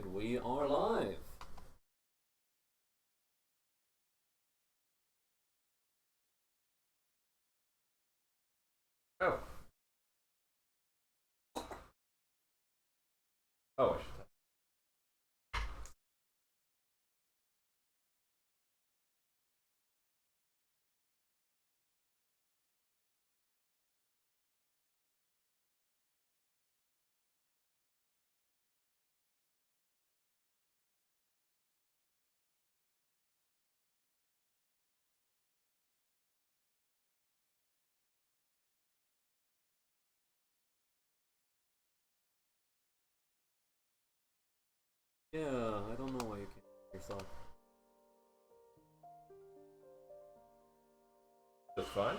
We are live. Oh. Oh, I should have. Yeah, I don't know why you can't hear yourself. Just fine?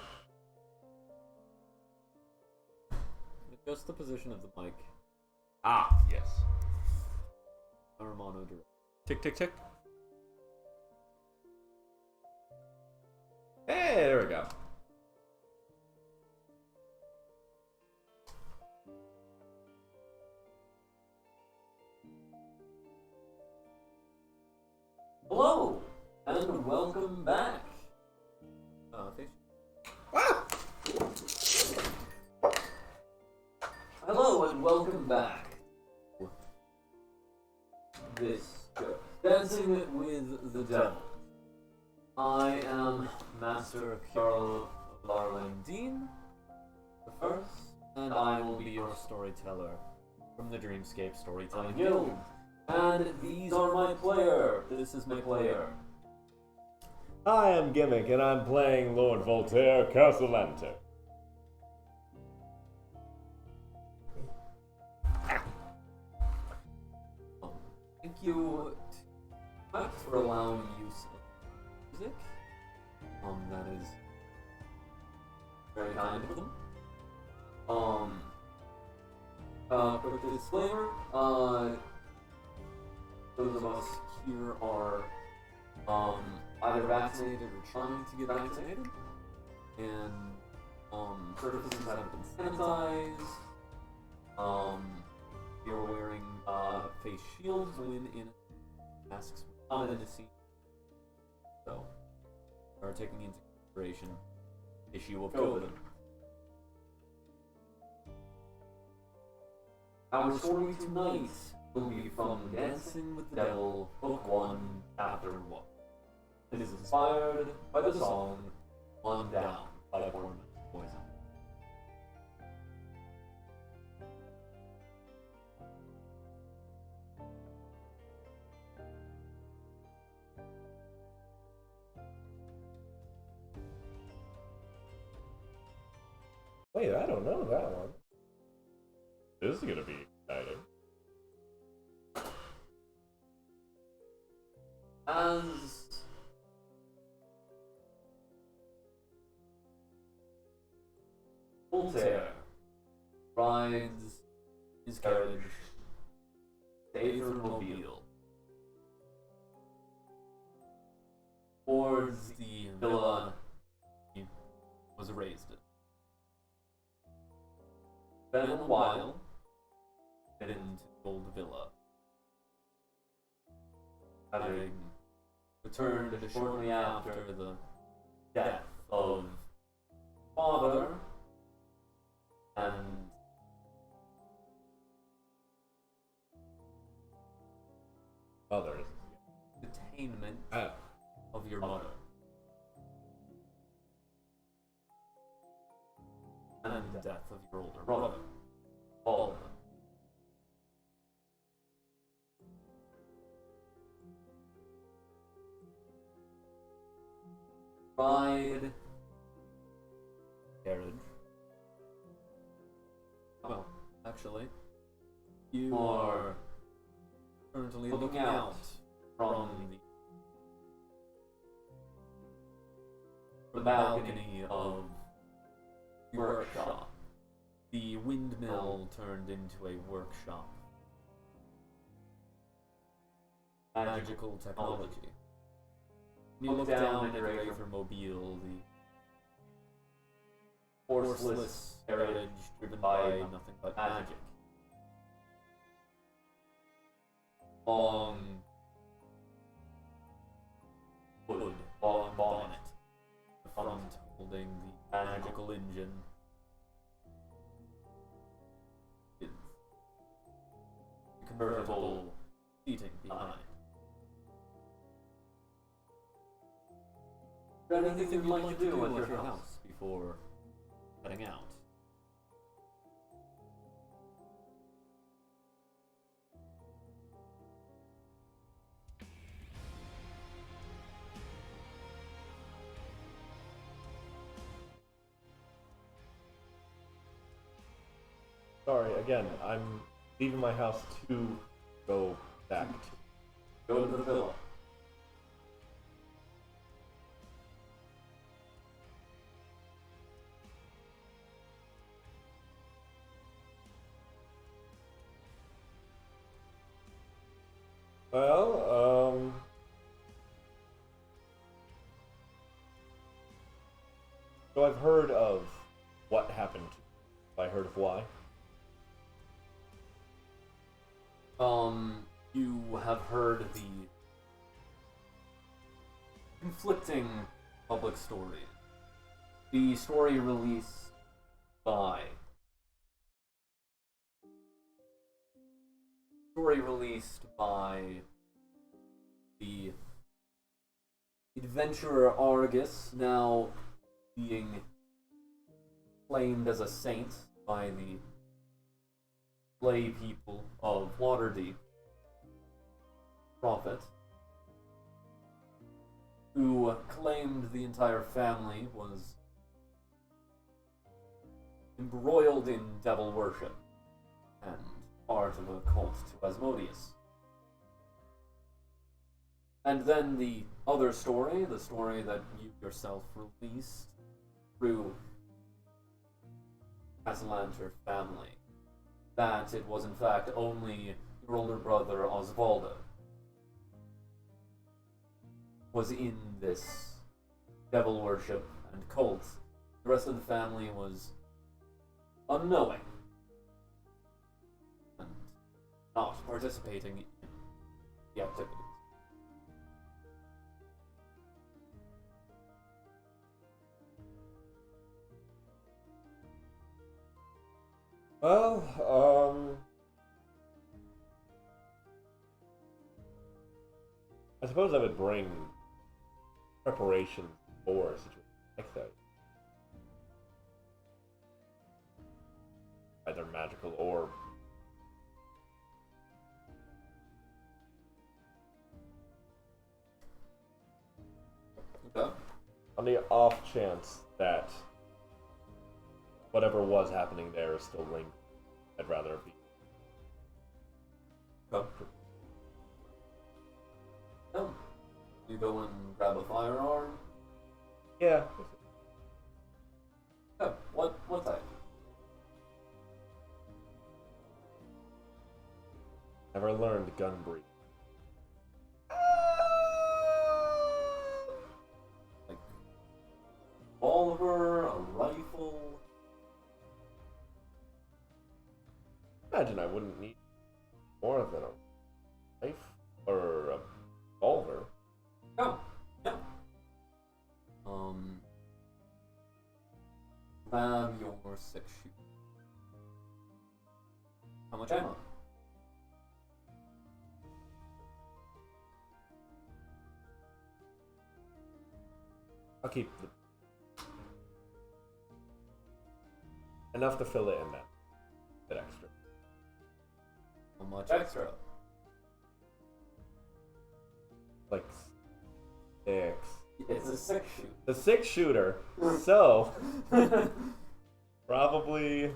Adjust the position of the mic. Ah, yes. Our mono direct. Tick, tick, tick. Hey, there we go. Hello, and welcome back. Fish. Ah! Hello, and welcome back. This show, Dancing with the Devil. I am Master Carl Larlandine the First, and I will be your storyteller from the Dreamscape Storytelling Guild. And these are my player. This is my player. I am Gimmick, and I'm playing Lord Voltaire Castellante. Thank you for allowing use of music. That is very kind of them. Quick disclaimer, those of us here are, either vaccinated or trying to get vaccinated, and, surfaces haven't been sanitized, you're wearing, face shields when in masks not in a scene, so, are taking into consideration issue of COVID. Our story tonight will be from Dancing with the Devil, Book 1, Chapter 1. It is inspired by the song On Down by Born Poison. Wait, I don't know that one. This is gonna be exciting. As Voltaire rides his carriage to Aethermobile towards the villa he was raised in. Been a while get into the old villa, having returned shortly after the death of father and Others. detainment Oh. of your mother. And the death of your older brother. All of them. Ride carriage. Well, actually, you are currently looking out from the balcony of the workshop. The windmill turned into a workshop. Magical technology. You look down at your Aethermobile, the horseless carriage driven by nothing but magic. long hood bonnet, the front holding the magical engine. With the convertible seating behind. Is there anything you'd like to do at your house before heading out? Sorry, again, I'm leaving my house to go back to. Go to the villa. Well, so I've heard of what happened. I heard of why. You have heard the conflicting public stories. The story released by the adventurer Argus, now being claimed as a saint by the lay people of Waterdeep, prophet, who claimed the entire family was embroiled in devil worship and part of a cult to Asmodeus. And then the other story, the story that you yourself released through Casalanter family, that it was in fact only your older brother Osvaldo was in this devil worship and cult. The rest of the family was unknowing and not participating in the activities. Well, I suppose I would bring preparation for a situation like that. Either magical or Okay. on the off chance that whatever was happening there is still lingering, I'd rather be. Okay. Oh. You go and grab a firearm? Yeah. Oh, what type? Never learned gun breed. Like revolver, a rifle? Imagine I wouldn't need more than a knife or a revolver. Oh, yeah. Grab your 6-shooter. How much ammo? I'll keep enough to fill it in that bit extra. How much extra? Like 6. It's a 6-shooter. The 6-shooter. So probably I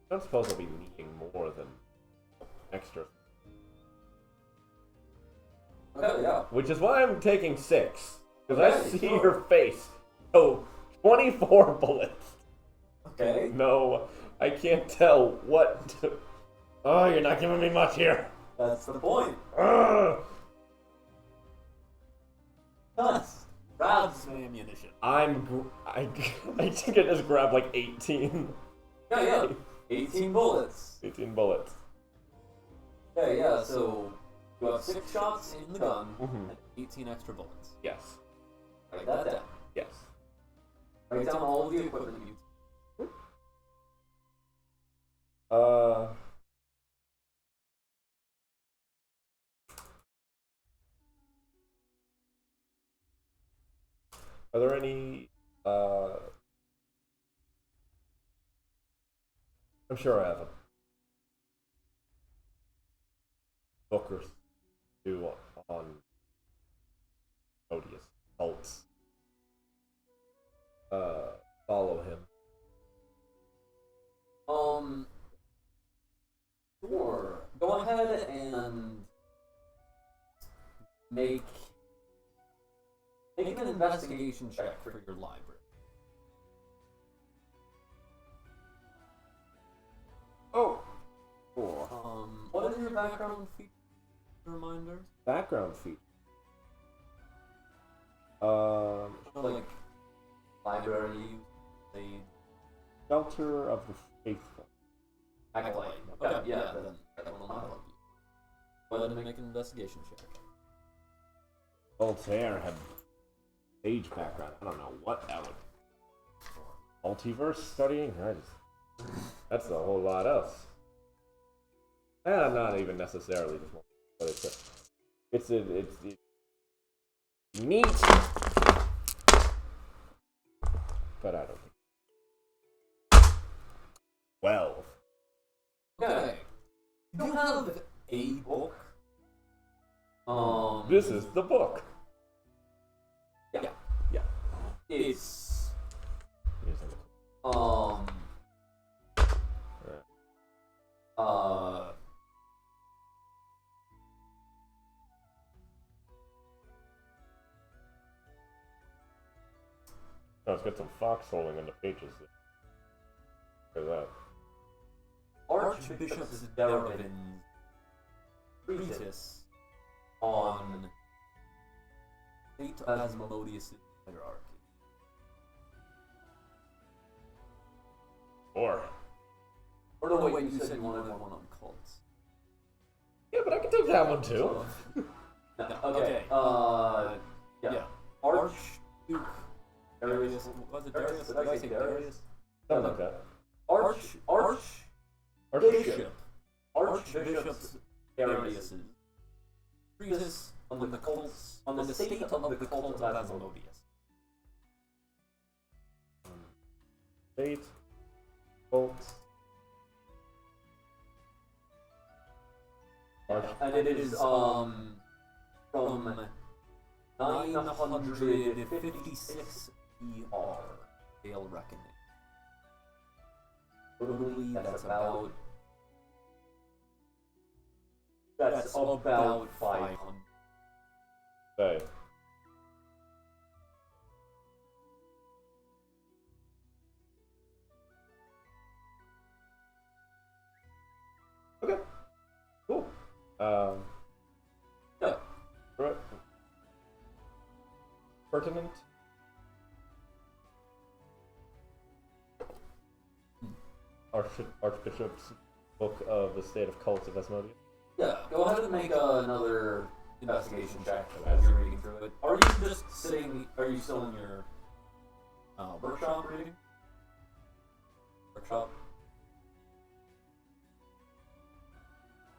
don't suppose I'll be needing more than extra. Okay, yeah. Which is why I'm taking 6. Because I Okay, see sure. your face. Oh, 24 bullets. Okay. No, I can't tell what to... Oh, you're not giving me much here. That's the point. Ugh. Us. Grab some ammunition. I think I just grabbed like 18. Yeah. 18 bullets. 18 bullets. Okay, yeah, so you have 6 shots in the gun Mhm. and 18 extra bullets. Yes. Write that down. Yes. Write down all of the equipment you Uh. Are there any? I'm sure I have a book or two on Odious cults. Follow him. Sure. Go ahead and make an investigation check for your library. Oh. What is your background feature? Reminder. Background feature. Like library, the Shelter of the Faithful. acolyte. Okay, yeah, then that will not help you. Go ahead and make an investigation check. Voltaire had stage background. I don't know what that would. Multiverse studying? That's a whole lot else. Not even necessarily just one, but it's neat. But I don't think. 12. Okay. You have a book. This is the book. Yeah. Yeah. It's Here's the book. Oh, it's got some foxholing in the pages. Look at that. Archbishop Deravin's treatise on St. Asmodeus' hierarchy. Or. Or no, wait, you said you wanted one on cults. Yeah, but I can take that one too. Okay, yeah. Archduke Darius, was it Darius? Did I say Darius? Something like that. Archbishop Darius' treatise on the cults, on the state of the cult of Asmodeus. State. Bolts. And it is from 956 ER, Dale Reckoning. Probably that's about 500. Say. Okay. Cool. Yeah. Right. Pertinent. Archbishop's book of the state of cults of Asmodeus. Yeah, go ahead and make another investigation check as you're reading through it. Are you just sitting, are you still in your workshop reading? Workshop?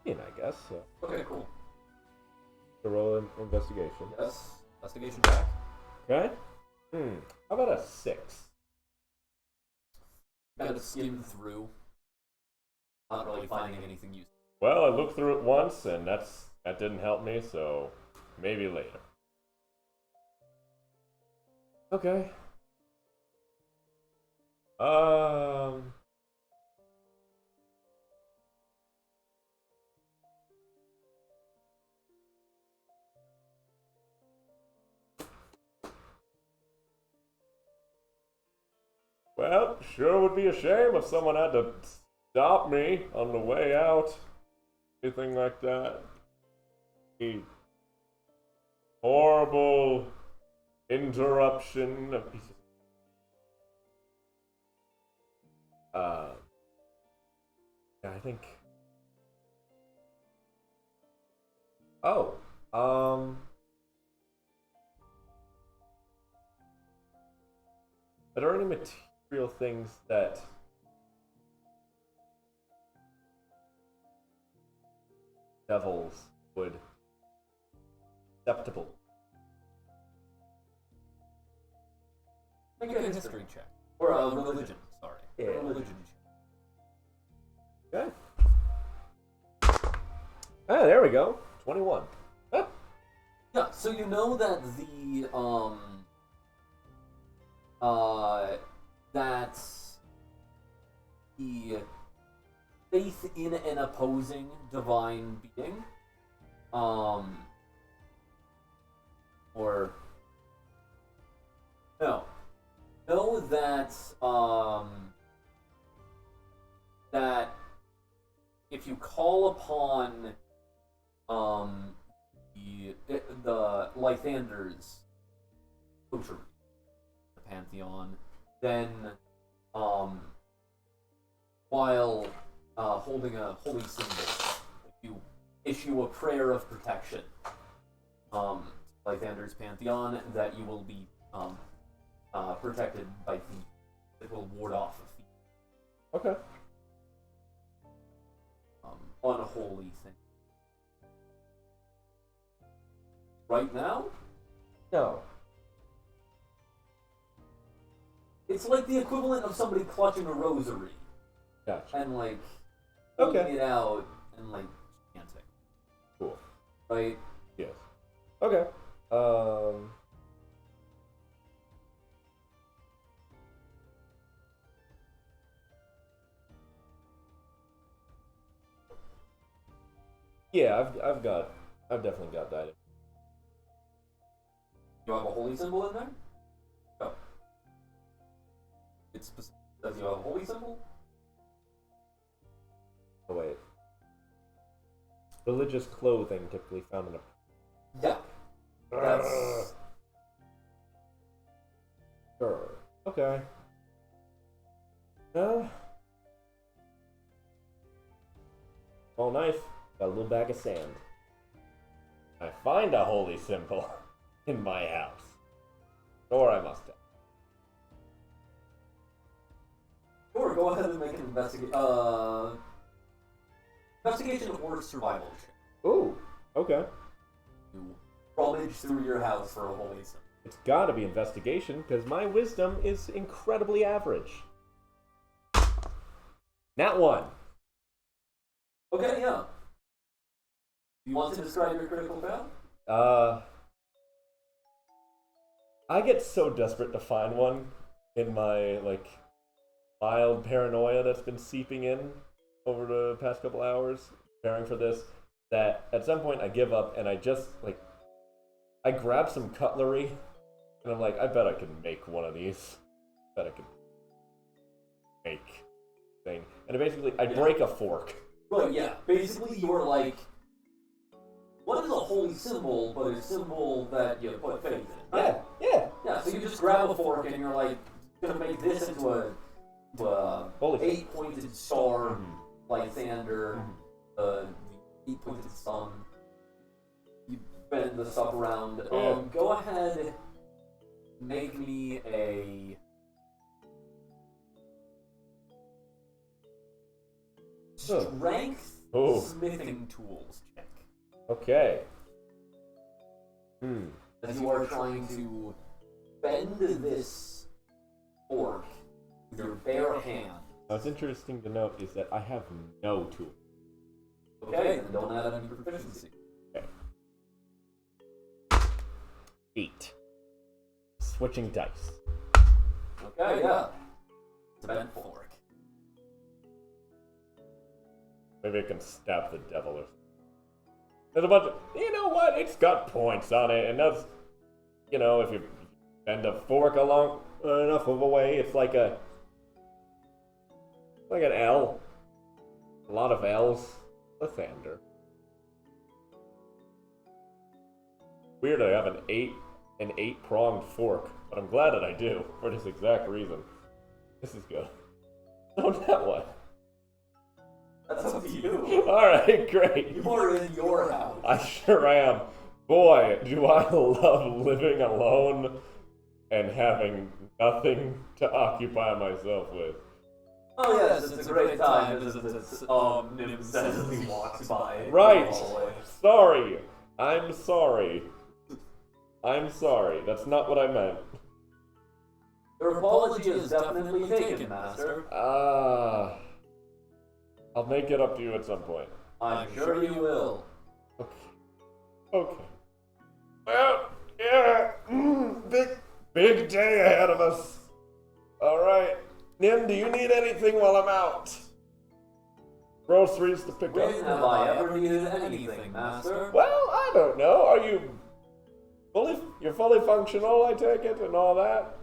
Yeah, I guess so. Okay, cool. To roll an investigation. Yes, investigation check. Okay. How about a 6? Gotta skim through. Not really finding anything useful. Well, I looked through it once, and that didn't help me, so maybe later. Okay. Well, sure would be a shame if someone had to stop me on the way out. Anything like that. A horrible interruption of Yeah, I think. Oh, are there any material things that devils would acceptable? Make a history check. Or a religion, sorry. Yeah. A religion check. Okay. Ah, there we go. 21. Ah. Yeah, so you know that that the faith in an opposing divine being, or no, know that that if you call upon the Lythander's coterie, the Pantheon, then while holding a holy symbol, if you issue a prayer of protection, Lythander's Pantheon, that you will be protected by thieves. It will ward off a thief. Okay. Unholy thing. Right now, No. it's like the equivalent of somebody clutching a rosary Gotcha. and like Okay. holding it out and like chanting. Cool. Right? Yes. Okay. Yeah, I've definitely got that. You have a holy symbol in there? No. It's specific. Does you have a holy symbol? Oh wait. Religious clothing typically found in a. Yeah. That's Sure. Okay. Small knife. Got a little bag of sand. I find a holy symbol in my house. Or I must have. Sure, go ahead and make an investigation or survival check. Ooh. Okay. You rummage through your house for a holy symbol. It's gotta be investigation, because my wisdom is incredibly average. Nat 1. Okay, yeah. Do you want to describe your critical fail? I get so desperate to find one in my, like, mild paranoia that's been seeping in over the past couple hours, preparing for this, that at some point I give up and I just, like, I grab some cutlery and I'm like, I bet I can make one of these. I bet I can make thing. And basically, I break a fork. Right, yeah. Basically, you're like, what is a holy symbol but a symbol that you put faith in? Right? Yeah. Yeah, so you just grab a fork and you're like, gonna make this into a Holy 8-pointed star, Mhm. Lythander, the 8-pointed sun. You bend the stuff around. Yeah. Go ahead, make me a strength Oh. smithing tools check. Okay. As you are trying to bend this fork with your bare hand. Now, what's interesting to note is that I have no tool. Okay, then don't add any proficiency. Okay. 8. Switching dice. Okay, yeah. It's a bent fork. Maybe I can stab the devil or something. There's a bunch of, you know what? It's got points on it, and that's, you know, if you bend a fork along enough of a way, it's like an L. A lot of L's. Lythander. Weird I have an 8-pronged fork, but I'm glad that I do, for this exact reason. This is good. Oh, that one. That's up to you. Alright, great. You're in your house. I sure am. Boy, do I love living alone and having nothing to occupy myself with. Oh yes, it's a great time, isn't it? Nim says as he walks by. Right. the hallway. Sorry. I'm sorry. I'm sorry. That's not what I meant. Your apology is definitely taken, Master. I'll make it up to you at some point. I'm sure you will. Okay. Well, yeah. Big day ahead of us. Alright. Nim, do you need anything while I'm out? Groceries to pick When up? have I ever needed anything, Master? Well, I don't know. Are you you're fully functional, I take it, and all that?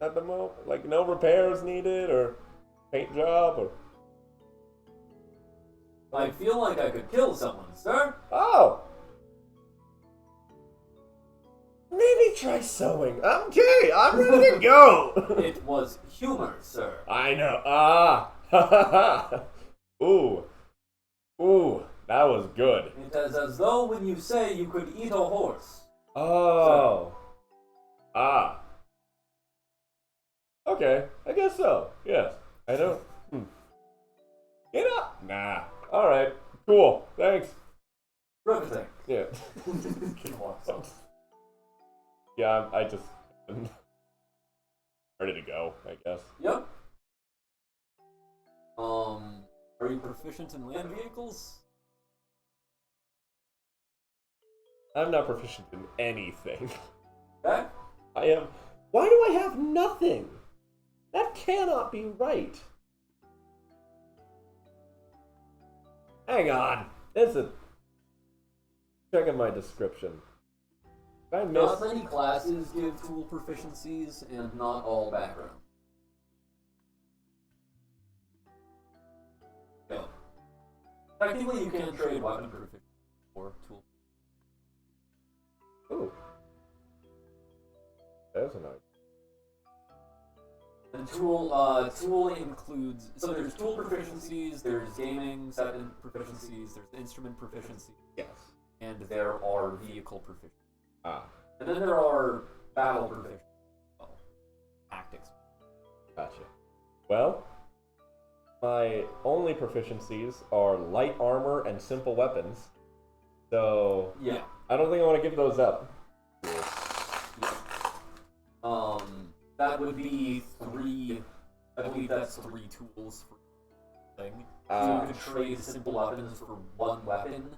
At the moment? Like no repairs needed or paint job or I feel like I could kill someone, sir. oh. Maybe try sewing. Okay, I'm ready to go. It was humor, sir. I know. Ooh. Ooh, that was good. It is as though when you say you could eat a horse. Oh. Okay, I guess so. Yes. I don't. Get up. Nah. Alright. Cool. Thanks. Riveting. Yeah. Yeah, I just ready to go, I guess. Yep. Are you proficient in land vehicles? I'm not proficient in anything. Okay. I am. Why do I have nothing? That cannot be right. Hang on. Checking my description. I missed. Not many classes give tool proficiencies, and not all background. Yeah. Technically, you can trade weapon proficiency for tool. Ooh. There's a nice. And tool includes, so there's tool proficiencies, there's gaming set proficiencies, there's instrument proficiency, Yes. and there are vehicle proficiencies. And then there are battle proficiencies. Well, tactics. Gotcha. Well, my only proficiencies are light armor and simple weapons. So Yeah. I don't think I want to give those up. That would be 3. I believe that's 3 tools for thing. So you could trade simple weapons for 1 weapon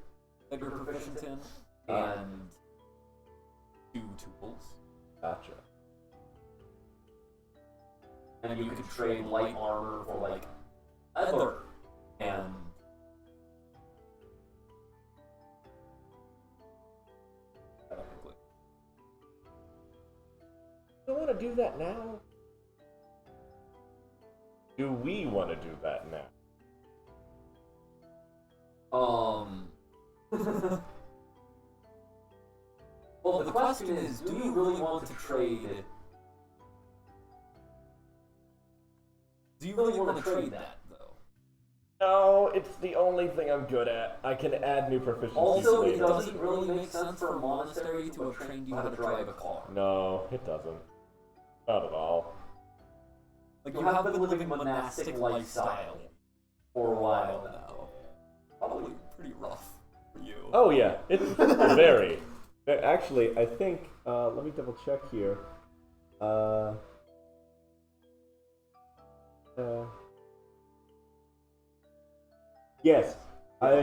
that you're proficient in, and 2 tools. Gotcha. And you could trade light armor for like leather and Do I want to do that now? Do we want to do that now? Well, the question is, do you really want to trade? Do you really want to trade that, though? No, it's the only thing I'm good at. I can add new proficiencies Also, it later. doesn't really make sense for a monastery to have trained you how to drive a car. No, it doesn't. Not at all. Like, you have been living a monastic lifestyle for a while now. Probably pretty rough for you. Oh yeah, it's very. Actually, I think. Let me double check here. Yes, I've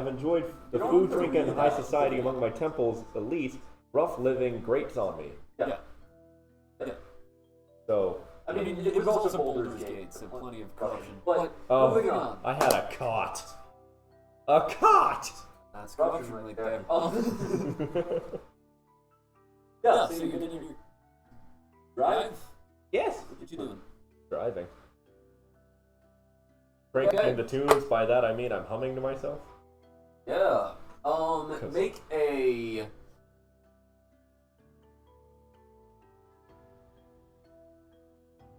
enjoyed the food, drink, and high society among my temple's elite. Rough living grates on me. Yeah. Yeah. So. I mean, it was also Baldur's Gate, so plenty of corruption. But, moving on. I had a cot. A cot! That's corruption right there. Yeah, so you did your drive? Yes. What you doing? Driving. Breaking into tunes, by that I mean I'm humming to myself. Yeah. Make a...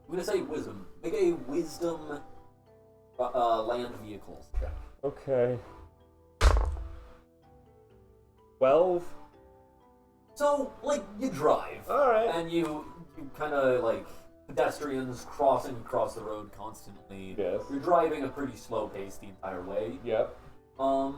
I'm gonna say wisdom. Make a wisdom land vehicles. Okay. 12? So, like, you drive. Alright. And you kind of, like, pedestrians crossing across the road constantly. Yes. You're driving a pretty slow pace the entire way. Yep. I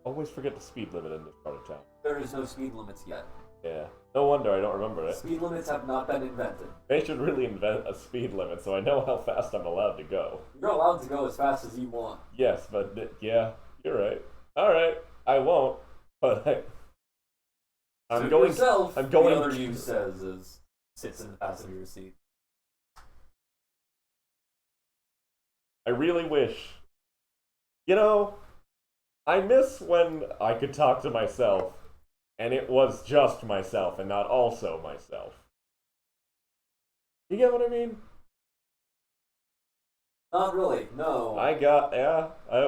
Always forget the speed limit in this part of town. there is no speed limits yet. Yeah. No wonder I don't remember it. Speed limits have not been invented. They should really invent a speed limit so I know how fast I'm allowed to go. You're allowed to go as fast as you want. Yes, but yeah, you're right. Alright, I won't, but I'm Suit going yourself, I'm going the other you says as sits in the passenger seat. I really wish. You know, I miss when I could talk to myself and it was just myself and not also myself. You get what I mean? Not really, no. I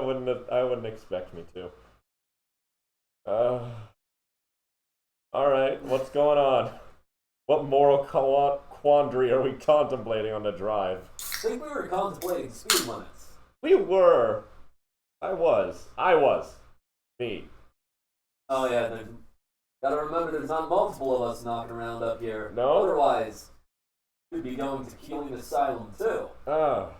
wouldn't expect me to. Alright, what's going on? What moral quandary are we contemplating on the drive? I think we were contemplating speed limits. We were. I was. Me. Oh yeah, gotta remember there's not multiple of us knocking around up here. No? Otherwise, we'd be going to Keeling Asylum too. Ah.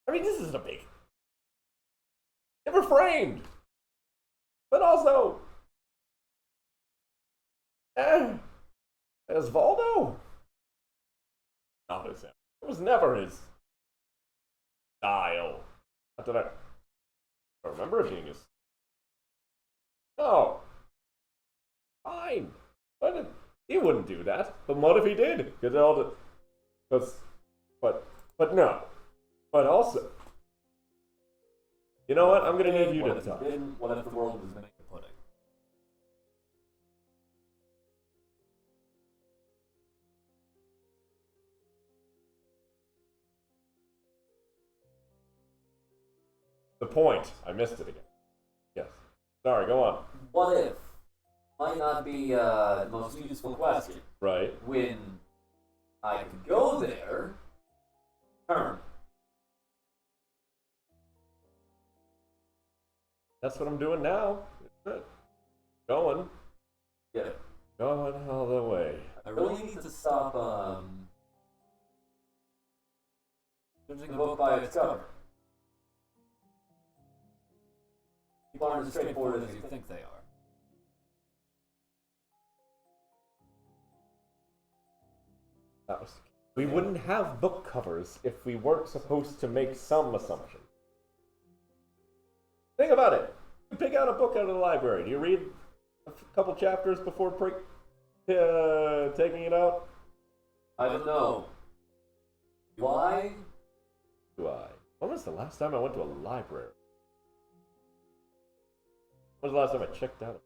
I mean, this isn't a big. Never framed! But also. As Valdo? Not his. It was never his style. Not that I remember it being his. No. Fine. But he wouldn't do that. But what if he did? But no. But also, you know what? I'm gonna need you What to if it talk. didn't? What if the world was made of pudding? The point. I missed it again. Yes. Sorry. Go on. What if? Might not be the most useful question. Right. When I could go there, turn. That's what I'm doing now. Going. Get it? Going all the way. I really need to stop judging a book by its cover. People aren't as straightforward as you think they are. We wouldn't have book covers if we weren't supposed to make some assumption. Think about it. You pick out a book out of the library. Do you read a couple chapters before taking it out? I don't know. Why? Do I? When was the last time I went to a library? When was the last time I checked out?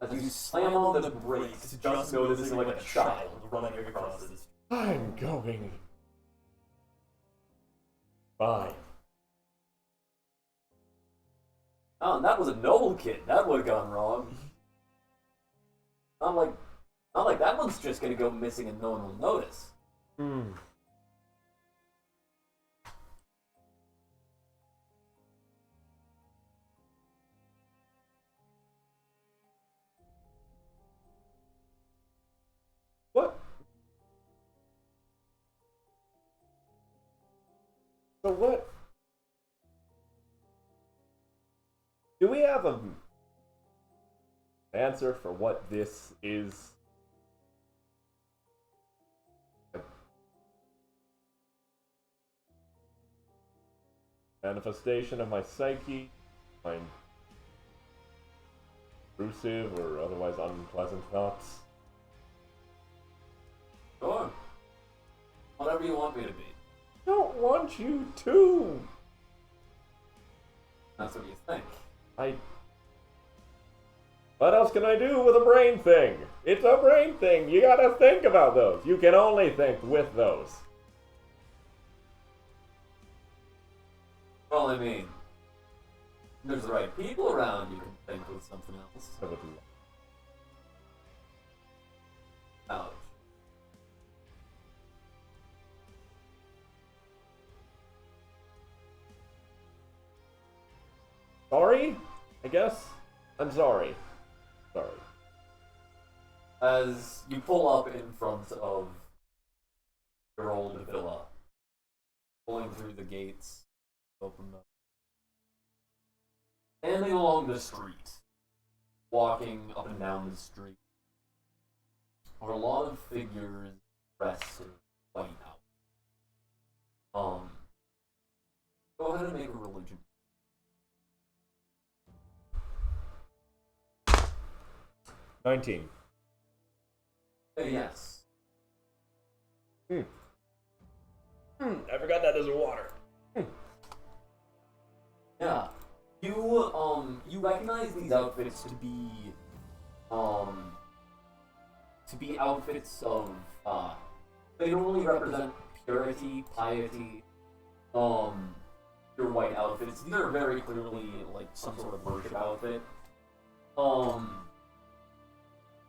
As you slam on the brakes, just noticing like a child running across the street. I'm going. Fine. Oh, and that was a noble kid. That would have gone wrong. Not like that one's just gonna go missing and no one will notice. What? So what? Do we have an answer for what this is? Manifestation of my psyche, my intrusive or otherwise unpleasant thoughts. Sure. Whatever you want me to be. Don't want you to. That's what you think. What else can I do with a brain thing? It's a brain thing. You gotta think about those. You can only think with those. Well, I mean, if there's the right people around, you can think with something else. I would Ouch. Sorry? I guess? I'm sorry. Sorry. As you pull up in front of your old villa, pulling through the gates, open up. Standing along the street, walking up and down the street, are a lot of figures dressed in white outfits. Go ahead and make a religion. 19. Yes. I forgot that there's water. Yeah. You recognize these outfits to be outfits of, they normally represent purity, piety, your white outfits. These are very clearly, like, some sort of worship outfit.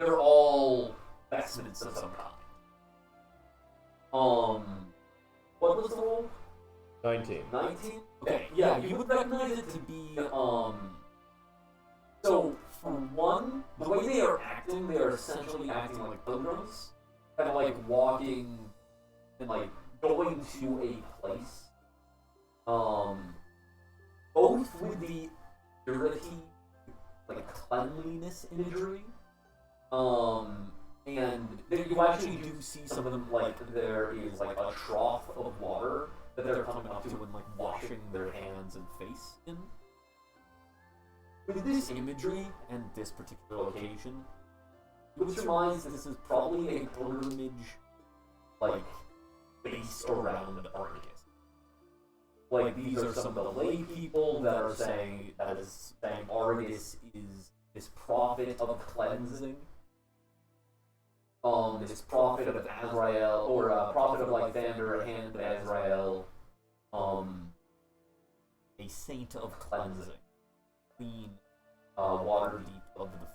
They're all vestments of some kind. What was the roll? 19. 19? Okay, yeah, you would recognize it to be, so, for one, the way they are essentially acting like pilgrims. Kind of like walking and, like, going to a place. Both with the purity, like, cleanliness imagery, and you actually do see some of them, like, there is, like, a trough of water that they're coming up to and, like, washing their hands and face in. With this imagery and this particular location, you would surmise this is probably a pilgrimage, like, based around Argus. Like, these are some of the lay people that are saying Argus is this prophet of cleansing. This prophet of Azrael, or prophet of Lysander, hand of Azrael, a saint of cleansing, clean, water deep of the.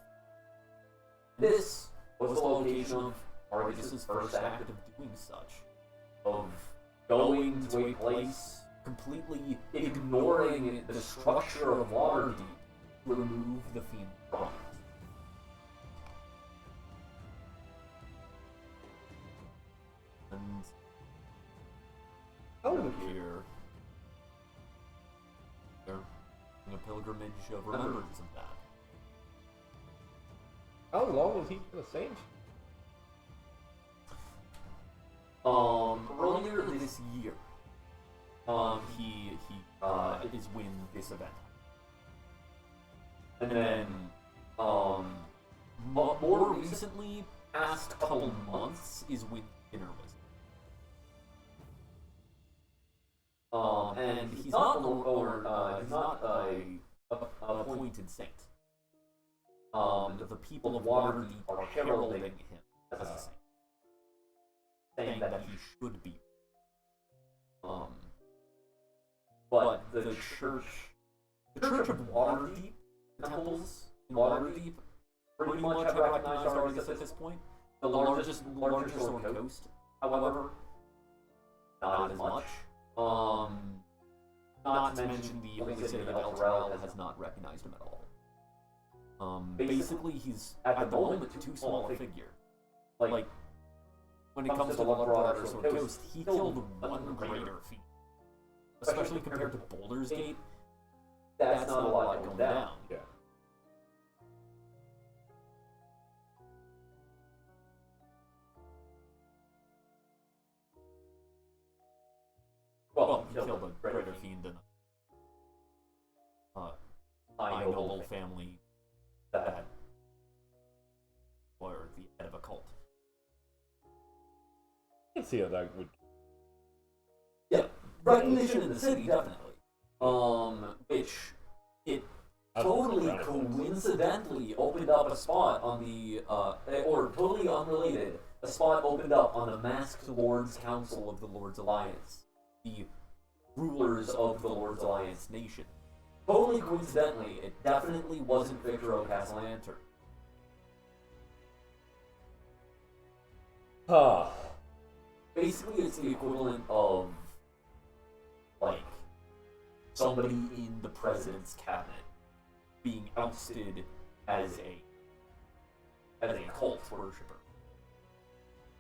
This was the location of Argus's first act of doing such, of going to a place, completely ignoring the structure of Waterdeep to remove the fiend from it. And here, they're in a pilgrimage of remembrance of that. How long was he a saint? Earlier this year, he is when this event. And then, more recently, past couple months is when dinner was. And he's not a appointed saint. The people of Waterdeep are heralding him as a saint, saying that he should be. But the church of Waterdeep, the temples in Waterdeep, pretty much have recognized Argus at this point. The larger Sword Coast, however, not as much. Not to mention the only city of Elturel has not recognized him at all. Basically, he's at the moment too small a figure. Like when it comes to the broader Sword Coast, he killed one greater feat. Especially compared to Baldur's Gate, that's not a lot going down. Yeah. Well, he killed a greater fiend and a high noble family that were the head of a cult. I can see how that would. Yeah, recognition in the city, definitely. Which it totally coincidentally opened up a spot on the, or totally unrelated, a spot opened up on the Masked Lords Council of the Lords Alliance, the rulers of the Lords Alliance nation. Totally coincidentally, it definitely wasn't Victor O'Castellanter. Huh. Basically, it's the equivalent of, like, somebody in the president's cabinet being ousted as a cult worshiper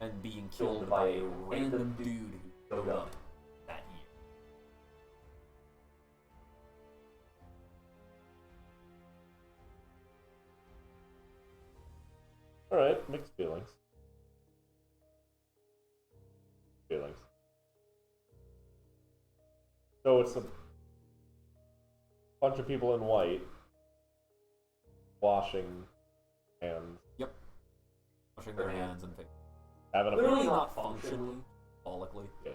and being killed by a random dude who showed up that year. Alright, mixed feelings. So it's a bunch of people in white washing hands. Yep. Washing their hands and things. Having a Literally not functionally, symbolically. Yeah.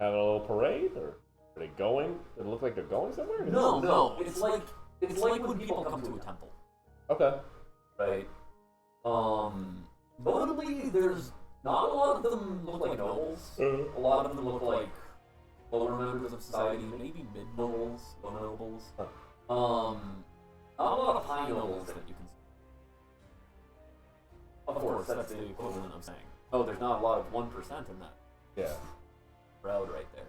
Having a little parade, or are they going? Does it look like they're going somewhere? No. It's like when people come to a temple, Okay. right? Notably, there's not a lot of them look like nobles. A lot of them look like lower members of society, maybe mid nobles, low nobles. Not a lot of high nobles that you can see. Of course, that's the equivalent of saying, oh, there's not a lot of 1% in that Yeah. crowd right there.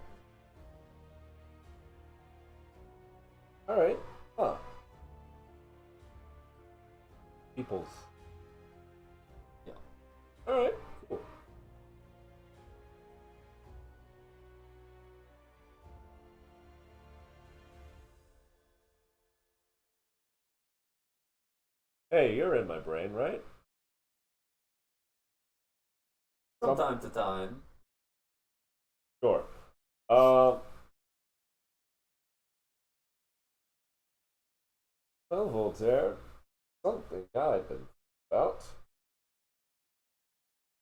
Alright. Huh. Peoples. Yeah. Alright, cool. Hey, you're in my brain, right? From time to time. Sure. Well, Voltaire, something I've been about.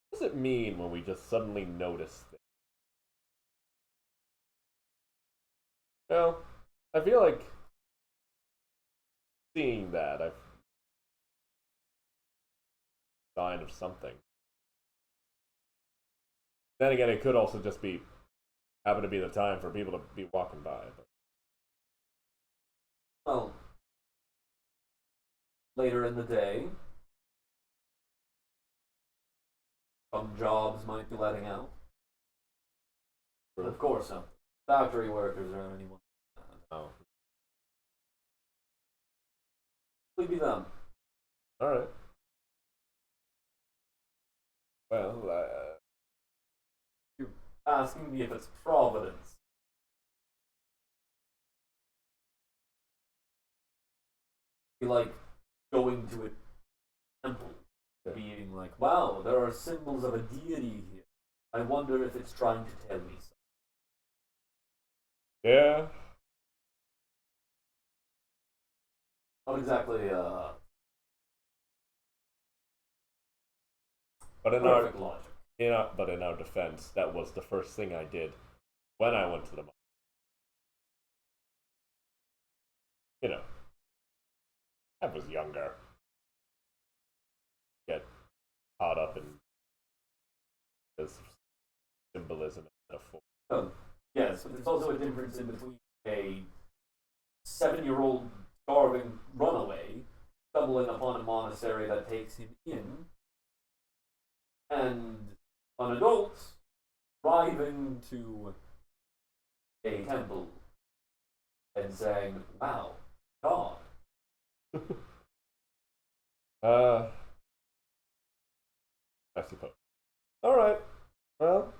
What does it mean when we just suddenly notice things? No, I feel like seeing that, I've sign of something. Then again, it could also just be happen to be the time for people to be walking by. But Well, later in the day, some jobs might be letting out. But of course, no. Factory workers or anyone. oh, Would be them. all right. Well, You're asking me if it's Providence. Be like going to a temple, Yeah. being like, wow, there are symbols of a deity here. I wonder if it's trying to tell me something. yeah. Not exactly But in perfect logic. but in our defense, that was the first thing I did when I went to the mall. You know, I was younger. Get caught up in this symbolism and metaphor. Yes, but there's also a difference in between a 7-year-old starving runaway stumbling upon a monastery that takes him in, and an adult driving to a temple and saying, wow, God. I suppose. All right. Well.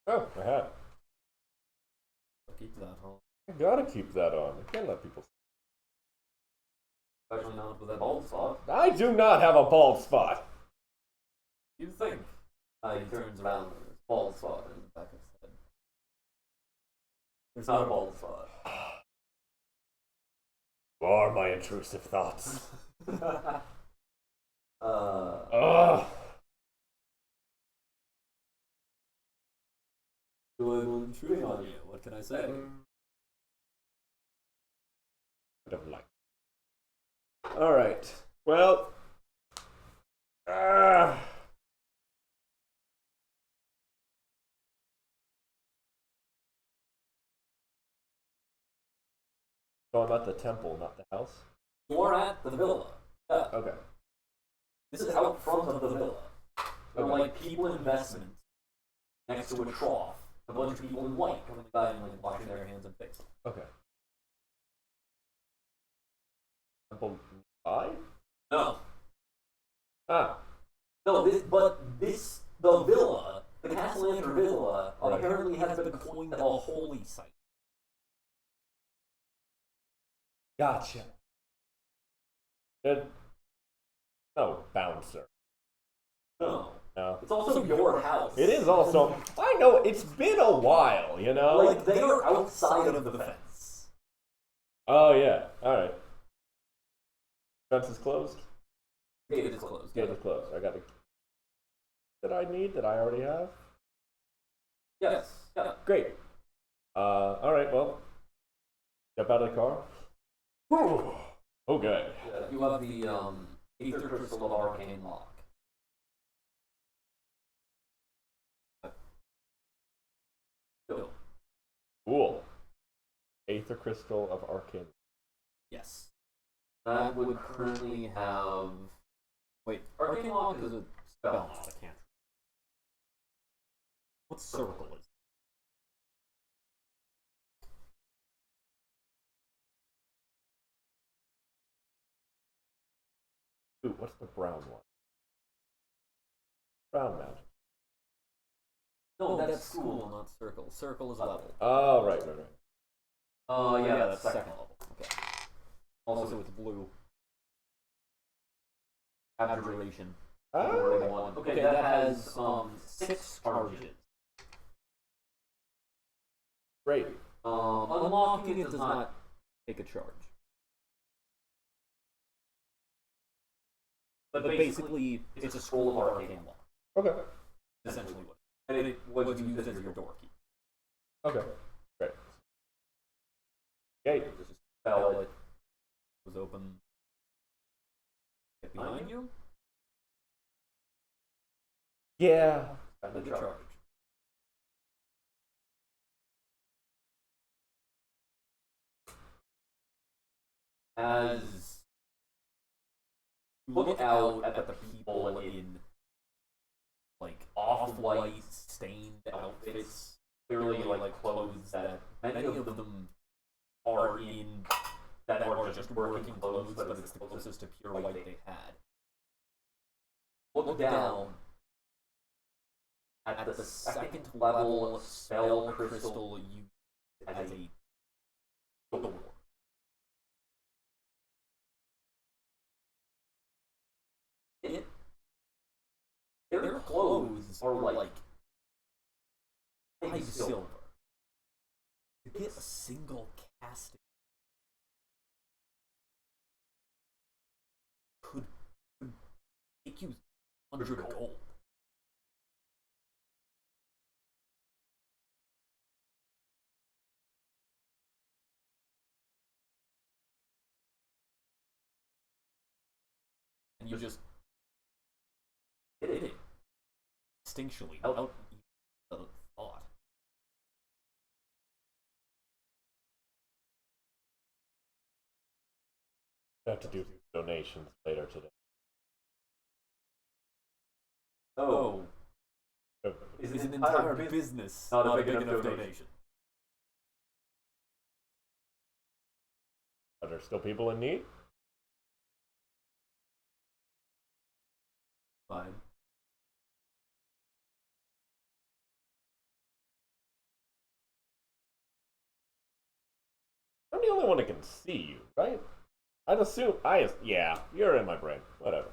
Oh, my hat. Keep that on. I gotta keep that on. I can't let people. Especially not with that bald spot. I do not have a bald spot. You'd think. He turns around and there's a bald spot in the back of his head. There's not a bald spot. More my intrusive thoughts. uh, Ugh. Doing intruding on you. What can I say? I don't like. All right. Well. So I'm at the temple, not the house. You're at the villa. Yeah. Okay. This is out front of the villa. There are Okay. like people in investment next to a trough. A bunch of people in white coming by and like washing their hands and face. Okay. temple nearby? No. Ah, No, the villa, the Castellanter Villa, Right. apparently has been coined a holy site. gotcha. Good. No, bouncer. No. No. It's also your house. It is also. I know it's been a while, you know. Like, they are outside of the fence. Oh yeah. All right. Fence is closed. Gate is closed. Gate is closed. I got the. That I need that I already have. Yes. Yeah. Great. All right. Well, step out of the car. Okay. You have the Aether Crystal of Arcane Lock. Go. Cool. Aether Crystal of Arcane. Yes. That would currently have. Wait, Arcane Lock is a spell, not a cantrip. What circle is it? Ooh, what's the brown one? Brown magic. No, that's school, not circle. Circle is level. Oh, right. Yeah, that's second level. Okay. Also, it's blue. Abjuration. Ah, Okay, that has 6 charges. great. Unlocking it does not take a charge. But basically, it's a scroll of arcane law. Okay. Essentially what. And it was used as your door key. Okay. Great. Gate. Just spell it. Was open. Get behind you. Yeah. And the charge. As you look out at the people in like off-white stained outfits, clearly like clothes that many of them are in that are just working clothes, but it's the closest to pure white they had. Look down at the second level spell crystal used as a door. Their clothes are like high silver. To get a single casting could make you 100 gold. And you just did it instinctually, without even a thought. I have to do donations later today. Oh, Oh, is an entire business not a big enough donation? Are there still people in need? Fine. I'm the only one that can see you, right? I'd assume yeah, you're in my brain. Whatever.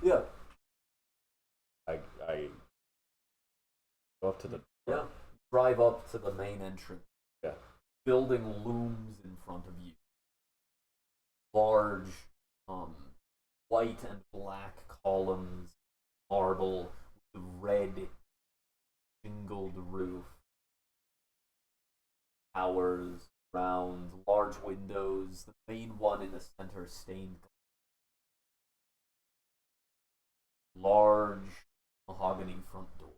Yeah. I go up to the Yeah. Drive up to the main entrance. Yeah. Building looms in front of you. Large, white and black columns, marble, with red, shingled roof. Towers, round, large windows, the main one in the center stained large mahogany front door.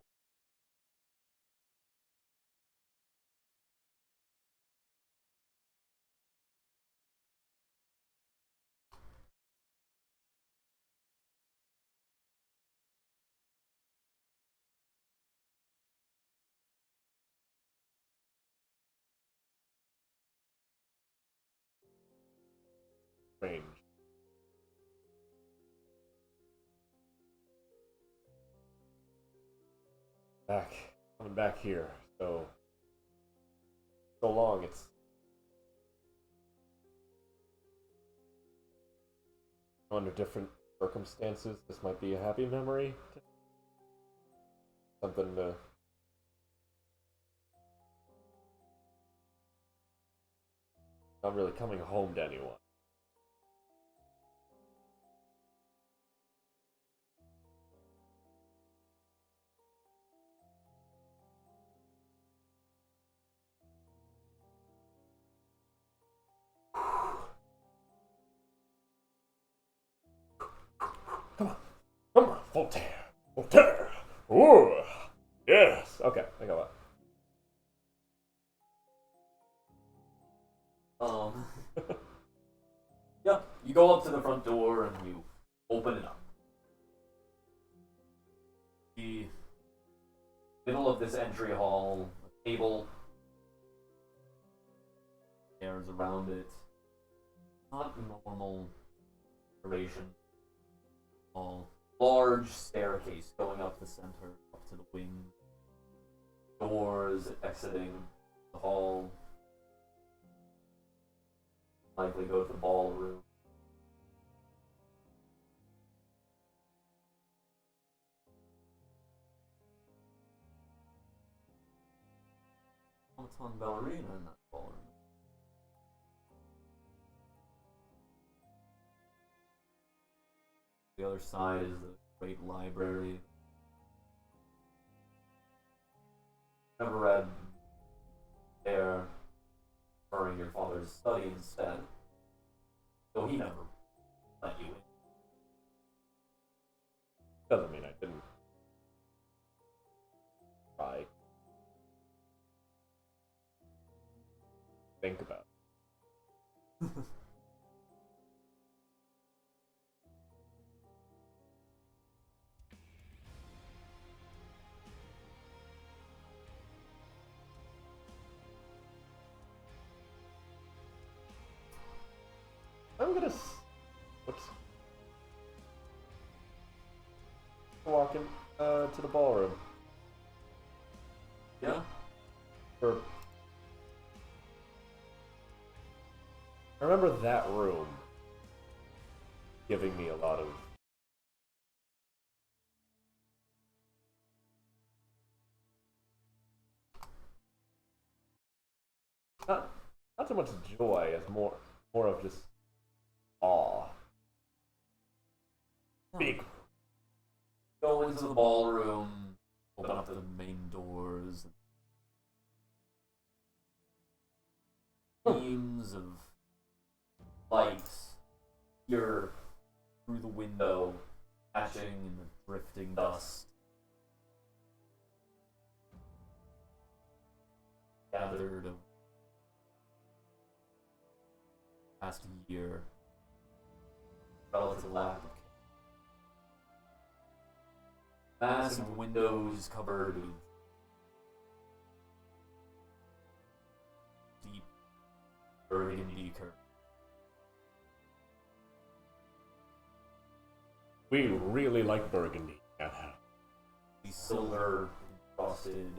strange. Coming back here. So long. It's under different circumstances. This might be a happy memory. Something to. Not really coming home to anyone. Come on, Voltaire. Voltaire. Ooh. Yes. Okay, I got that. Yeah, you go up to the front door and you open it up. The middle of this entry hall, a table, chairs around it. Not normal duration. All large staircase going up the center, up to the wing. Doors exiting the hall. Likely go to the ballroom. Automaton ballerina in that ballroom. The other side is the great library. Never read there, preferring your father's study instead. So he never let you in. Doesn't mean I didn't try. Think about it. I'm gonna. Whoops. Walking to the ballroom. Yeah? Or I remember that room giving me a lot of not so much joy as more of just awe. Big. Go into the ballroom, open up the main doors. Beams of light here through the window, catching in the drifting dust. Gathered of past year, relative lack of massive windows covered with deep burgundy curtains. We really like burgundy at house. These silver encrusted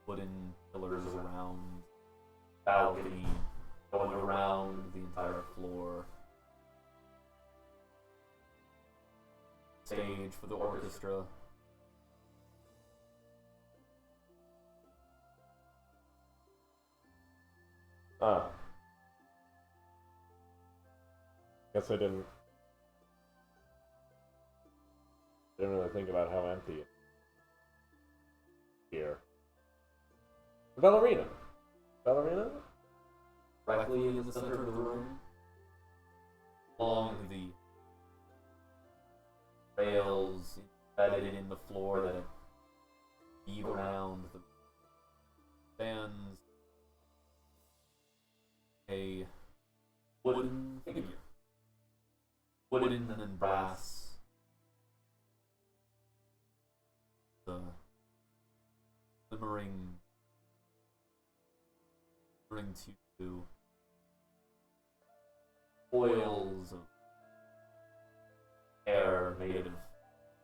wooden pillars around balcony, going around the entire floor. Stage for the orchestra. Guess I didn't really think about how empty it is here. Ballerina. Directly in the center of the room, along the rails embedded in the floor that weave around the stands a wooden figure. Wooden and brass. The glimmering to oil made of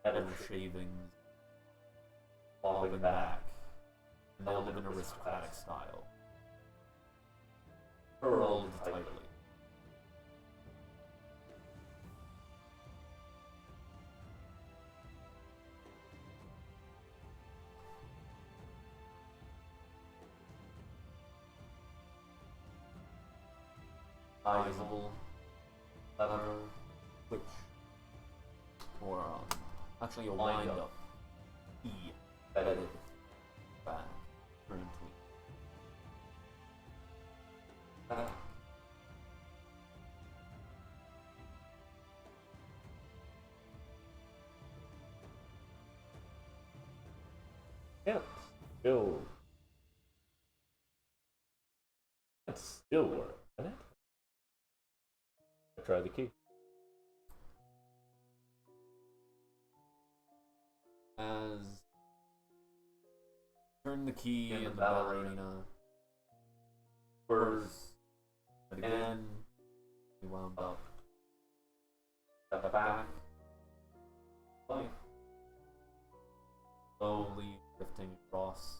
head shavings, falling back, and they live in aristocratic style. Curled tightly. Sizable leather switch, or actually a wind-up key bedded back currently. Back. Can't still. Can't still work, can it? Try the key. As turn the key in the ballerina, whirs, and again, we wound up. Step back, life, slowly drifting across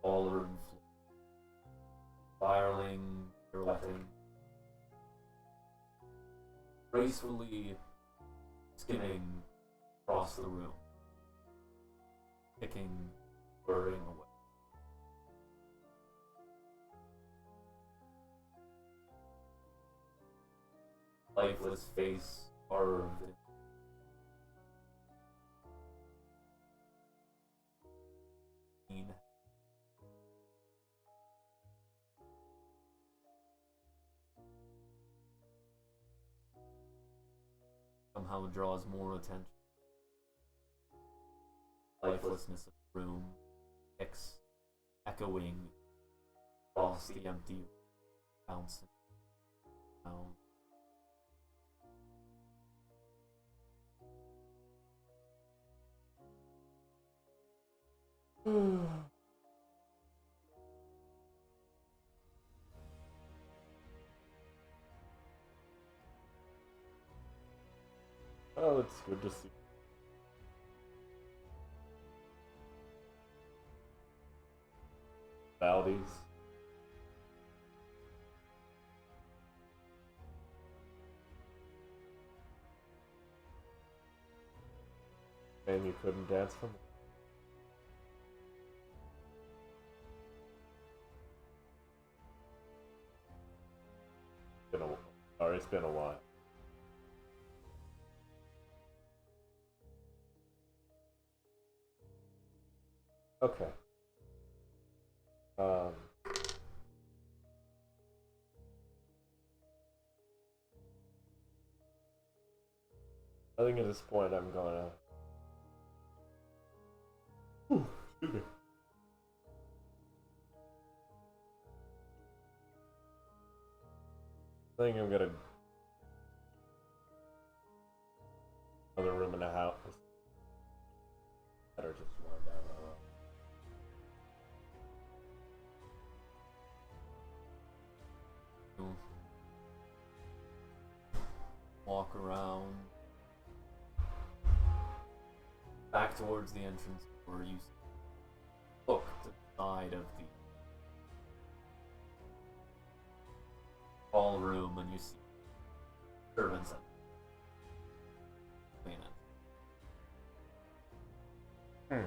ballroom floor, spiraling, pirouetting, gracefully skimming across the room, kicking, whirring away. Lifeless face carved in somehow draws more attention. Lifelessness of the room, echoing across the empty, bouncing down. Oh, it's good to see. Valdies. And you couldn't dance for me. It's been a while. Okay. I think at this point I'm gonna. Excuse me. I think I'm gonna. Another room in the house. Better just run down the road. Walk around back towards the entrance where you look to the side of the ballroom and you see servants at the Hmm.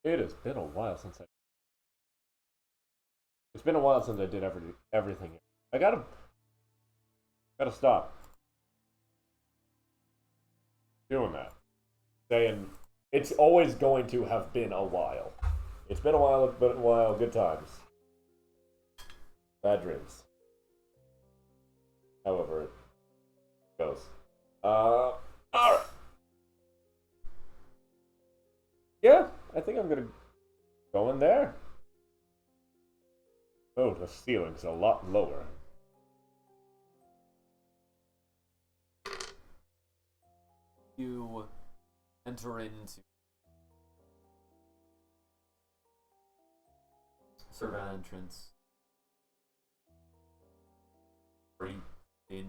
It has been a while since I. It's been a while since I did everything. I gotta stop doing that. Saying it's always going to have been a while. It's been a while. It's been a while. Good times. Bad dreams. However it goes. All right. Yeah, I think I'm gonna go in there. Oh, the ceiling's a lot lower. You enter into servant entrance. in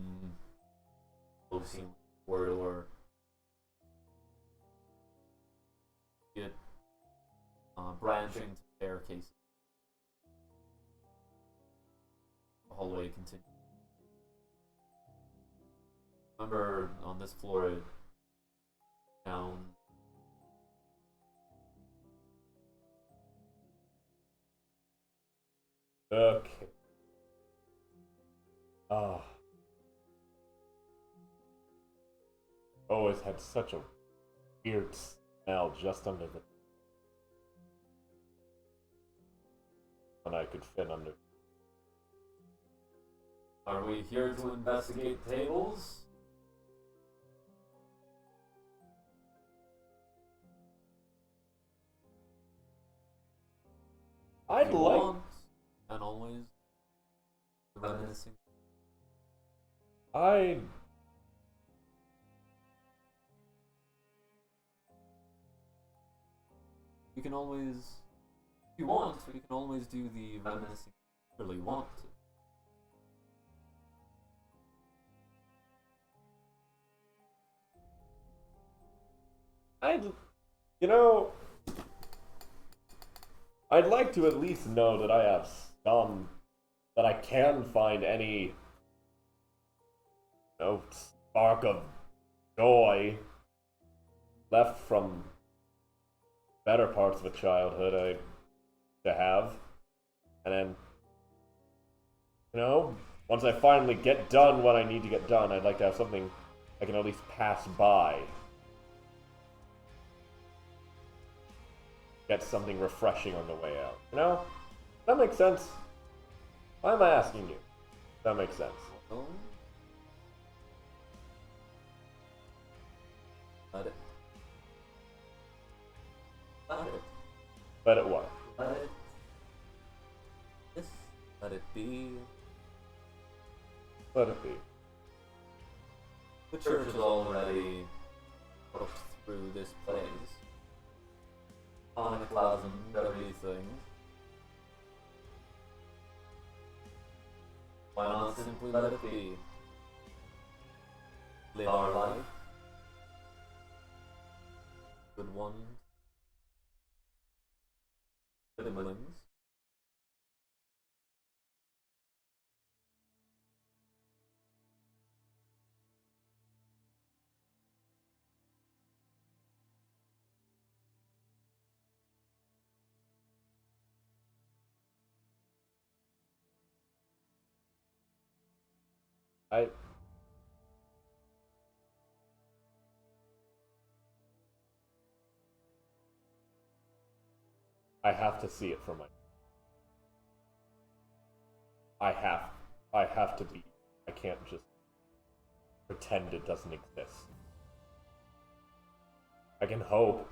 closing corridor. Get branching to staircases. The hallway continues. Remember, on this floor, it down. Okay. Ah. Always had such a weird smell just under the. When I could fit under. Are we here to investigate tables? I'd If you like. want, and always reminiscing. I. You can always, if you want, you can always do the reminiscing if you really want to. I'd. You know. I'd like to at least know that I have some. That I can find any. Spark of joy left from better parts of a childhood to have. And then, once I finally get done what I need to get done, I'd like to have something I can at least pass by. Get something refreshing on the way out. That makes sense. Why am I asking you? That makes sense. Well, let it. Let it. But it what? Let it. Yes. Let it be. Let it be. The church has already looked through this place. Iconoclasm, everything. Why not simply let it be? Live our life. Good one. Siblings. I have to see it for my. I have to be. I can't just pretend it doesn't exist. I can hope.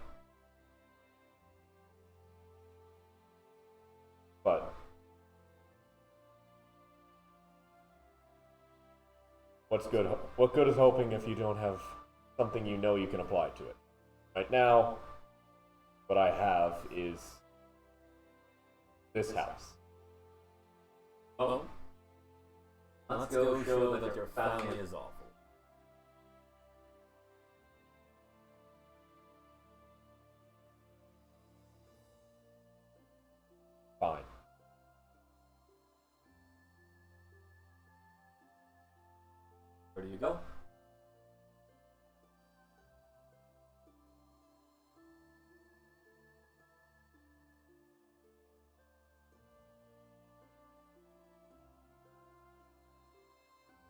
But what good is hoping if you don't have something you can apply to it? Right now, what I have is this house. Oh. Let's go show that your family is awful. Fine. Where do you go?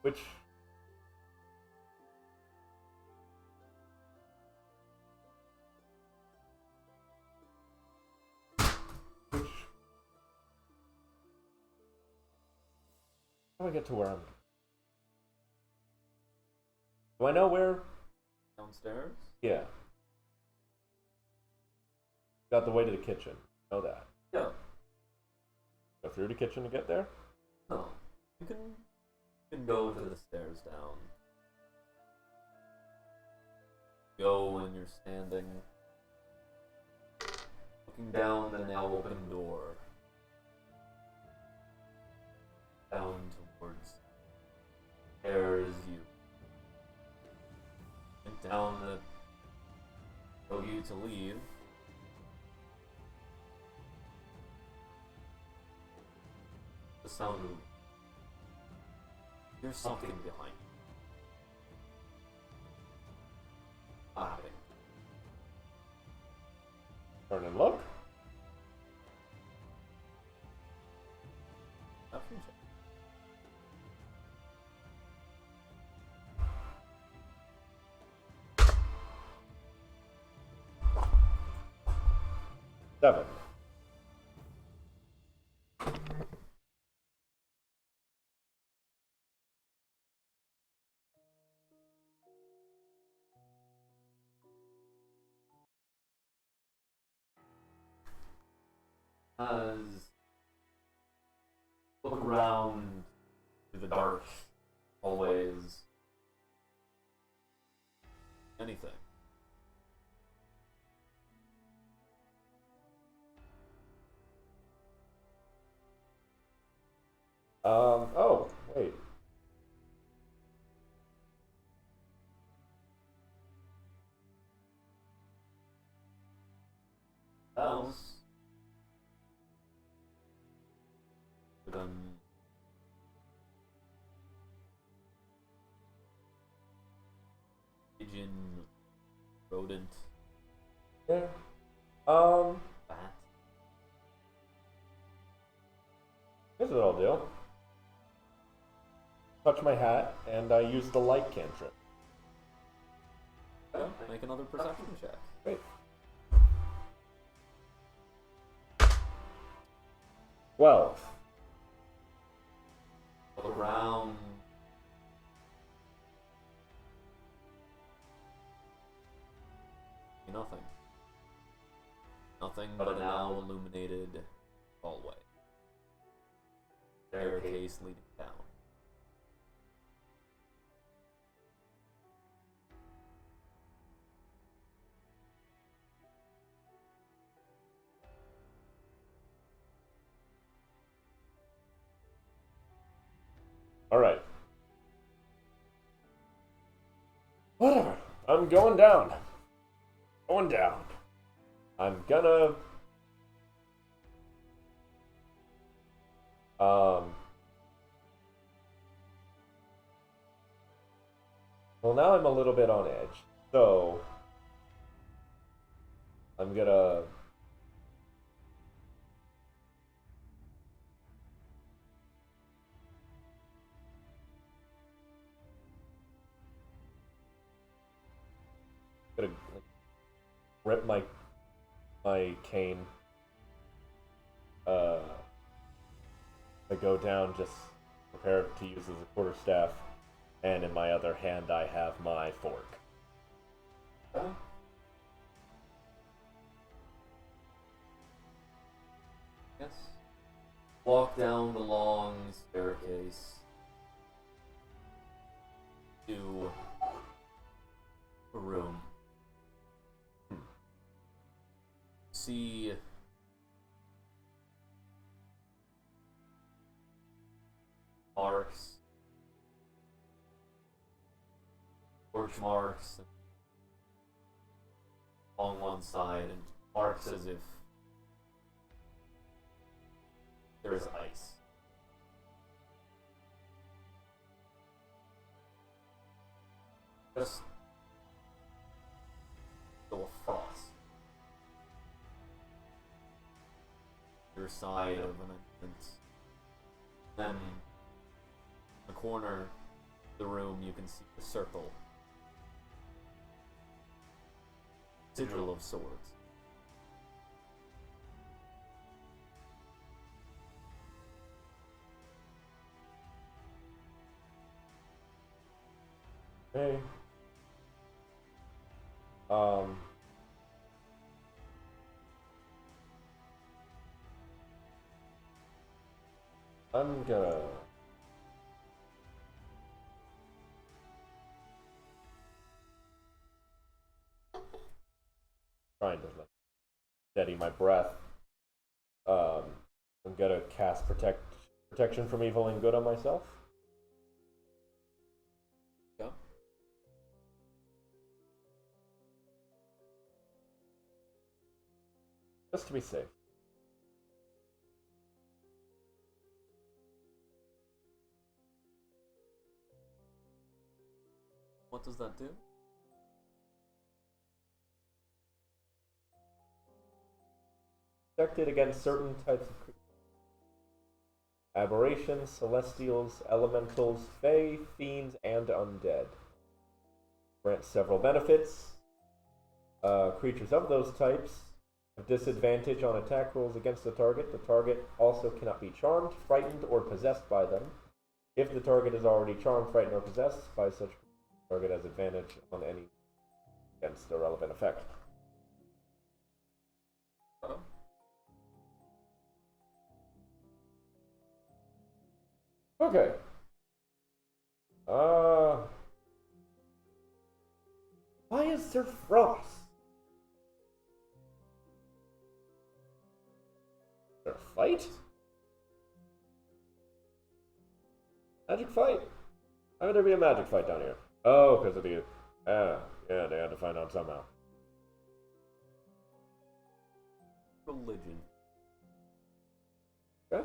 Which how do I get to where I'm? Do I know where? Downstairs? Yeah. Got the way to the kitchen. Know that. Yeah. Go through the kitchen to get there? No. You can go to the stairs down. Go when you're standing, looking down the now open door, down towards stairs you to leave. The sound of... There's something behind you. Laughing. Turn and look. Perception check. Seven. As look around through the dark hallways. Anything. Oh, wait. Else. Then pigeon, rodent, Yeah. bat. Here's what I'll do. Touch my hat, and I use the light cantrip. Okay, make another perception check. Great. 12. Look around. Nothing. Nothing but a now illuminated hallway. Staircase leading down. Alright. Whatever. I'm going down. Going down. I'm gonna... Well, now I'm a little bit on edge. So... I'm gonna... Gonna rip my cane. I go down, just prepare to use as a quarterstaff, and in my other hand I have my fork. Yes. Walk down the long staircase to a room. See marks, torch marks on one side, and marks as if there is ice. Just still a frost. Your side of an entrance. Then, in the corner of the room, you can see the circle. Sigil of swords. Hey. I'm gonna... Trying to like steady my breath. I'm gonna cast protection from evil and good on myself. Yeah. Just to be safe. What does that do? Protected against certain types of creatures. Aberrations, celestials, elementals, fae, fiends, and undead. Grants several benefits. Creatures of those types have disadvantage on attack rolls against the target. The target also cannot be charmed, frightened, or possessed by them. If the target is already charmed, frightened, or possessed by such, the target has advantage on any against a relevant effect. Oh. Okay. Why is there frost? Is there a fight? Magic fight? Why would there be a magic fight down here? Oh, because of the... yeah, they had to find out somehow. Religion. Okay.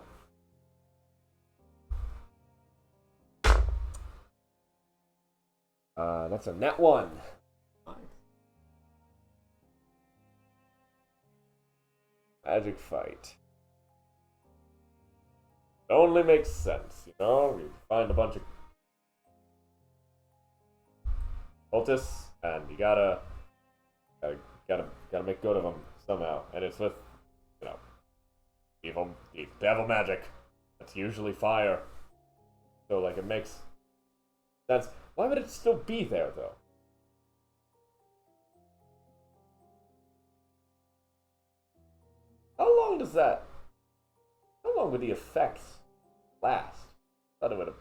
That's a net 1. Nice. Magic fight. It only makes sense, you know? You find a bunch of cultists, and you gotta make good of them somehow. And it's with, you know, evil devil magic. That's usually fire. So, like, it makes sense. Why would it still be there, though? How long does that... How long would the effects last? I thought it would have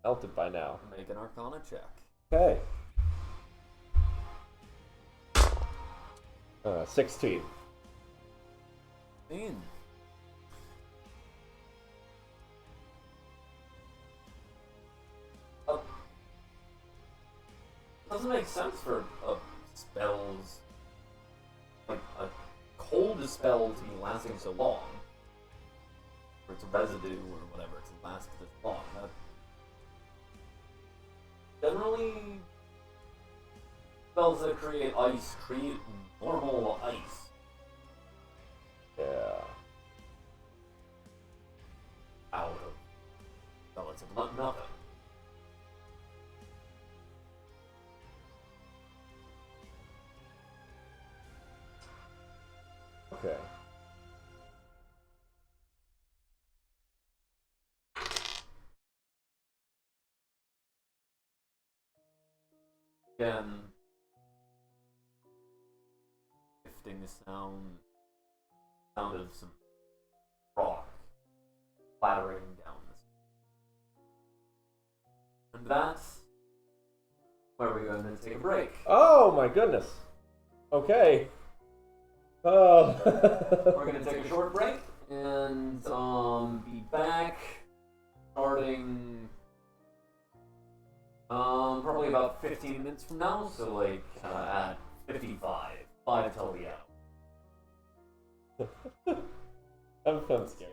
melted by now. Make an Arcana check. Okay. 16. In. Doesn't make sense for spells, like a cold spell to be lasting so long. Or it's a residue or whatever, to last this long. Generally, spells that create ice create normal ice. Yeah. Out of relative nothing. Okay. Again, shifting the sound of some rock clattering down this. And that's where we're going to take a break. Oh my goodness. Okay. Oh. We're going to take a short break and be back starting probably about 15 minutes from now, so like at 55, 5 till the hour. I'm scared.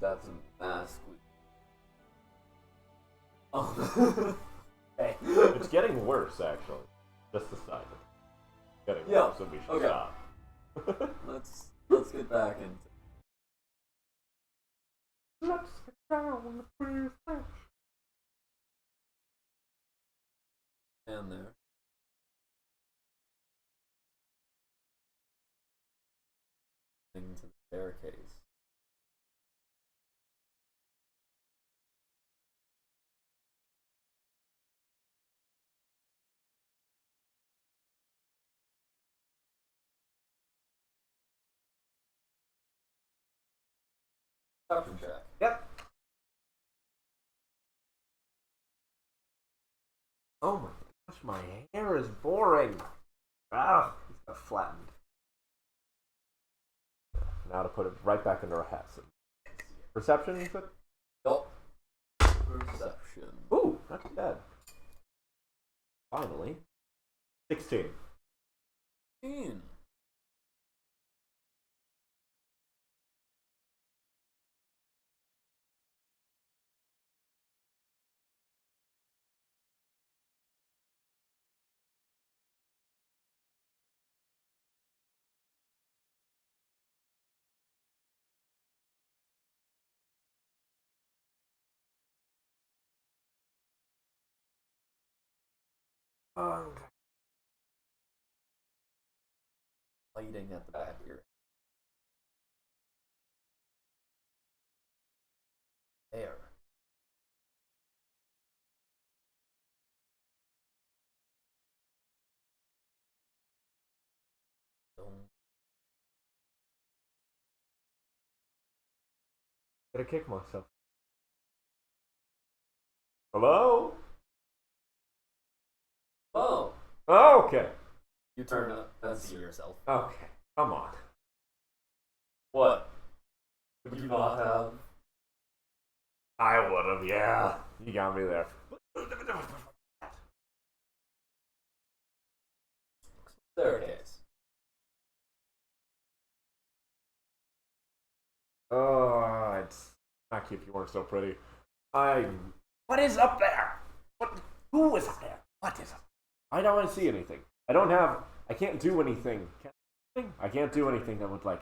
that's a mask. Oh. Okay. It's getting worse, actually. Just the side. It's getting Yeah, worse, and we should okay. stop. Let's get back into. Let's get down to business. And there. Into the staircase. Perception check. Yep. Oh my gosh, my hair is boring. Ah, it's got flattened. Now to put it right back into our hats. Perception, you said? Yup. Perception. Ooh, not too bad. Finally. 16. 15. Lighting at the back here. There. Gotta kick myself. Hello? Oh! Okay. You turn up and see yourself. Okay. Come on. What? Would you not have? I would have, yeah. You got me there. Staircase. Oh, it's not cute if you weren't so pretty. What is up there? Who is up there? What is up? I don't see anything. I can't do anything. I can't do anything that would, like,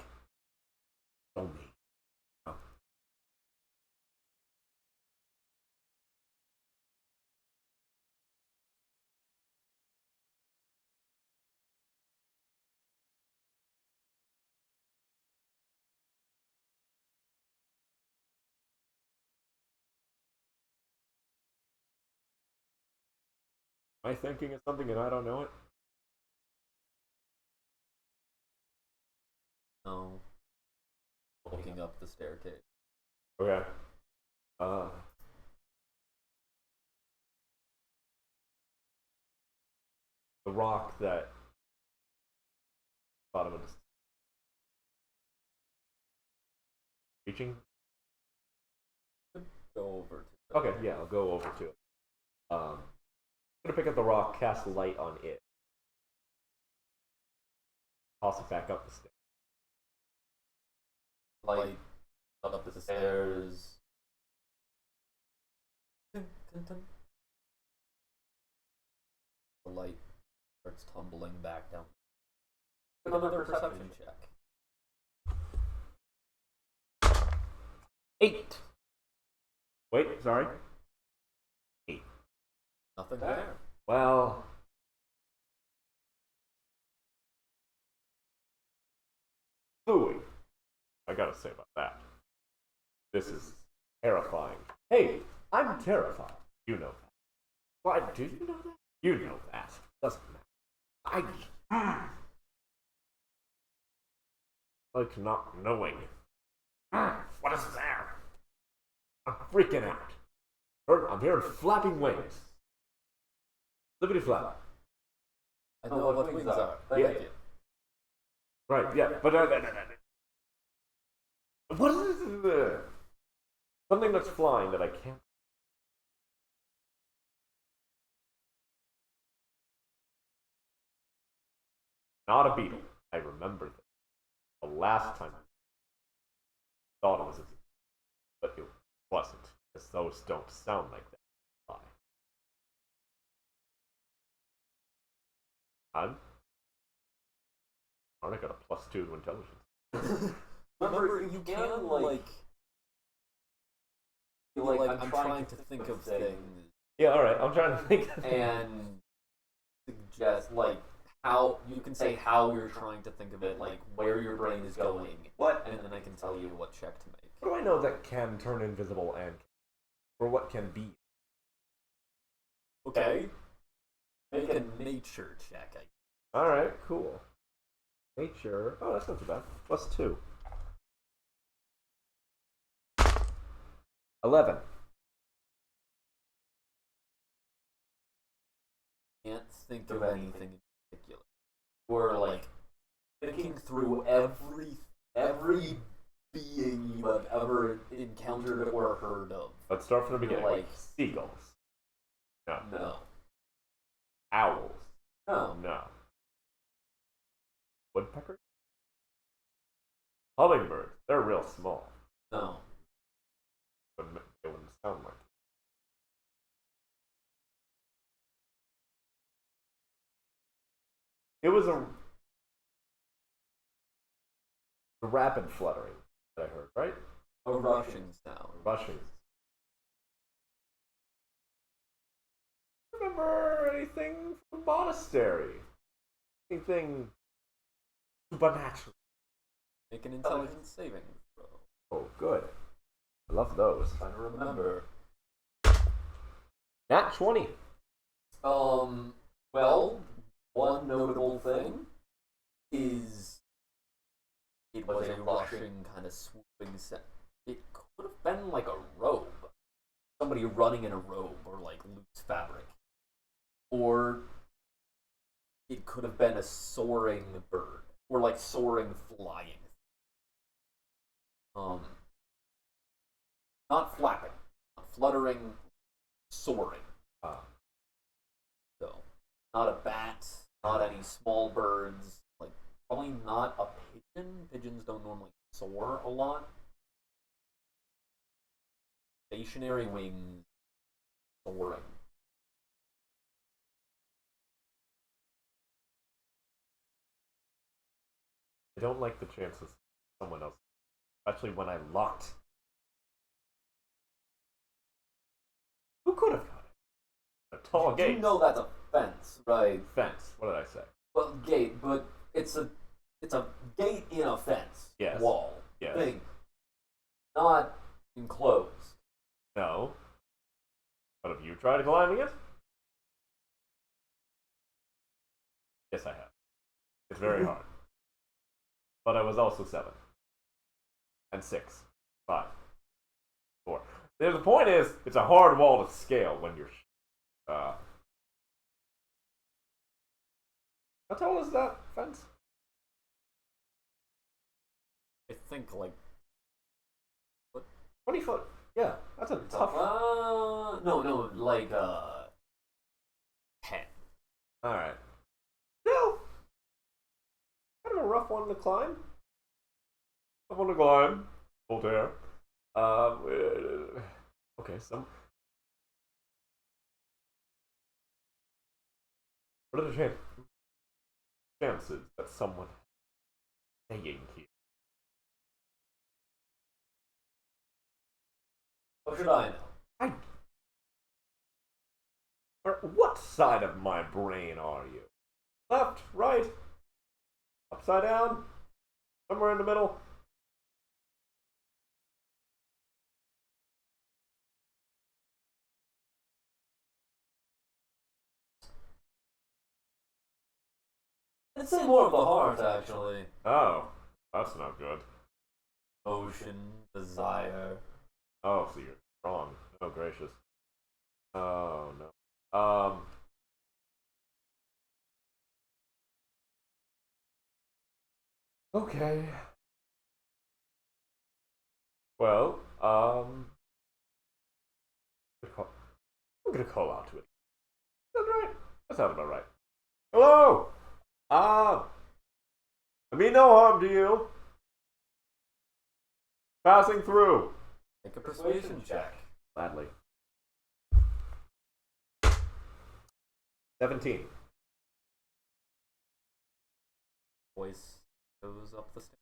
show me. No. Am I thinking of something and I don't know it? No. Looking up the staircase. Okay. The rock that bottom of the reaching. Go over to. Okay, yeah, I'll go over to it. I'm gonna pick up the rock, cast light on it, toss it back up the stairs. Light up the stairs. Dun, dun, dun. The light starts tumbling back down. Another perception check. 8. Wait, sorry. 8. Nothing there. Well, ooh, I gotta say about that. This is terrifying. Hey, I'm terrified. You know that. Why? Do you know that? You know that. Doesn't matter. I like not knowing. What is there? I'm freaking out. I'm hearing flapping wings. Flippity flap. I know what wings are. Thank Yeah. you. Right, yeah, but what is this? Something that's flying that I can't. Not a beetle. I remember this. The last time I thought it was a but it wasn't, because those don't sound like that. Why? I got a +2 to intelligence. Remember, you can, I'm trying to think of things Yeah, alright, I'm trying to think of and suggest, how you can say how you're trying to think of it, where your brain is going, What? and then I can tell you what check to make. What do I know that can turn invisible and or what can be? Okay. Make a nature check. Alright, cool. Nature. Oh, that's not too bad. +2. 11. Can't think of anything in particular. We're thinking through every being you have ever encountered or heard of. Let's start from the beginning. Like- Seagulls. No. No. Owls. No. No. Woodpeckers? Hummingbirds. They're real small. No. They wouldn't sound like it. It was a rapid fluttering that I heard, right? A rushing sound. Rushing. Remember anything from the monastery? Anything supernatural? Make an intelligence saving throw. Oh, good. I love those. Trying to remember. Nat 20. Well, one notable thing is it was a rushing kind of swooping set. It could have been like a robe. Somebody running in a robe or loose fabric. Or it could have been a soaring bird. Or soaring flying. Not flapping. Not fluttering. Soaring. So, not a bat, not any small birds, probably not a pigeon. Pigeons don't normally soar a lot. Stationary wings, soaring. I don't like the chances someone else, especially when I locked. Who could have got it? A tall gate. You know that's a fence, right? Fence. What did I say? Well, gate, but it's a gate in a fence. Yes. Wall. Yes. Thing. Not enclosed. No. But have you tried climbing it? Yes, I have. It's very hard. But I was also 7. And 6. 5. 4. The point is, it's a hard wall to scale when you're... how tall is that fence? I think 20 foot. Yeah, that's a tough... no, 10. Alright. Still, kind of a rough one to climb. Tough one to climb. Voltaire. Okay, so... What are the chances that someone is staying here? What should I know? What side of my brain are you? Left, right, upside down, somewhere in the middle? I'd say more of the heart, actually. Oh, that's not good. Emotion, desire. Oh, so you're strong. Oh, gracious. Oh, no. Okay. Well, I'm gonna call out to it. That's right. That sounds about right. Hello! I mean no harm to you. Passing through. Make a persuasion check. Gladly. 17. Voice goes up the stairs.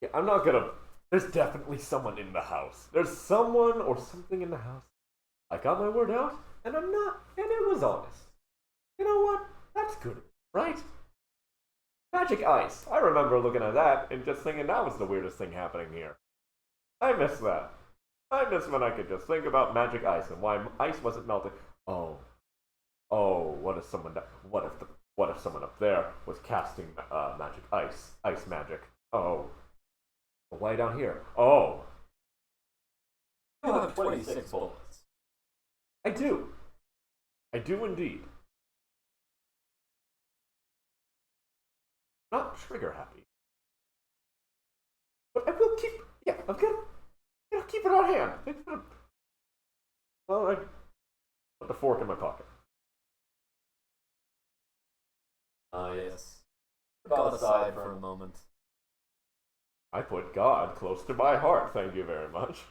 Yeah, I'm not gonna. There's definitely someone in the house. There's someone or something in the house. I got my word out, and I'm not, and it was honest. You know what? That's good, right? Magic ice. I remember looking at that and just thinking that was the weirdest thing happening here. I miss that. I miss when I could just think about magic ice and why ice wasn't melting. Oh, what if someone? What if someone up there was casting magic ice magic? Oh, why down here? Oh, You have 26 bullets. I do indeed. Not trigger happy, but I will keep. Yeah, I'm gonna keep it on hand. Well, I put the fork in my pocket. Yes. God aside for a moment. I put God close to my heart. Thank you very much.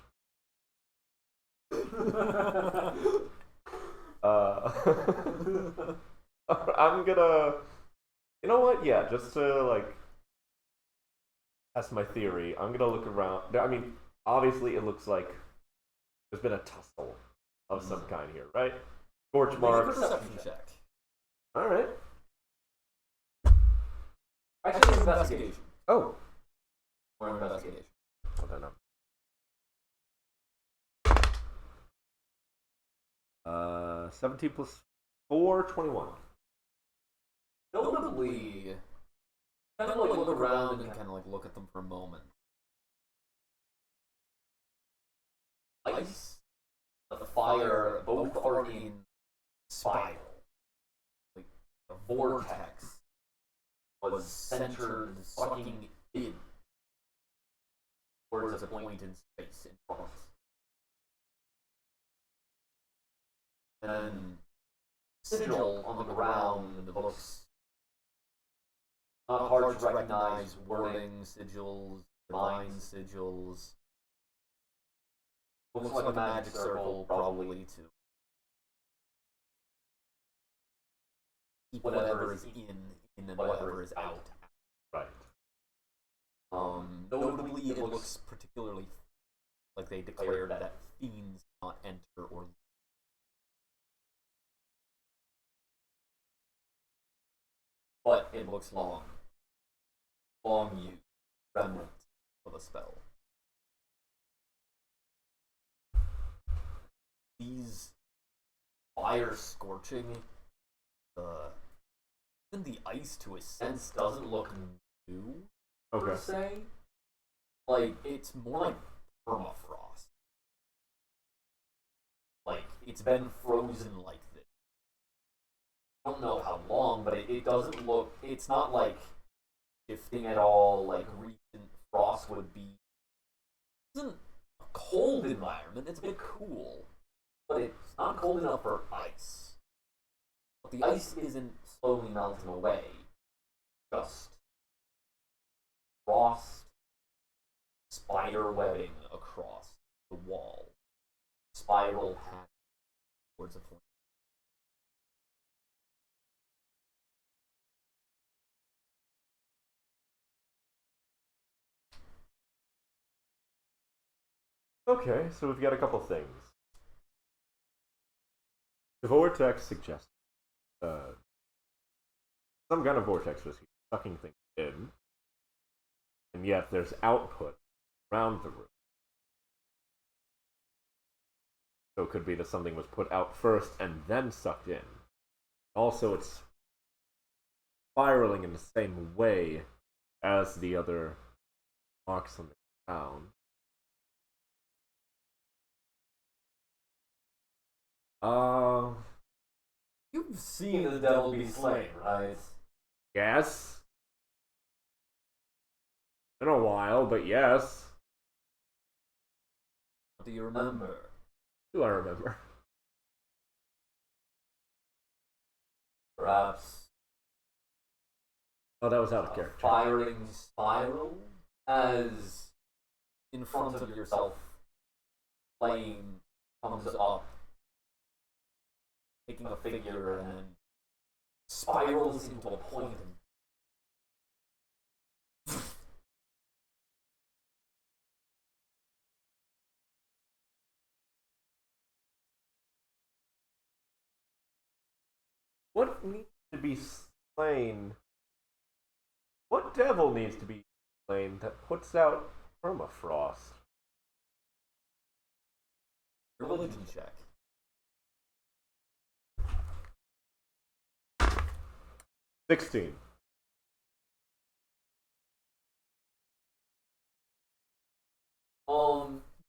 I'm gonna. You know what? Yeah, just to like test my theory, I'm gonna look around. I mean, obviously, it looks like there's been a tussle of some kind here, right? Scorch Make a marks. perception check. All right. Actually, it's investigation. Oh. Or investigation. Hold on. 17 plus 4, 21. Notably, kind of like look around and kind of like look at them for a moment. Ice, the fire, both are in spiral. Like the vortex was centered, sucking in towards a point in space in front. And then sigil on the ground looks not hard to recognize. Wording sigils, divine sigils. Looks like a magic circle, probably to keep whatever is in and whatever is out. Right. Notably, it looks particularly like they declared that fiends not enter or leave. But it looks long used, remnant of a spell. These fire scorching, even the ice to a sense doesn't look new, per se. Like, it's more like permafrost. Like, it's been frozen like this. I don't know how long, but it doesn't look, it's not like shifting at all like recent frost would be. It isn't a cold environment, it's a bit cool, but it's not cold enough for ice. But the ice isn't slowly melting away, just frost, spider webbing across the wall, spiral pattern towards a point. Okay, so we've got a couple things. The vortex suggests some kind of vortex was sucking things in, and yet there's output around the room. So it could be that something was put out first and then sucked in. Also, it's spiraling in the same way as the other marks on the ground. You've seen the devil be slain, right? Yes. Been a while, but yes. What do you remember? Do I remember? Perhaps Oh, that was out of character. firing spiral as in front of yourself, flame comes up, taking a figure and then spirals into a point and What needs to be slain? What devil needs to be slain that puts out permafrost? religion check. 16.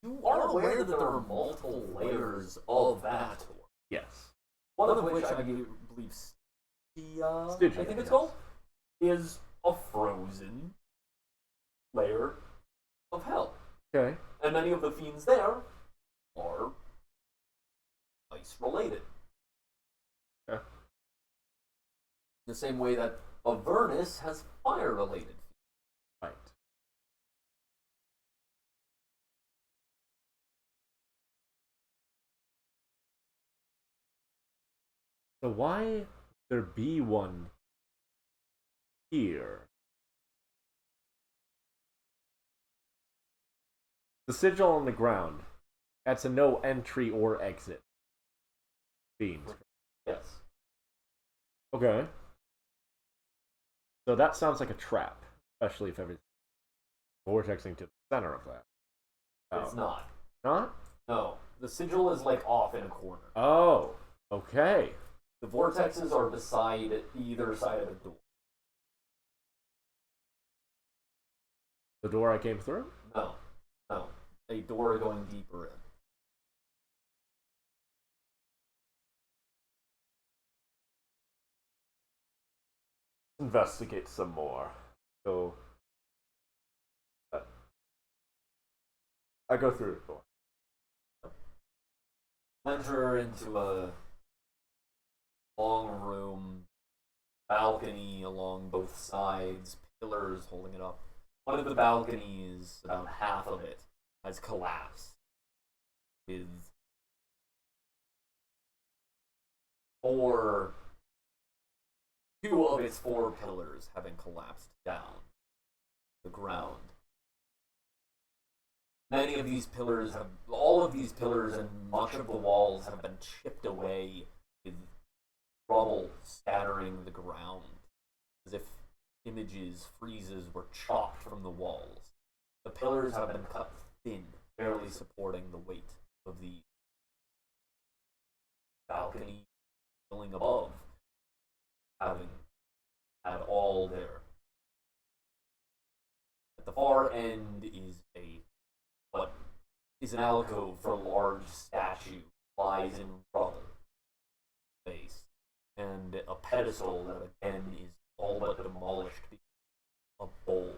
You are aware that there are multiple layers of that. Yes. One of which I believe Stygia, Stygia, I think it's yes. called, is a frozen layer of hell. Okay. And many of the fiends there are ice related. Yeah. The same way that Avernus has fire related. Right. So why would there be one here? The sigil on the ground. That's a no entry or exit. Fiends. Yes. Okay. So that sounds like a trap, especially if everything's vortexing to the center of that. It's not. Not? No. The sigil is like off in a corner. Oh, okay. The vortexes are beside either side of a door. The door I came through? No. No. A door going deeper in. Investigate some more. So I go through the door. Enter into a long room, balcony along both sides, pillars holding it up. One of the balconies, about half of it, has collapsed. With two of its four pillars having collapsed down the ground. Many of these pillars all of these pillars and much of the walls have been chipped away with rubble scattering the ground, as if images, friezes were chopped from the walls. The pillars have been cut thin, barely supporting the weight of the balcony ceiling above, having had all there. At the far end is what is an alcove for a large statue, lies in rubble base, and a pedestal that again is all but demolished because a bowl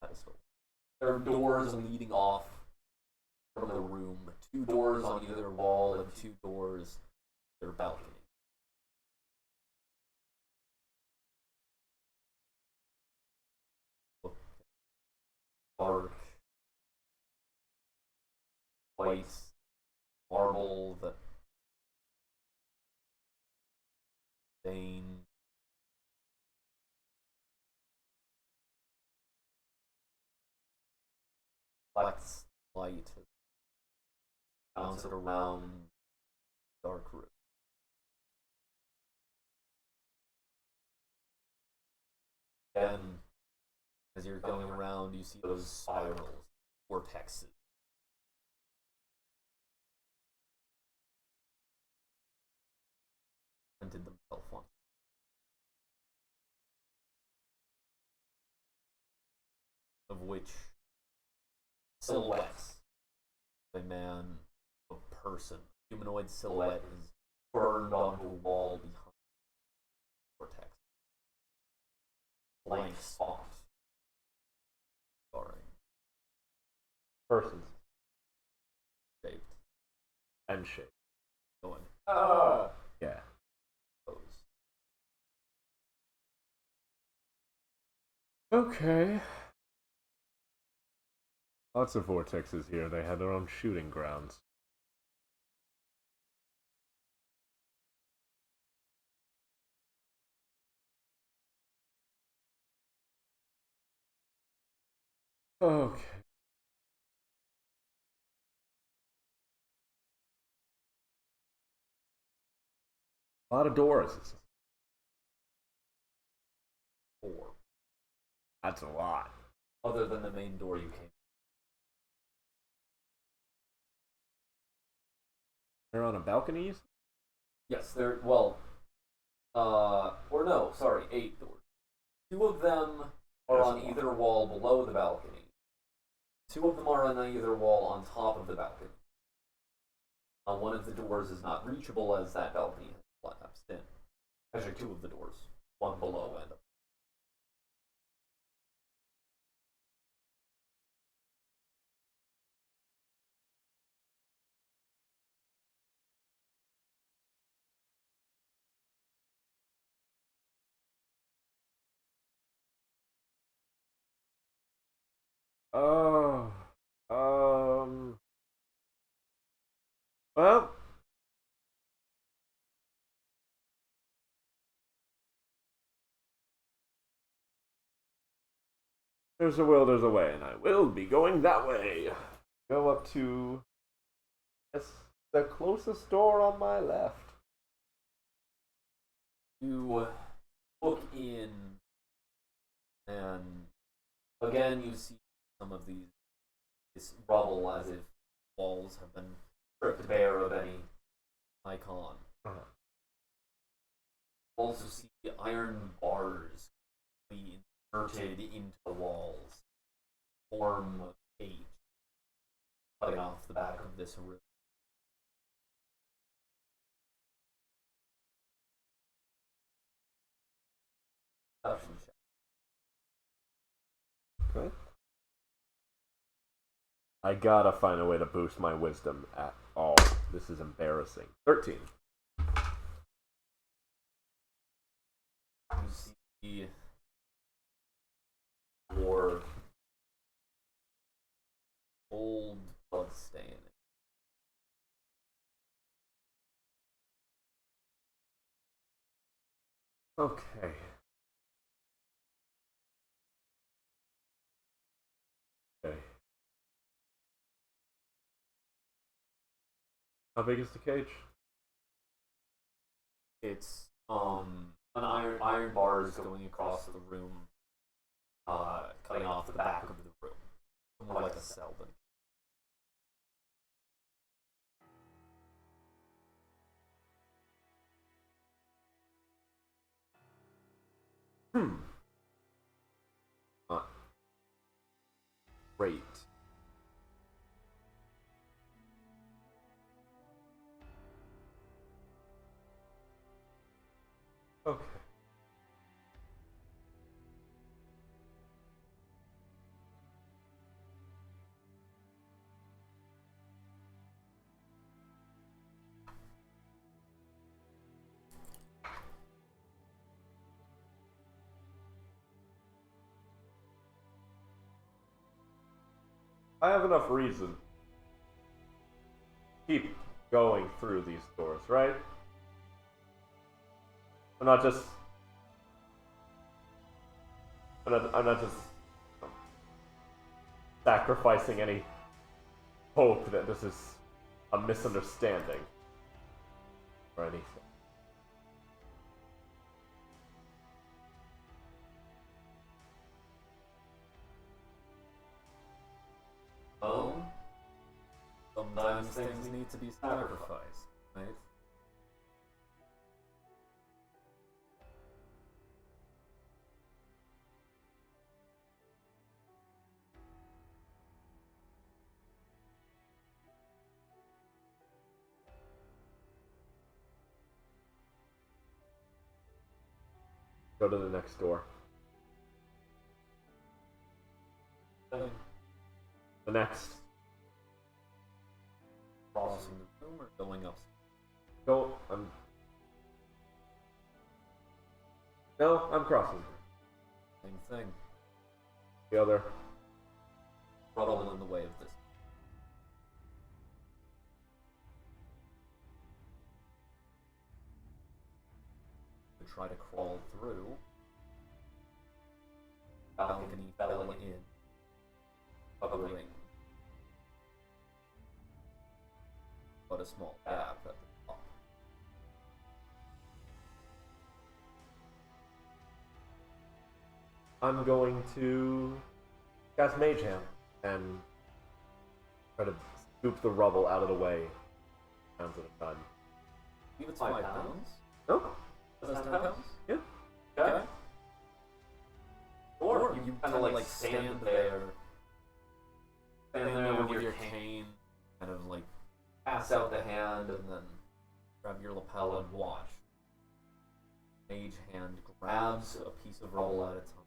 pedestal. There are doors leading off from the room, 2 doors on either wall and 2 doors their balcony. Dark, white marble that stain. Reflects light, bounce it around dark room. And as you're going around, you see those spirals, vortexes. Printed themselves on. Of which silhouettes of a man, a person, humanoid silhouette is burned onto a wall behind the vortex. Blank spot. Sorry. Persons. Shaped. M shape. Going. Yeah. Okay. Lots of vortexes here. They had their own shooting grounds. Okay. A lot of doors. 4. That's a lot. Other than the main door you came. They're on a balcony? Yes, there. Well, or no, sorry, 8 doors. 2 of them are That's on a lot. either wall below the balcony. 2 of them are on either wall on top of the balcony. One of the doors is not reachable as that balcony has collapsed in. Actually, 2 of the doors, one below and up. Oh. Well. There's a will, there's a way, and I will be going that way. Go up to the closest door on my left. You look in, and again you see some of this rubble as if walls have been stripped bare of any icon. Uh-huh. You also see iron bars being inserted into the walls, form a cage cutting off the back of this room. Perception check. Okay. I gotta find a way to boost my wisdom at all. This is embarrassing. 13. You see your old blood stain. Okay. Okay. How big is the cage? It's an iron bars going across the room, cutting off the back of the room, more like a cell than. Uh, Great. Okay. I have enough reason to keep going through these doors, right? I'm not just sacrificing any hope that this is a misunderstanding or anything. Oh, sometimes things need to be sacrificed, right? Go to the next door. The next. Crossing the room or going up? Go. No, I'm crossing. Same thing. The other. rubble in the way of this. To try to crawl through. Balcony filling in. Covering. But a small gap at the top. I'm going to cast Mage Hand and try to scoop the rubble out of the way, pounds at a time. Even it's 5 pounds? No? That's 10 pounds? Yeah. Okay. Or you kind of like stand there with your cane, kind of like pass out the hand and then grab your lapel and watch. Mage hand grabs a piece of rubble at a time.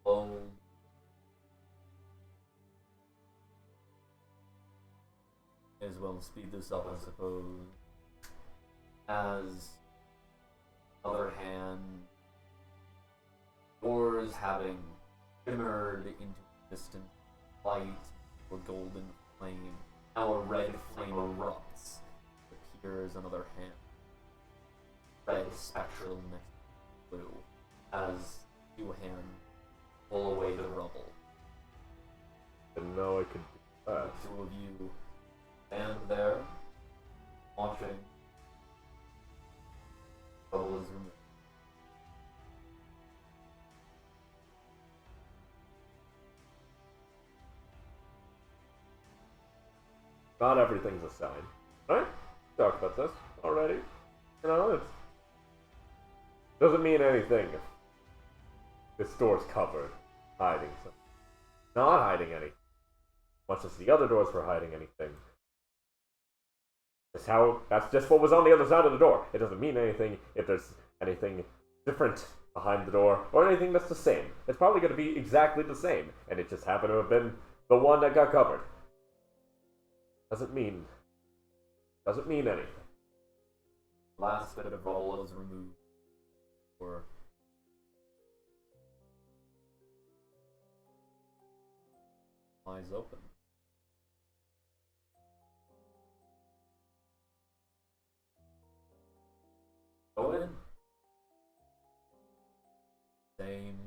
Slowly. As well speed this up, I suppose. As other hand, doors having shimmered into distant light or golden flame. Now a red flame erupts. Appears another hand. Red spectral next to blue. As two hands pull away the rubble. Didn't know I could do that. The two of you stand there, watching. Rubble is removed. Not everything's a sign. Alright? Talk about this already. You know, it doesn't mean anything if this door's covered, hiding something. Not hiding anything. Much as the other doors were hiding anything. That's just what was on the other side of the door. It doesn't mean anything if there's anything different behind the door, or anything that's the same. It's probably going to be exactly the same, and it just happened to have been the one that got covered. Doesn't mean anything. Last bit of rubble is removed. Or eyes open. Go in. Same.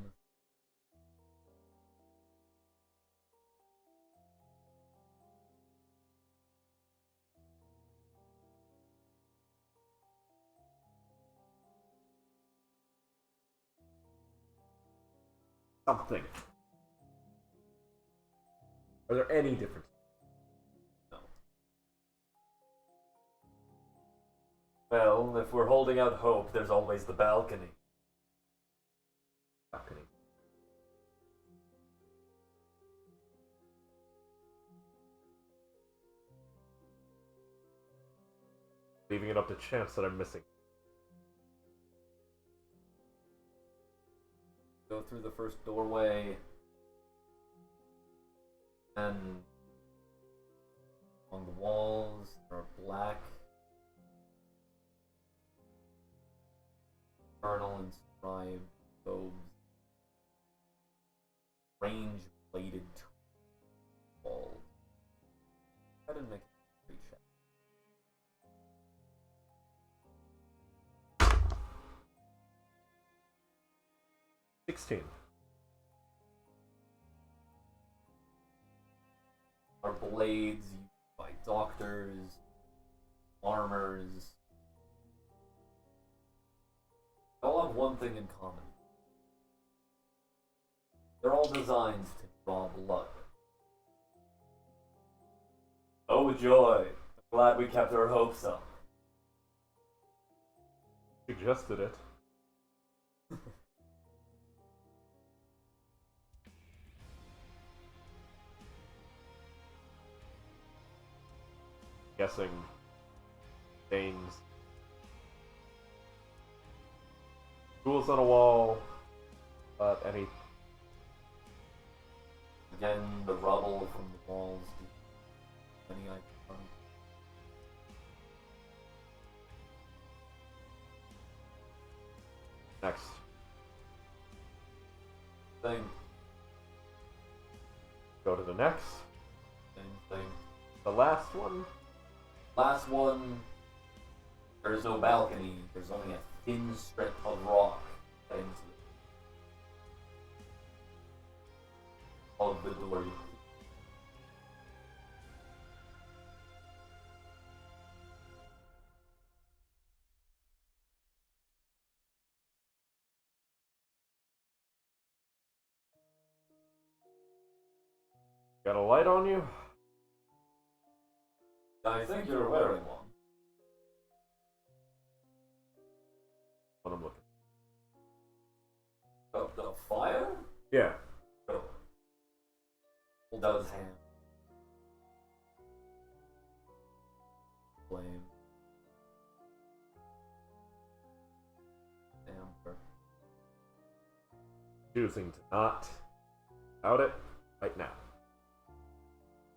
Something. Are there any differences? No. Well, if we're holding out hope, there's always the balcony. Balcony. Leaving it up to chance that I'm missing. Go through the first doorway, and on the walls there are black infernal inscribed globes, range bladed walls. I didn't make a great check. 16. Are blades used by doctors, farmers. They all have one thing in common. They're all designed to draw blood. Oh joy! I'm glad we kept our hopes up. Suggested it. Guessing stains. Tools on a wall. Any. Again, the rubble from the walls. Any icon. Next. Thing. Go to the next. Same thing. The last one. Last one. There's no balcony. There's only a thin strip of rock heading to of the door. Got a light on you? I think you're wearing one. What I'm looking. The fire? Yeah. No. Hold out his hand. Flame. Amber. Choosing to not out it right now.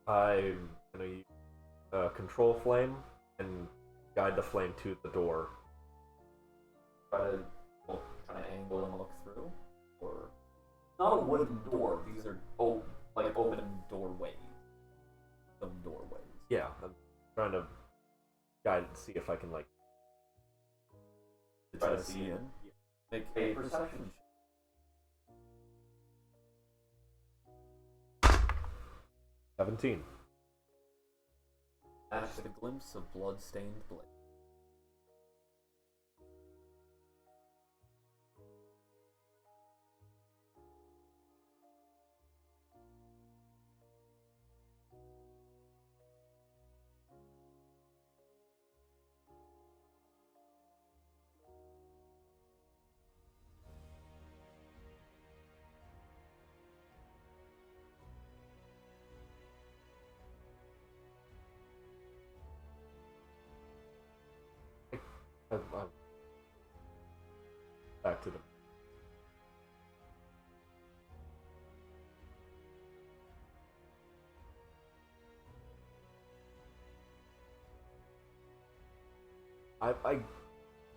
I'm gonna use control flame and guide the flame to the door. Try to angle and look through, or not a wooden door. These are like open doorways. Some doorways. Yeah, I'm trying to guide it to see if I can Try to see in. Make a perception check. 17. Catch the glimpse of blood-stained blade. I'm back to the.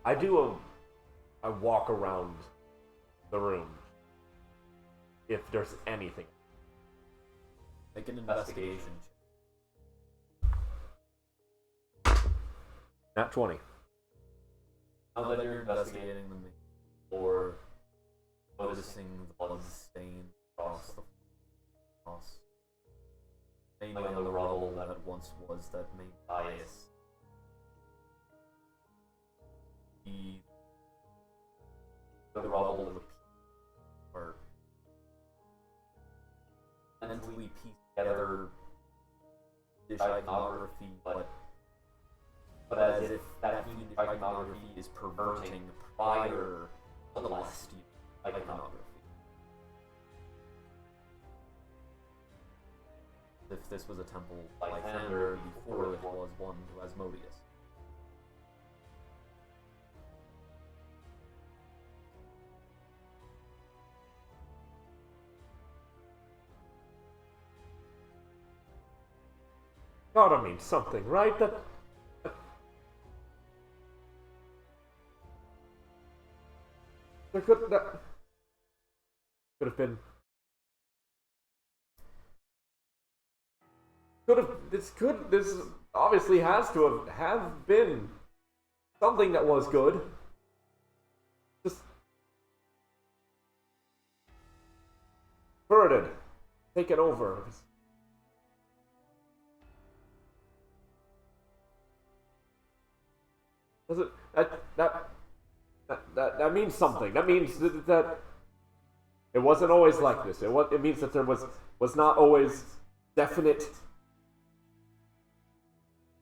I do I walk around the room if there's anything. Make an investigation Nat 20. Now that you're investigating the main floor, noticing the blood stain across mainly on the rubble that once was that main dais. The rubble of the or mentally piece together dish iconography, but as if that fiendish iconography is perverting prior celestial iconography. If this was a temple Lythander before it was one to Asmodeus. Gotta mean something, right? That could have been. This obviously has to have been something that was good. Just perverted, taken over. Does it that means something. That means that it wasn't always like this. It means that there was not always definite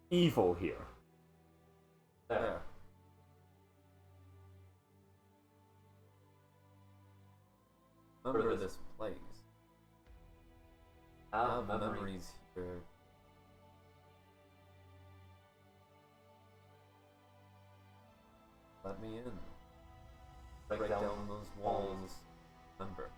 evil here. There. Remember this place. I have memories here. Let me in. Break down those walls. Remember.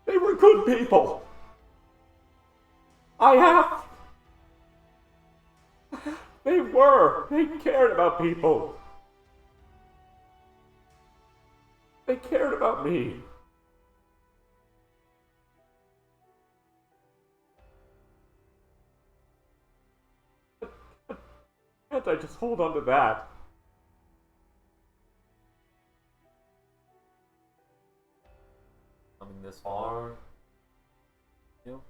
They were good people. I have. They were. They cared about people. They cared about me. Can't I just hold on to that? Coming this far, you?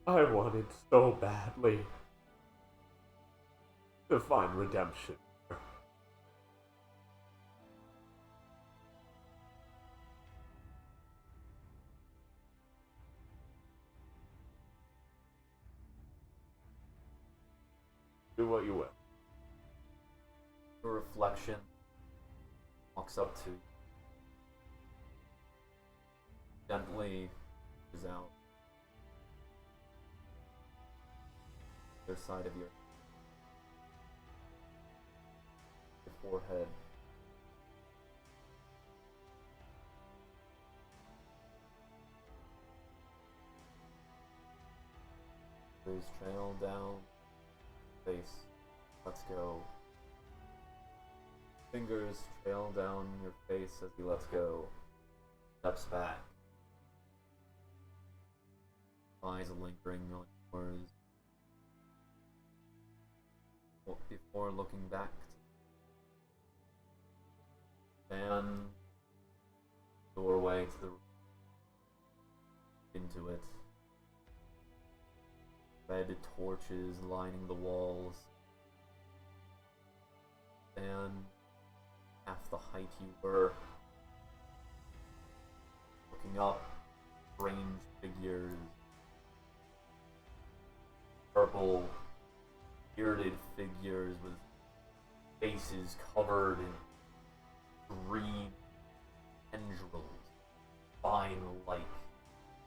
I wanted so badly to find redemption. Do what you will. The reflection walks up to you, gently is out the other side of your forehead. Please trail down face. Let's go. Fingers trail down your face as he lets go. Steps back. Eyes lingering on yours. Before looking back. And doorway to the into it. Red torches lining the walls. And half the height you were. Looking up, strange figures. Purple, bearded figures with faces covered in green tendrils, vine-like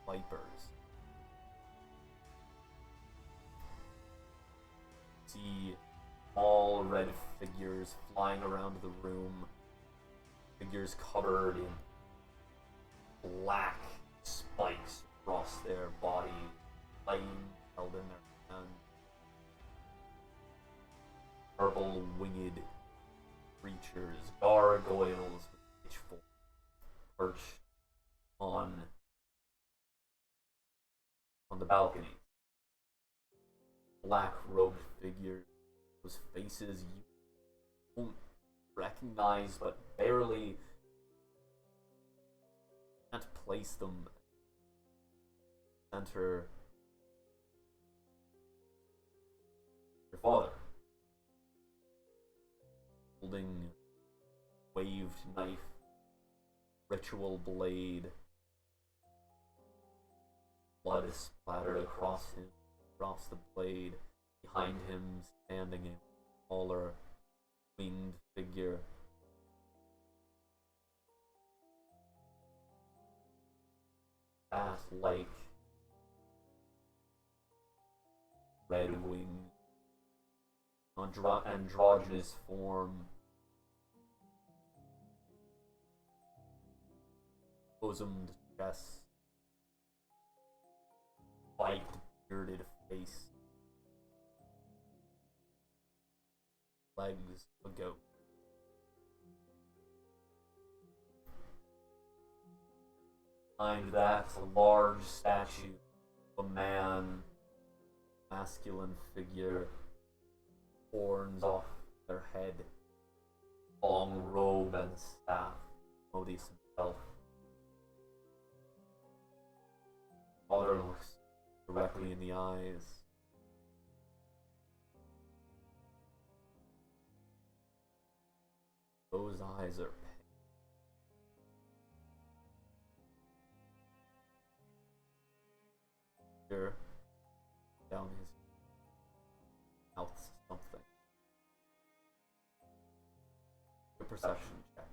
vipers. See small red figures flying around the room, figures covered in black spikes across their body, flame held in their hand. Purple winged creatures, gargoyles with pitchforks perched on the balcony. Black robed figures, those faces you won't recognize but barely can't place them. Center your father, holding waved knife, ritual blade, blood is splattered across him, across the blade. Behind him, standing a smaller, winged figure. Bat-like, red wing, androgynous form, bosomed chest, spiked, bearded face. Legs of a goat. Behind that, a large statue of a man, masculine figure, horns off their head, long robe and staff, Modus himself. Father looks directly in the eyes. Those eyes are pale. Down his mouth something. A perception check.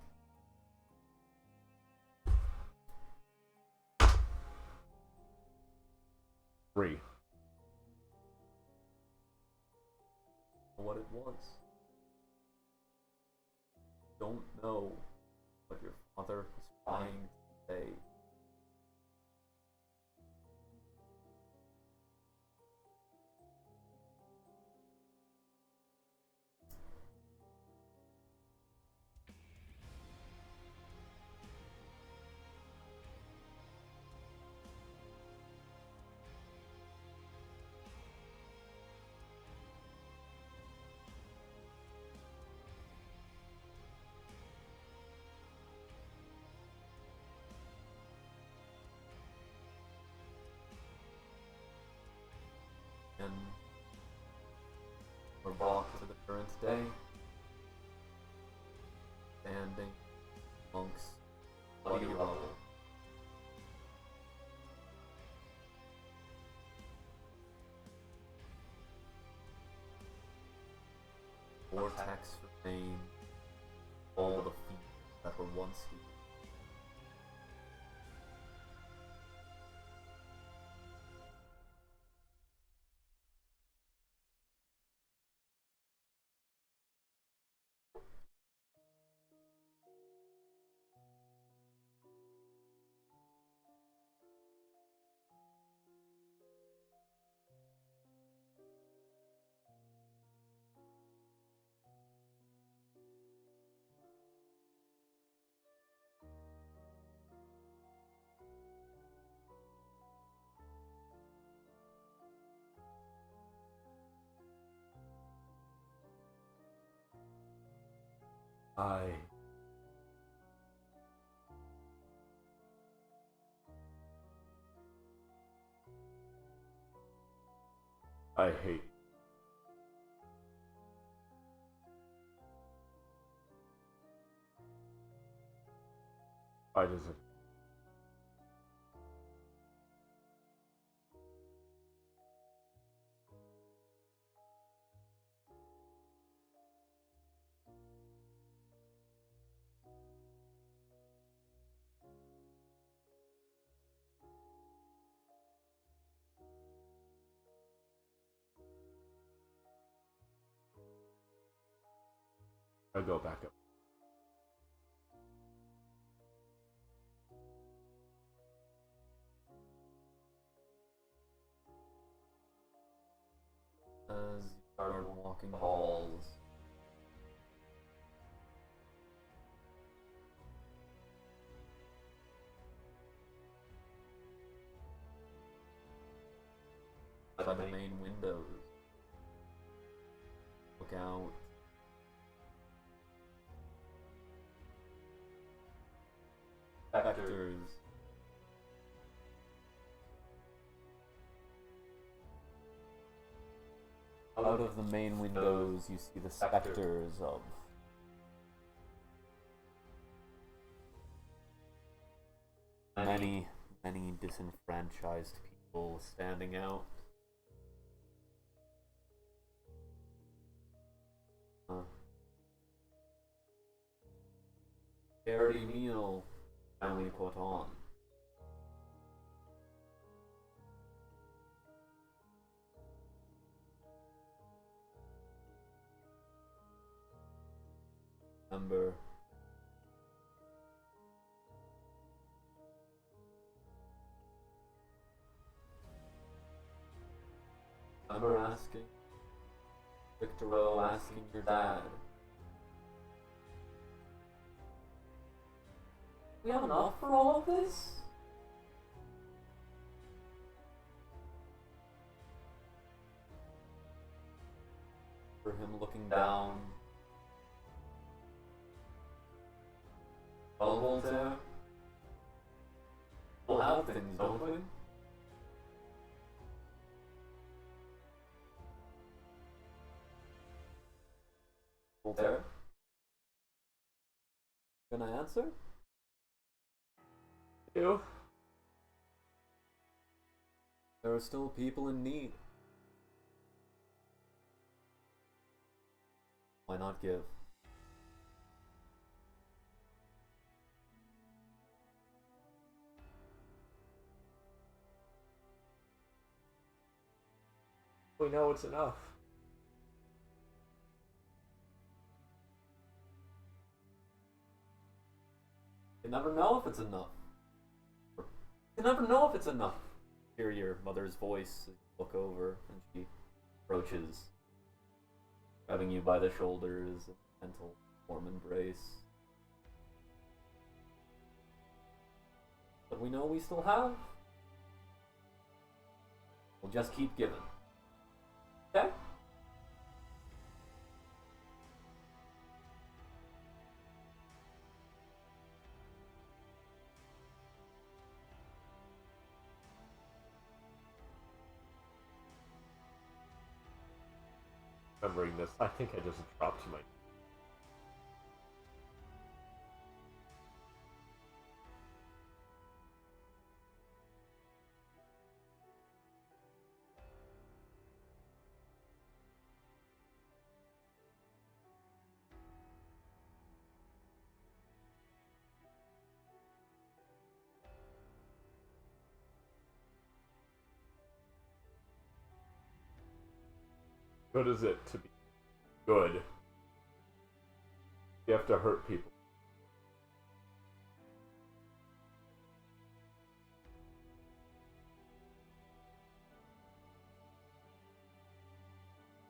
3. What it was. Don't know what your father was trying to say. And we're brought to the current day, standing amongst bloody rubble. Vortex remain all the feet that were once here. I hate. Why does it? I go back up. As you start walking the halls, by the main windows, look out. Specters. Out of the main windows, you see the specters of many disenfranchised people standing out. Charity meal finally put on. Remember, asking Victoro, asking your dad, we have enough for all of this? For him looking down. Well, Voltaire, we'll have things, don't we? Voltaire? Gonna answer? You? There are still people in need. Why not give? We know it's enough. You never know if it's enough. You never know if it's enough. Hear your mother's voice as you look over, and she approaches, grabbing you by the shoulders in a gentle, warm embrace. But we know we still have. We'll just keep giving. Okay? remembering this. I think I just dropped my. Good is it to be good? You have to hurt people.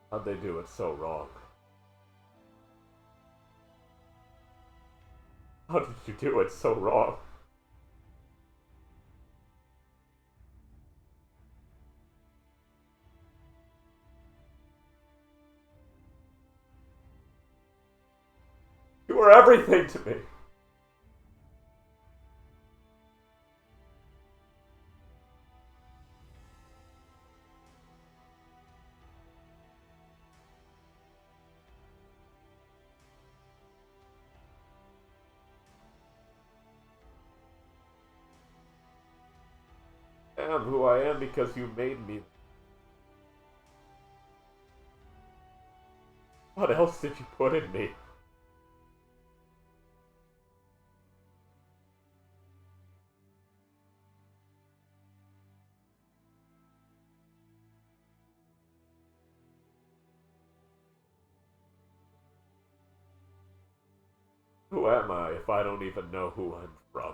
How'd they do it so wrong? How did you do it so wrong? You were everything to me. I am who I am because you made me. What else did you put in me? Who am I if I don't even know who I'm from?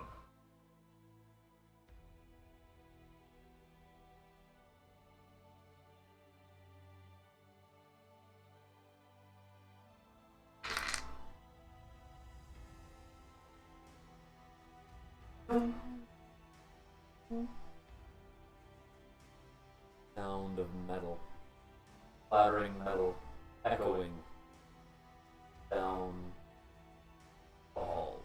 Sound of metal, clattering metal, echoing down the halls.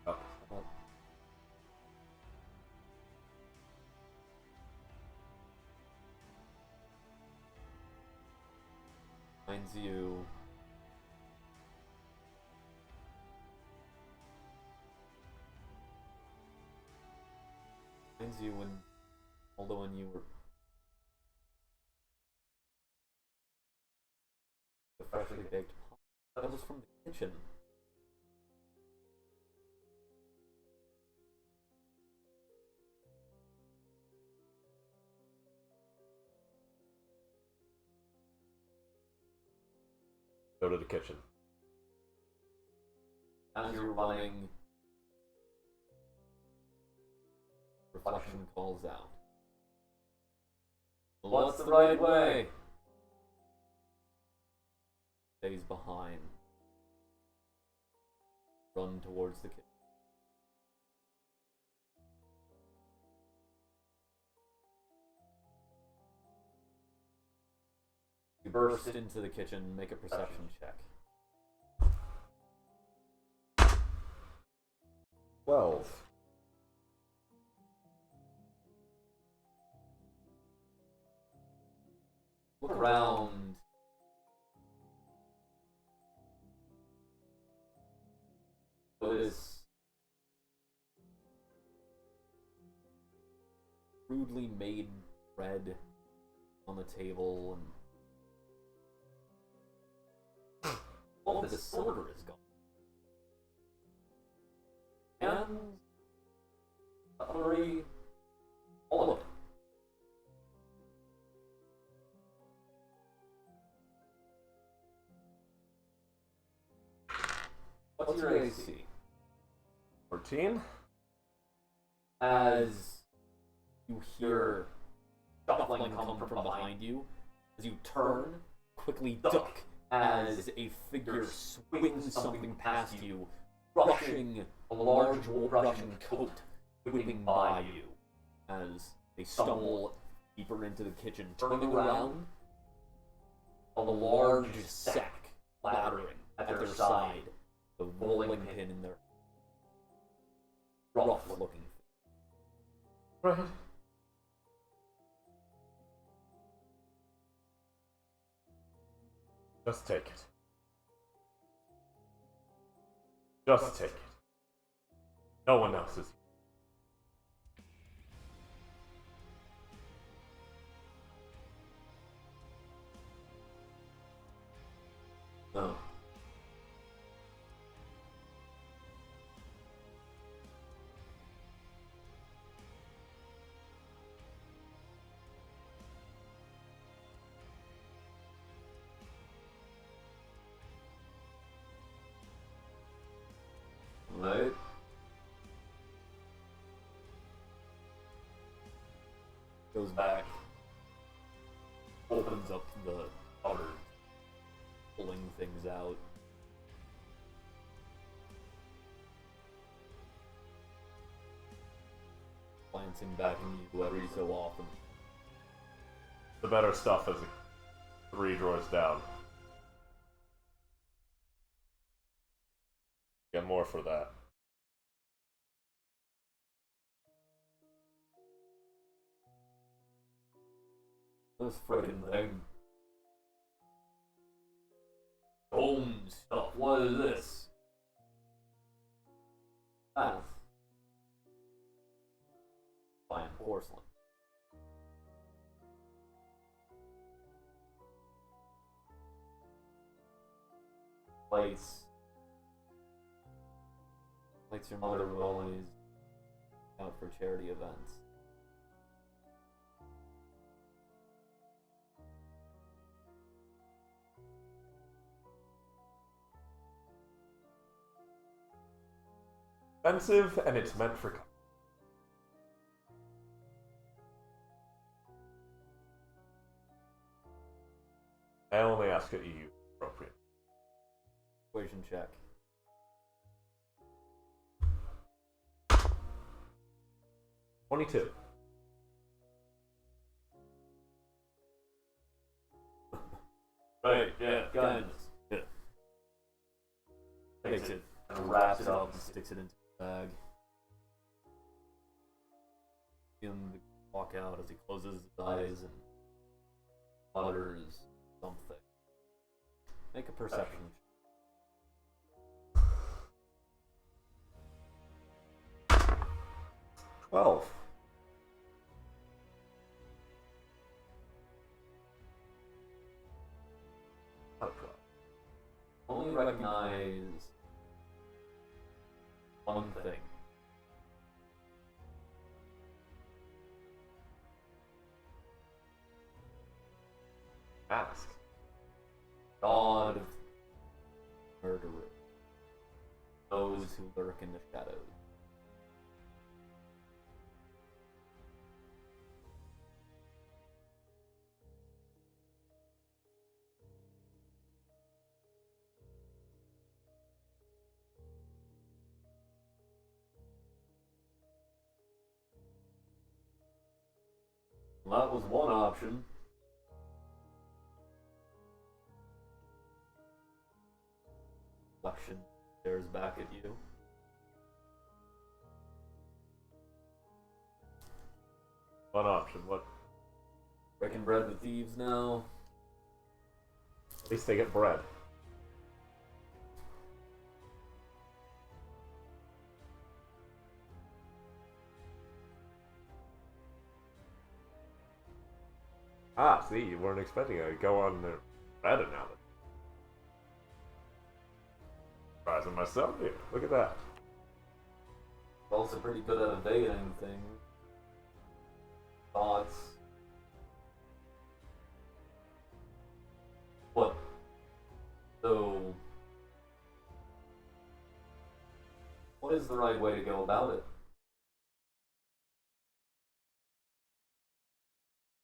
Up. Finds you. Finds you when, although when you were the freshly baked pie, that was from the kitchen. Go to the kitchen. As you're running, reflection calls out. What's the right way? Stays behind. Run towards the kitchen. You burst into the kitchen, make a perception check. 12. Look around. Notice rudely made bread on the table, and all of the silver is gone. And cutlery, all of it. What's your AC? 14? As you hear shuffling come from behind you, as you turn, quickly duck as a figure swings something past you, brushing a large Russian coat, whipping by you as they stumble deeper into the kitchen, turning around, a large sack clattering at their side, the rolling pin in their rough-looking Right. Just take it. Just take it. No one else is. No. Right. Goes back. Opens up the cupboard. Pulling things out. Glancing back at you every so often. The better stuff is 3 drawers down. Get more for that. This friggin' thing. Home stuff. What is this? Bath. Fine porcelain. Plates. Plates your mother would always out for charity events. Expensive, and it's meant for. I only ask that you use appropriate. Persuasion check. 22. Right, yeah, kindness. Yeah. Takes it and wraps it up and sticks it into the bag. See him walk out as he closes his eyes and mutters something. Make a perception check. 12. Only recognize one thing. Ask. God of murderer. Those who lurk in the shadows. Well, that was one option. Reflection stares back at you. One option. What? Breaking bread with thieves now. At least they get bread. Ah, see, you weren't expecting it. Go on bread analogy. Surprising myself here. Look at that. Also pretty good at evading things. Thoughts. What? So, what is the right way to go about it?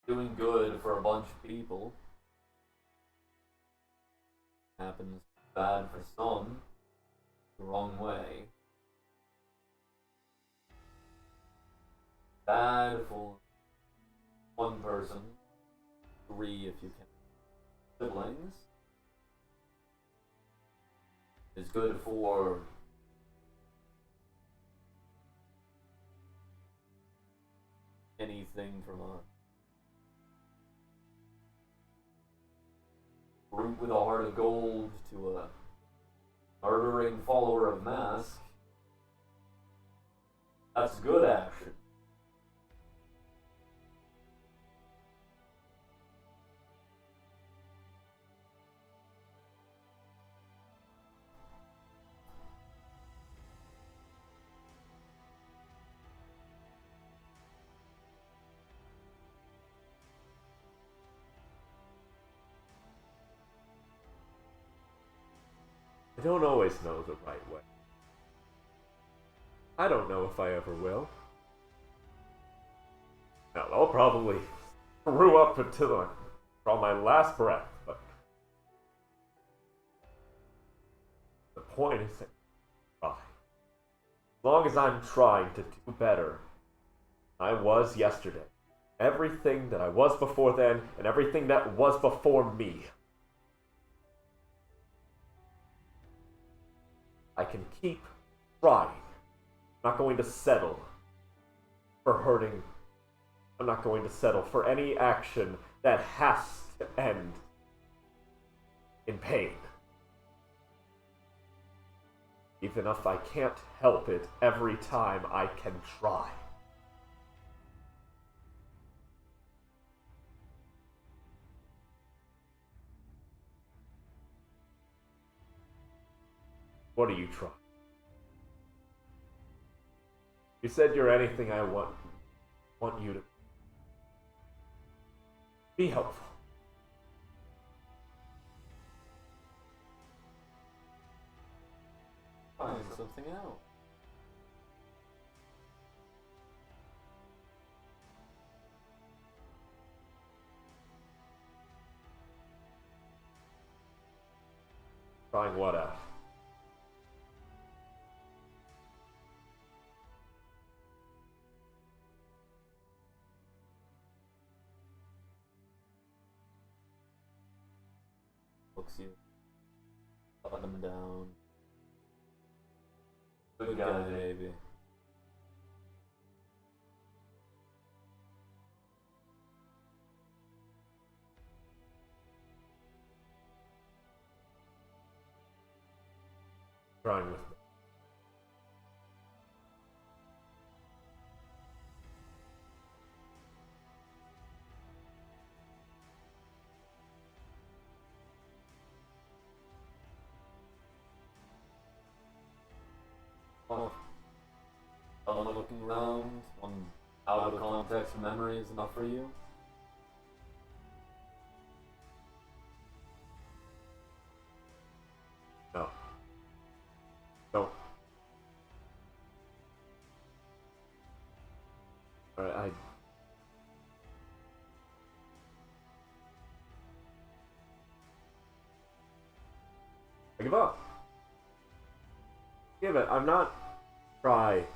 Doing good for a bunch of people happens bad for some, the wrong way. Bad for one person, 3 if you can, siblings. Is good for anything from a brute with a heart of gold to a murdering follower of Mask. That's good action. I don't always know the right way. I don't know if I ever will. Now, I'll probably screw up until on my last breath, but the point is that try. As long as I'm trying to do better than I was yesterday, everything that I was before then, and everything that was before me, I can keep trying. I'm not going to settle for hurting. I'm not going to settle for any action that has to end in pain. Even if I can't help it every time, I can try. What are you trying? You said you're anything I want you to be helpful. Find something out. Trying what out? Looks you up and down. Good guy, baby. Trying with me. Oh, someone looking around, one out of context memory is enough for you? No. Don't. Alright, I give up. Give it. I'm not gonna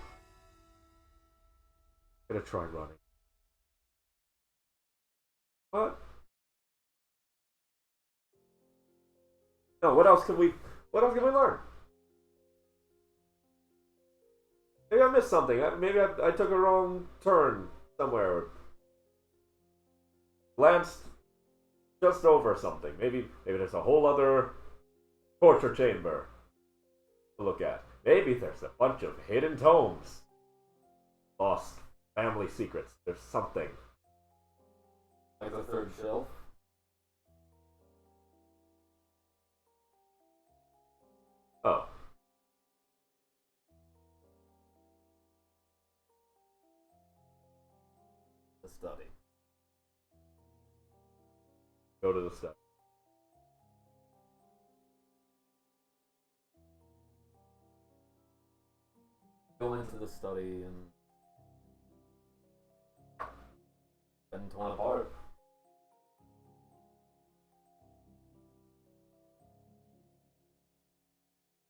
try running. What? No, what else can we learn? Maybe I missed something. Maybe I took a wrong turn somewhere. Glanced just over something. Maybe there's a whole other torture chamber to look at. Maybe there's a bunch of hidden tomes. Lost family secrets. There's something. Like the third shelf? Oh. The study. Go to the study. Go into the study and been torn apart.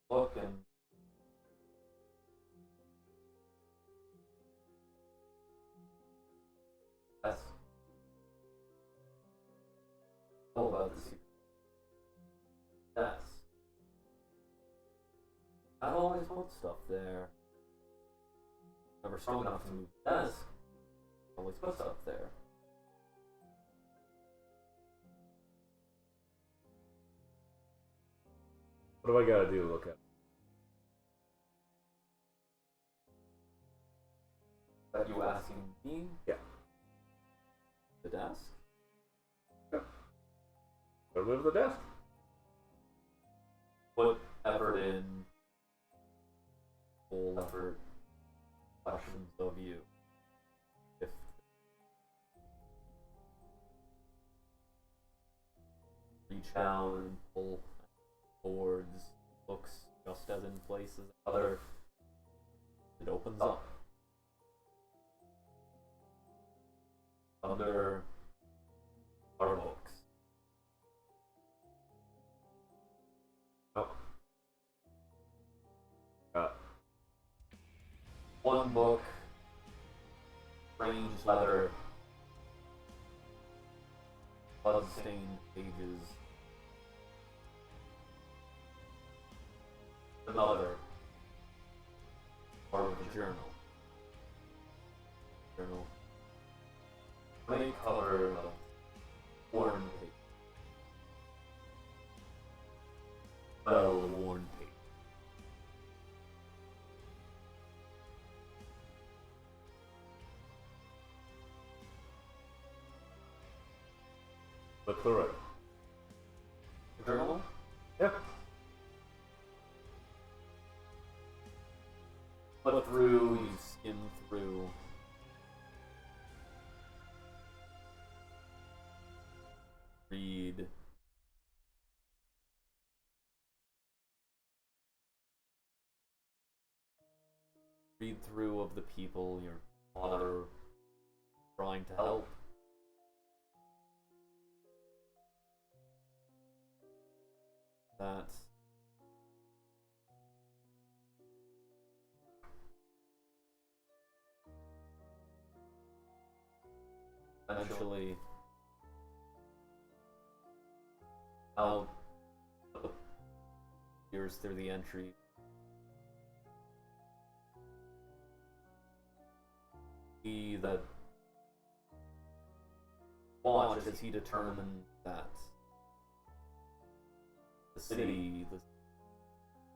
Look and that's all about the secret. That's I always put stuff there. Never strong enough to move the desk. always puts up there. What do I gotta do to look at? Are you asking me? Yeah. The desk? Go to the desk. Put effort in. Full effort. Questions of you. If reach down and pull boards, books, just as in places other. It opens up. Under our books. Oh. One book, strange leather, blood-stained pages. Another, part of a journal. They cover worn paper. Worn paper. Look through it. Journal? Yeah. Flip through, you skim through. Read. Read through of the people your father trying to help. That eventually out peers through the entry. See that watch as he determined that the city, the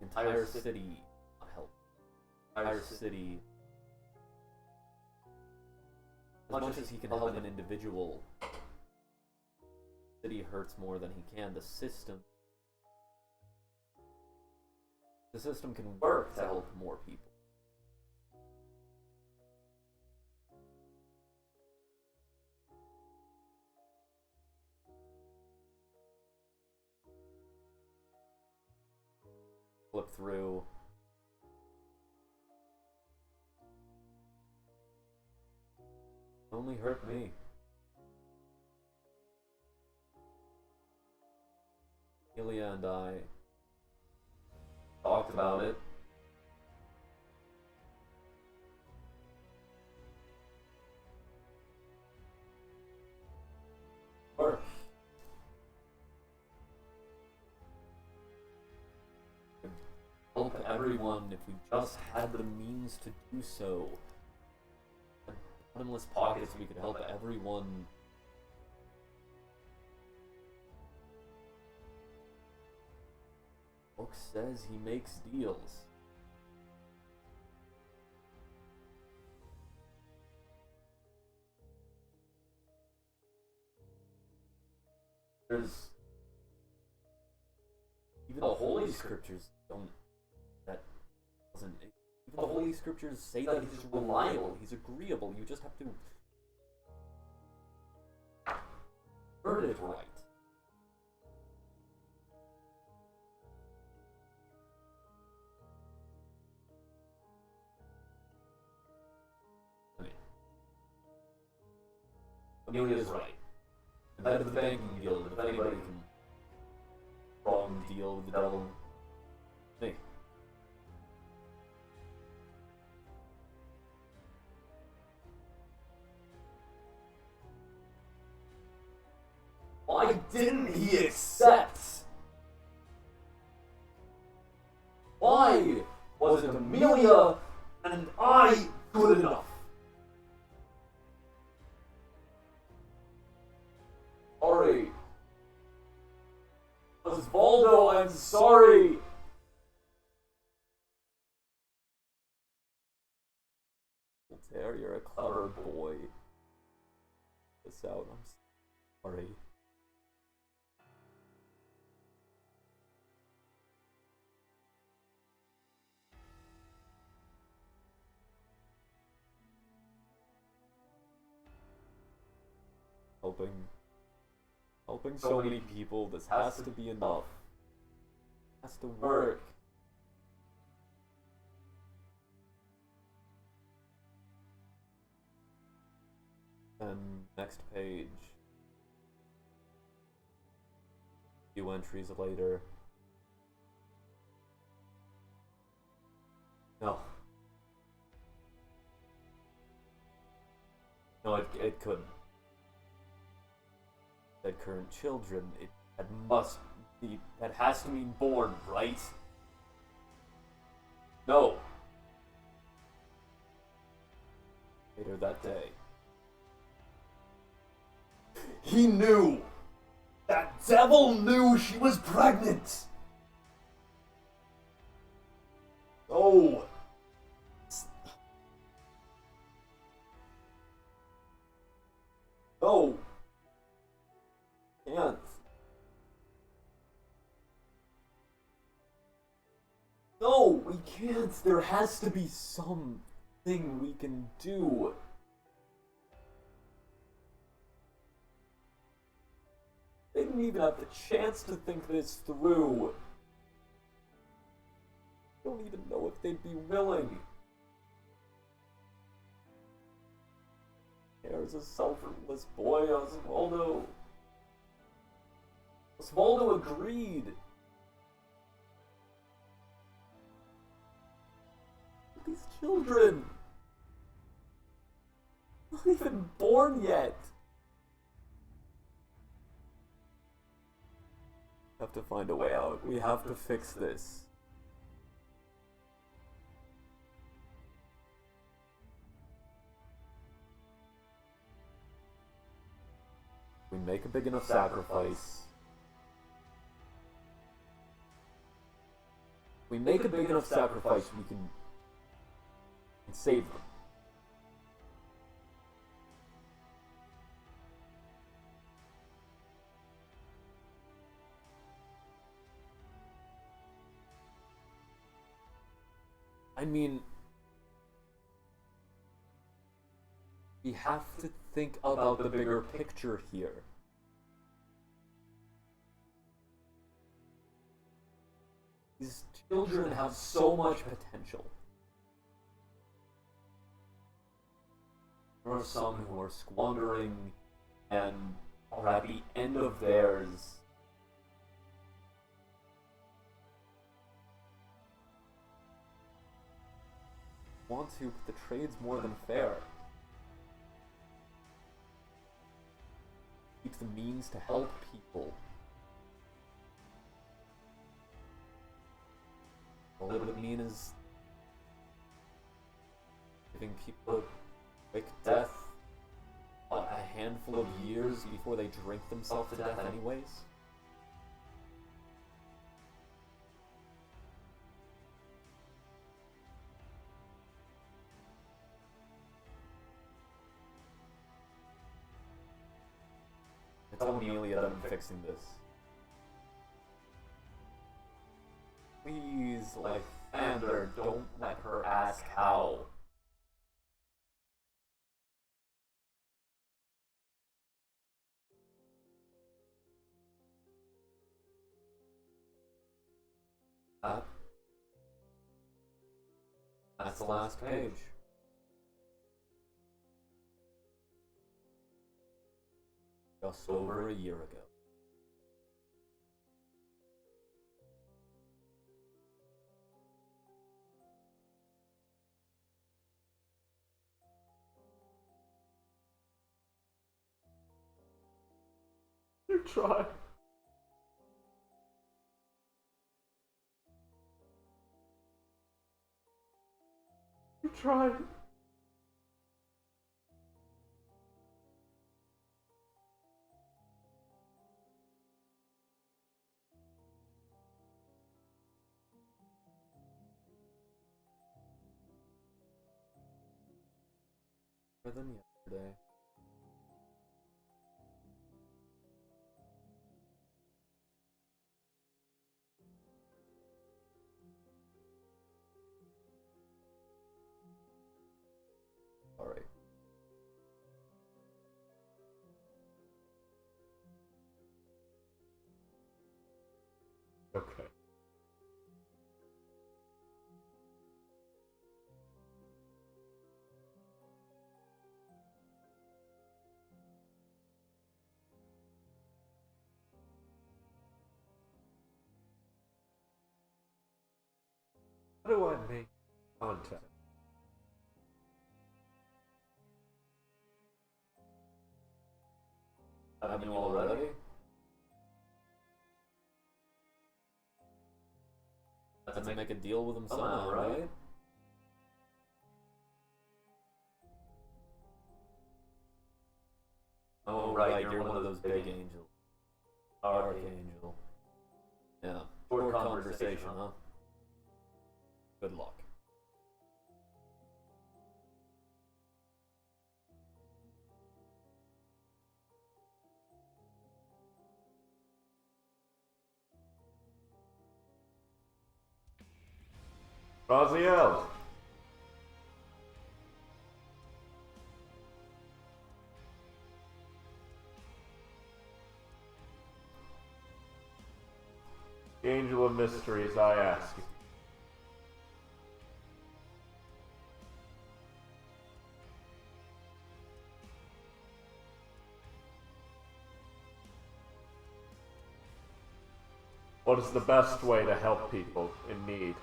entire city, not help. Entire city, as much as he can help an individual, the city hurts more than he can. The system can work to help more people. Flip through. Only hurt me. Ilya and I talked about it. Work. Help everyone if we just had the means to do so. Bottomless pockets, we could help everyone. Book says he makes deals. There's even the Holy Scriptures don't. That doesn't. Even the Holy Scriptures say that he's reliable, he's agreeable. You just have to word it right. Amelia is right. The head of the banking guild, if anybody can wrong deal with the devil, me. Why didn't he accept? Why wasn't Amelia and I good enough? No, I'm sorry. Voltaire, you're a clever boy. This out. I'm sorry. Helping so many people, this has to be enough. It has to work. And next page. A few entries later. No. No, it couldn't. That current children, that has to mean born, right? No. Later that day. He knew! That devil knew she was pregnant! Oh! No! Can't. No, we can't. There has to be something we can do. They didn't even have the chance to think this through. I don't even know if they'd be willing. There's a selfless boy, Osvaldo. Osvaldo agreed. These children, not even born yet. We have to find a way out. We have to fix this. We make a big enough sacrifice. We make a big enough sacrifice, we can save them. I mean, we have to think about the bigger picture here. These children have so much potential. There are some who are squandering and are at the end of theirs. Want to, but the trade's more than fair. Keep the means to help people. All it would mean is giving people a quick death, a handful of years before they drink themselves to death anyways. Tell Amelia that I'm fixing this. Please, Lysander, don't let her ask how. That's the last page. Just over a year ago. You tried. You tried. better than yesterday. Alright. Okay. How do I make contact? Haven't you already? Let's make a deal with him somehow, right? Oh, right, you're one of those big angels. Archangel. Yeah, short conversation, huh? Good luck. Raziel! Angel of Mysteries, I ask. What is the best way to help people in need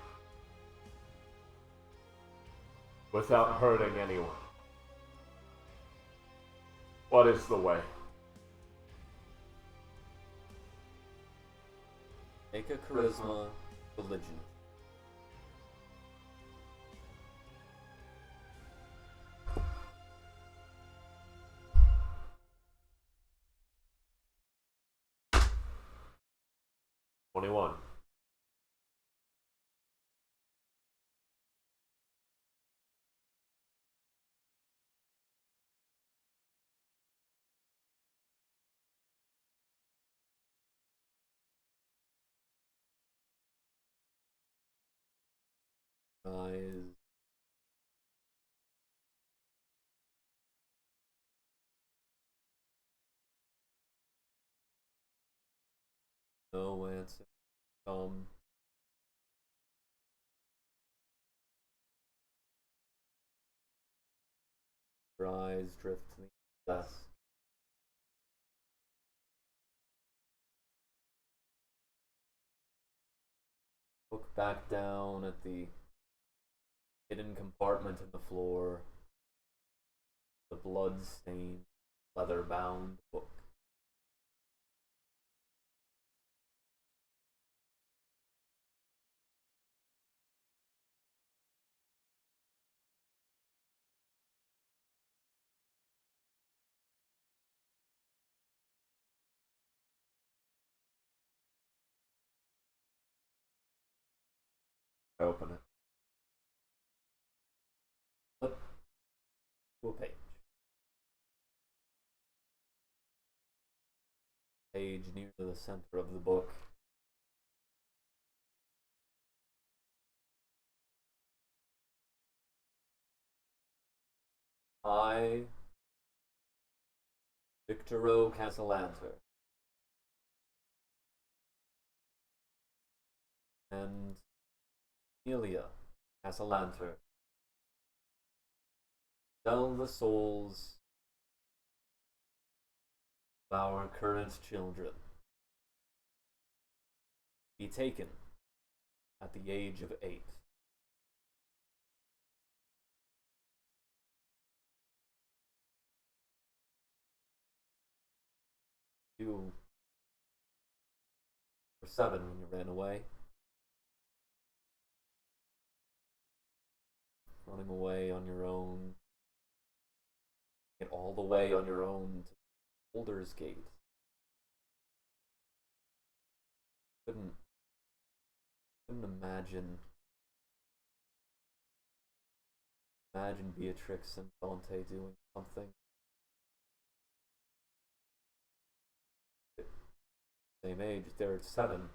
without hurting anyone? What is the way? Make a charisma religion. $21. Guys. No answer. Your eyes drift to the desk. Look back down at the hidden compartment in the floor. The blood-stained, leather-bound book. I open it. Flip to a page. Page near the center of the book. I, Victoro Casalanter, and Amelia Casalanter, sell the souls of our current children, be taken at the age of 8. You were 7 when you ran away. Running away on your own. Get all the way on your own to Baldur's Gate. Couldn't imagine imagine Beatrix and Dante doing something. Same age, they're 7.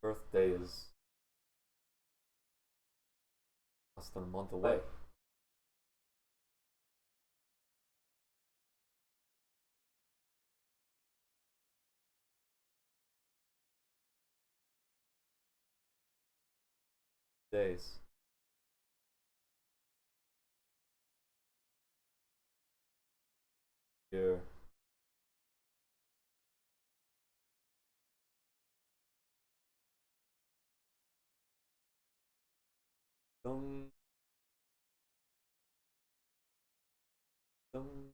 Birthday is less than a month away. Days. Year. Dong. Dong.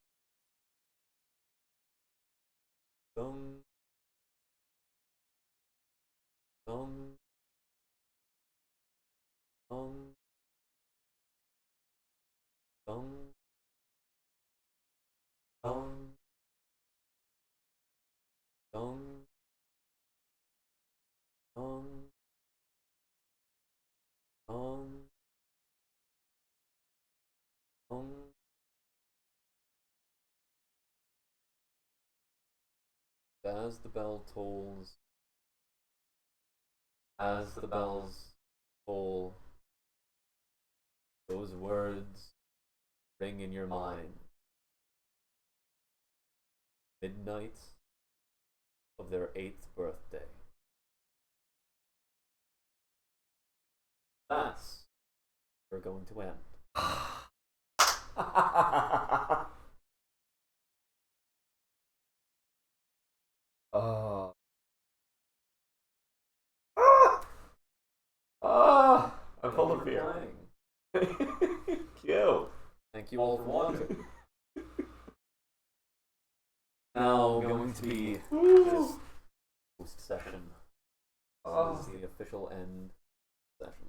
Dong. Dong. Dong. Dong. Dong. Dong. Dong. Dong. Dong. As the bell tolls, as the bells toll, those words ring in your mind. Midnight of their 8th birthday. That's where we're going to end. Oh. I'm full of fear. Cute. Thank you all for watching. Now going to be this post session. This is the official end session.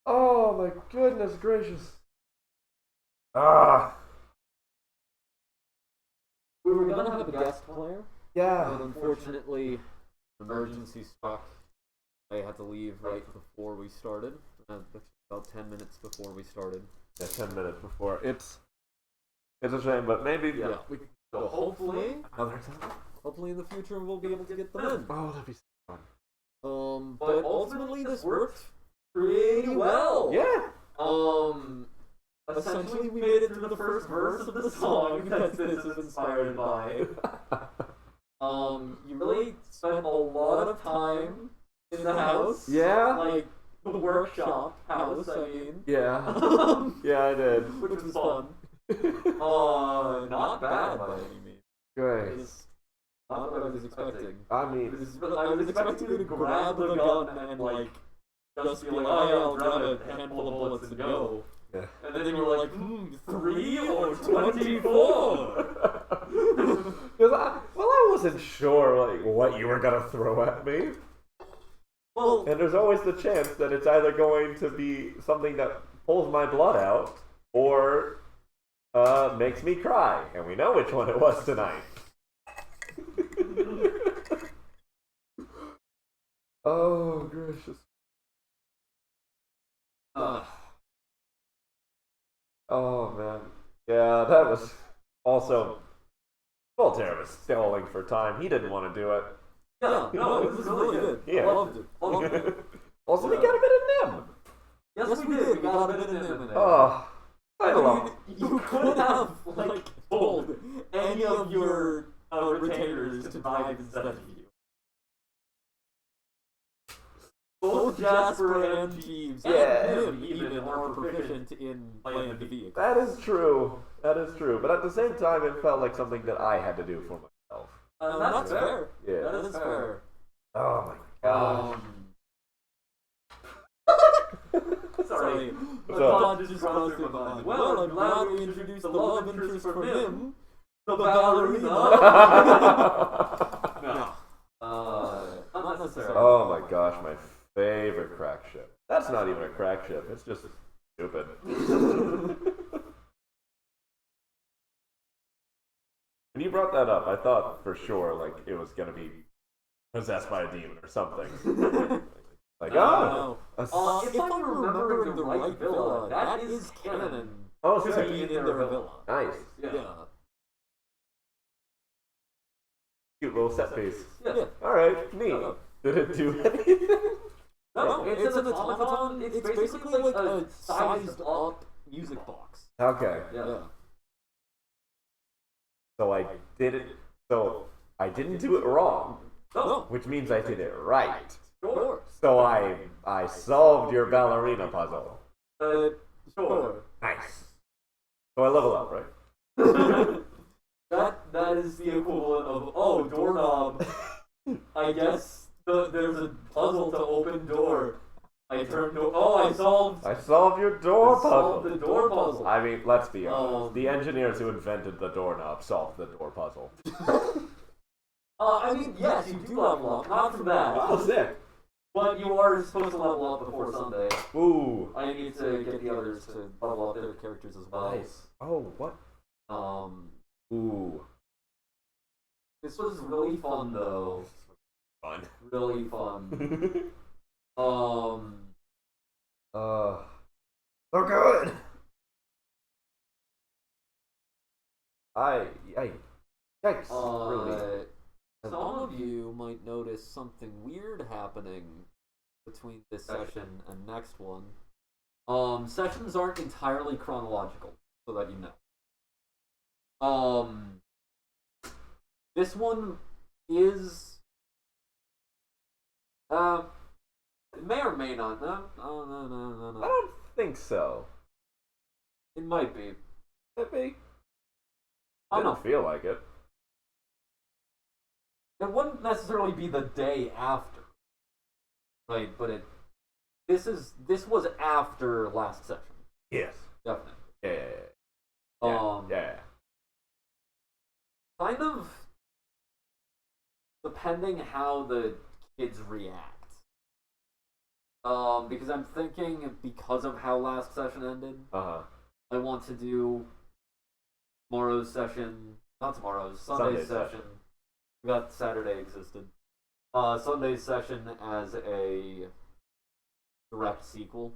Oh my goodness gracious. Ah. We were gonna have a guest player, Yeah. but unfortunately, emergency struck. I had to leave right before we started. About 10 minutes before we started. Yeah, 10 minutes before. It's a shame, but maybe So hopefully, another time. hopefully in the future we'll be able to get them in. Oh, that'd be so fun. But ultimately this worked pretty well. Yeah. Essentially we made it through the first verse of the song that this is inspired by. You really spent a lot of time in the house. Yeah. Like the workshop house, I mean. Yeah. Yeah, I did. Which was fun. Not bad by any means. Great. It's not what I was expecting. I mean, I was expecting you to grab the gun and like just be like, oh yeah, I'll grab a handful of bullets and go. yeah. And then you were like, 3 or 24? Because I wasn't sure like what you were gonna throw at me, Well, and there's always the chance that it's either going to be something that pulls my blood out or makes me cry, and we know which one it was tonight. Oh gracious. Oh man. Yeah, that was also Voltaire was stalling for time. He didn't want to do it. yeah, no, it was really good. Yeah. I loved it. I loved it. Also, we got a bit of Nim. Yes, we did. We got a bit of them in there. Oh, I I love. mean, you could have like told any of your retainers to dive instead of you. Both Jasper and Jeeves Yeah. and him even are proficient in playing the vehicle. That is true. That is true. But at the same time, it felt like something that I had to do for myself. That's fair. Yeah. That is fair. Oh my gosh. Sorry. What's The up? thought just crossed through my mind. Well, I'm glad we introduced the love interest for him, the ballerina. No. Not necessarily. Oh my gosh, my favorite crack ship. That's not even a crack ship. It's just stupid. When you brought that up, I thought for sure like it was gonna be possessed by a demon or something. Like, No. a If I'm remembering the right villa, that is canon. oh, To sick. be in their villa. Nice. Yeah. Cute little set piece. Yeah. Alright, neat. Did it do anything? No, it's an automaton. It's basically like a sized up music box. Okay. Yeah. So I did it. So I didn't do it wrong, No. which means I did it right. Sure. So I solved your ballerina puzzle. Sure. Nice. So I level up, right? That is the equivalent of doorknob. I guess there's a puzzle to open door. I turned to I solved. I solved your door solved the puzzle. door puzzle. I mean, let's be honest. Um, The engineers who invented the doorknob solved the door puzzle. I mean, yes, you do level up. Not for that. Oh, sick. But you are supposed to level up before Sunday. Ooh. I need to get the others to level up their characters as well. Nice. Oh, what? Ooh. This was really fun though. Fun. Really fun. So good. Yikes. Really. Some of you might notice something weird happening between this session and next one. Sessions aren't entirely chronological, so that you know. This one is may or may not. No. I don't think so. It might be. Maybe. I I don't know. don't feel like it. It wouldn't necessarily be the day after, right? But this was after last session, Yes. definitely. Yeah. Yeah. Kind of depending how the kids react. Because I'm thinking because of how last session ended, Uh-huh. I want to do tomorrow's session, not tomorrow's, Sunday's Sunday session. We got Saturday existed. Sunday's session as a direct sequel.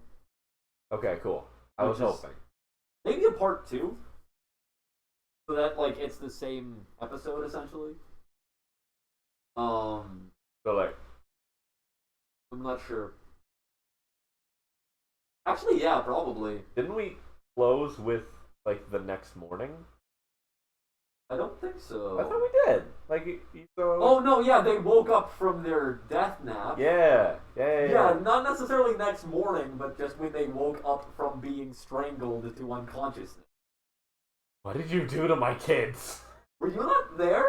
Okay, cool. I was Which is- hoping. Maybe a part 2. So that like it's the same episode essentially. So like, I'm not sure. Actually, yeah, probably. didn't we close with like the next morning? I don't think so. I thought we did. Like, so. Oh no, yeah, they woke up from their death nap. Yeah. Yeah, not necessarily next morning, but just when they woke up from being strangled to unconsciousness. What did you do to my kids? Were you not there?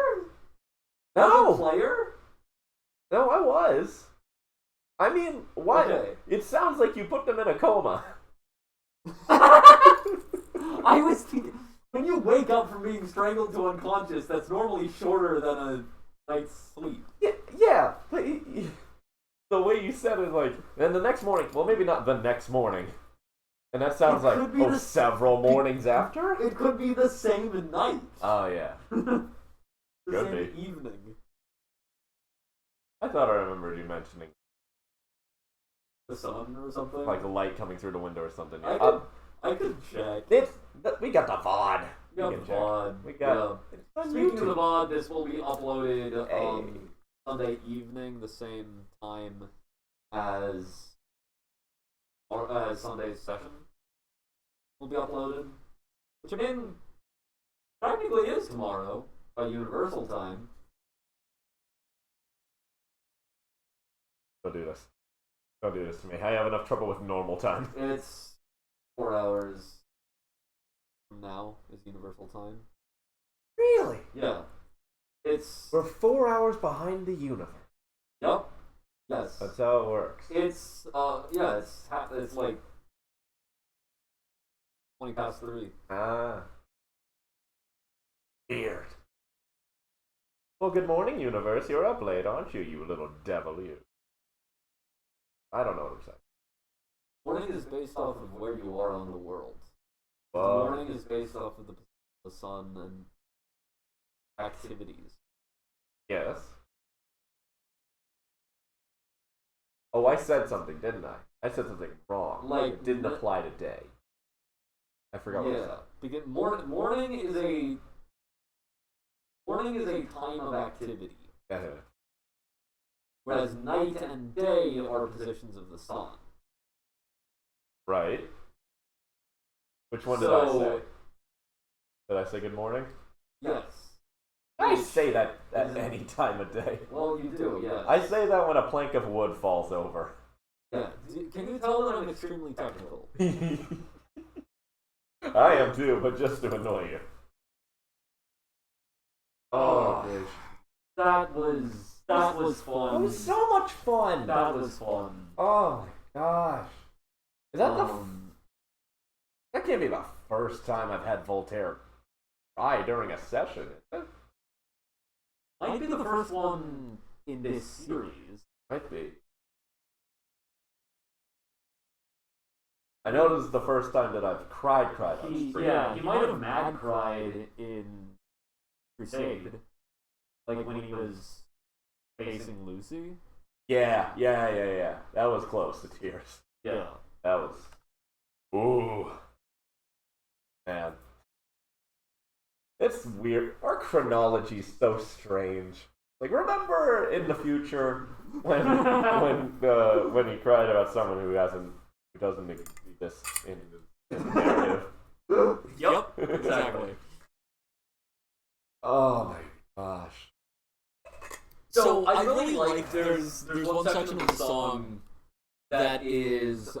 As a No. player? No, I was. I mean, what? Okay. It sounds like you put them in a coma. I was thinking, when you wake up from being strangled to unconscious, that's normally shorter than a night's sleep. Yeah, but the way you said it, like, and the next morning. Well, maybe not the next morning. And that sounds It like could be several mornings after. It could be the same night. Oh yeah, The Could same be. evening. I thought I remembered you mentioning The sun or something. like a light coming through the window or something. I could check. We got the VOD. We got can the check. VOD. We got. Yeah. It's on Speaking of the YouTube. VOD, this will be uploaded Hey. Sunday evening, the same time as Sunday's session will be uploaded. Which I mean, technically is tomorrow by Universal time. Don't do this. Don't do this to me. I have enough trouble with normal time. It's 4 hours from now is Universal time. Really? Yeah. It's We're 4 hours behind the universe. Yep. Yes. That's how it works. It's it's like 20 past 3. Ah. Weird. Well, good morning, universe. You're up late, aren't you, you little devil, you? I don't know what I'm saying. Morning is based off of where you are on the world. The Well, morning is based off of the sun and activities. Yes. Oh, I said something, didn't I? I said something wrong. Like, It didn't apply to day. I forgot what I said. because morning is a time of activity, whereas night and day are positions of the sun. Right. Which one did I say? Did I say good morning? Yes. I say that at any time of day. Well, you do, yes. I say that when a plank of wood falls over. Yeah. Can you tell that I'm extremely technical? I am too, but just to annoy you. Oh, that was fun. It was so much fun. That was fun. Oh my gosh. Is that that can't be the first time I've had Voltaire cry during a session, is it? Might be the first one in this series. Might be. I know this is the first time that I've cried on stream. Yeah, he might have mad cried in Crusade, like when he was facing Lucy. Yeah. That was close to tears. Yeah. That was... Ooh. Man. It's weird. Our chronology's so strange. Like, remember in the future when he cried about someone who doesn't exist in the narrative? Yep, exactly. Oh my gosh. So I really like there's one section of the song that is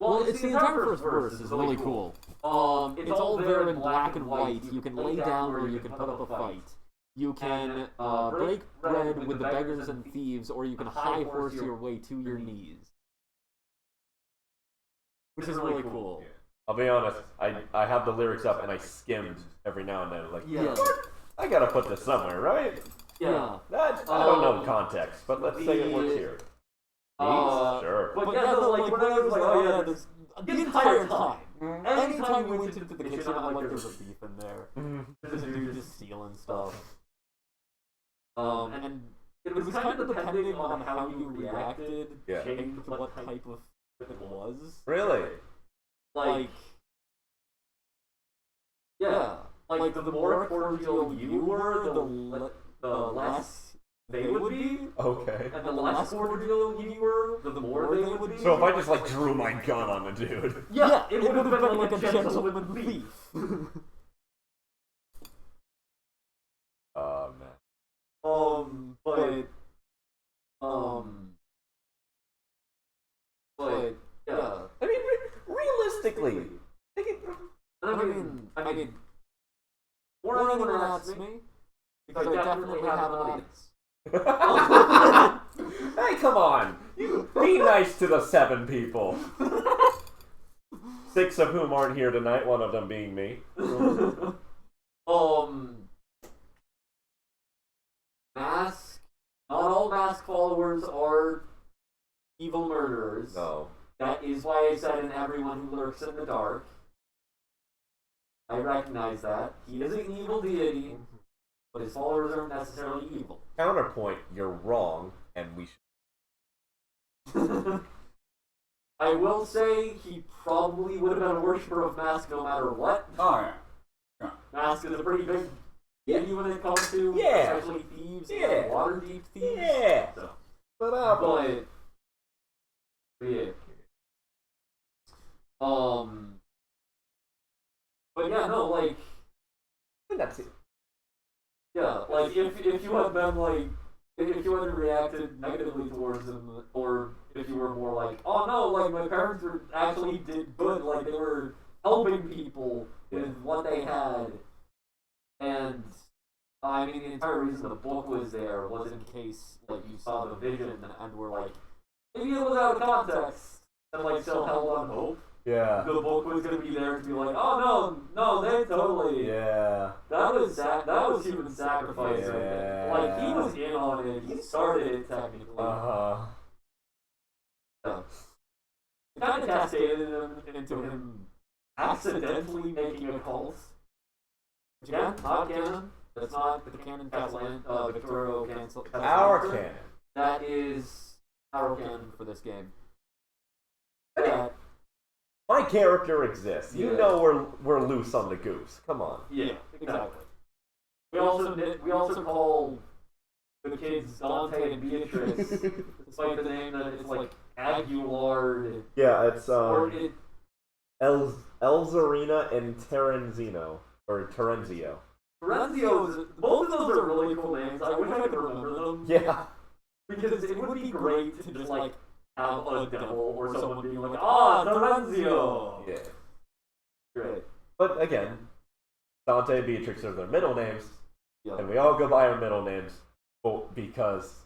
well, it's the entire first verse is really cool. It's all there in black and white. You can lay down or you can put up a fight. You can break bread with the beggars and thieves, or you can high horse your way to your knees. Which is really cool. I'll be honest, I have the lyrics up and I skimmed every now and then, like, Yeah. what? I gotta put this somewhere, right? Yeah. I don't know the context, but let's say it works here. Sure. But yeah, like when I was like, oh yeah, this the entire time. Anytime we went into the kitchen, I'm like, there's a thief in there. There's a dude just stealing stuff. And it was kind of depending on how you reacted, Yeah. changed what type of it was. Really? Like, yeah, like the more cordial you were, the less they would be, Okay. and the less cordial you were, the more they would be. So if I just, like, drew my gun on the dude. Yeah, it would have been like a gentleman thief. Oh, man. But yeah. I mean, realistically. I mean, or anyone asks me, because I definitely have an audience. Hey, come on! You be nice to the 7 people. 6 of whom aren't here tonight, one of them being me. Mask. Not all Mask followers are evil murderers. No. That is why I said in everyone who lurks in the dark. I recognize that. He is an evil deity, but his followers aren't necessarily evil. Counterpoint, you're wrong, and we should. I will say he probably would have been a worshiper of Mask no matter what. Oh, yeah. Mask is a pretty big deity when it comes to especially thieves and Waterdeep thieves. Yeah. So. But yeah. But yeah, no, like, that's it. yeah, like if you had been like, if you had reacted negatively towards him, or if you were more like, oh no, like my parents actually did good, like they were helping people with what they had, and I mean the entire reason the book was there was in case like you saw the vision and were like, maybe it was out of context and like still held on hope. Yeah. The book was gonna be there to be like, oh no, they totally. Yeah. That was human sacrifice. Yeah. Like he was in on it. He started it technically. Uh-huh. It kind of cascaded into him accidentally making a cult. Which again, not canon. That's not the canon Victorio cancel. Our canon. That is our canon for this game. I mean, my character exists. You Yeah. know we're loose on the goose. Come on. Yeah, exactly. We also call the kids Dante and Beatrice, despite the name that it's like Aguilard. Yeah, it's Or it, Elzarina and Terenzino or Terenzio. Terenzio's, both of those are really cool names. I wish I could remember them. Yeah. Because it would be great to just like have a devil or someone being like, ah, Terenzio! Yeah. Great. But again, Dante and Beatrix are their middle names, Yeah. and we all go by our middle names because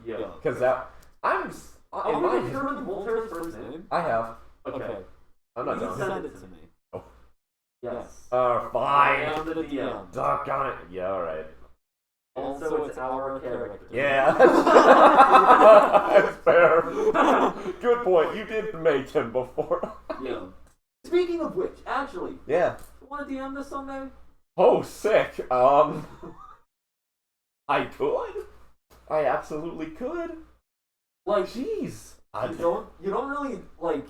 Yeah. that I'm Have in you my determined Voltaire's first name? I have. Okay. I'm not Please done. send it to me. Oh. Yes. I Fine. am the DM. Doggone it. Yeah, all right. Also, it's our character. Yeah. That's fair. Good point. You did make him before. Yeah. Speaking of which, actually, Yeah. you want to DM this someday? Oh, sick. I could. I absolutely could. Like, Jeez. you don't really, like,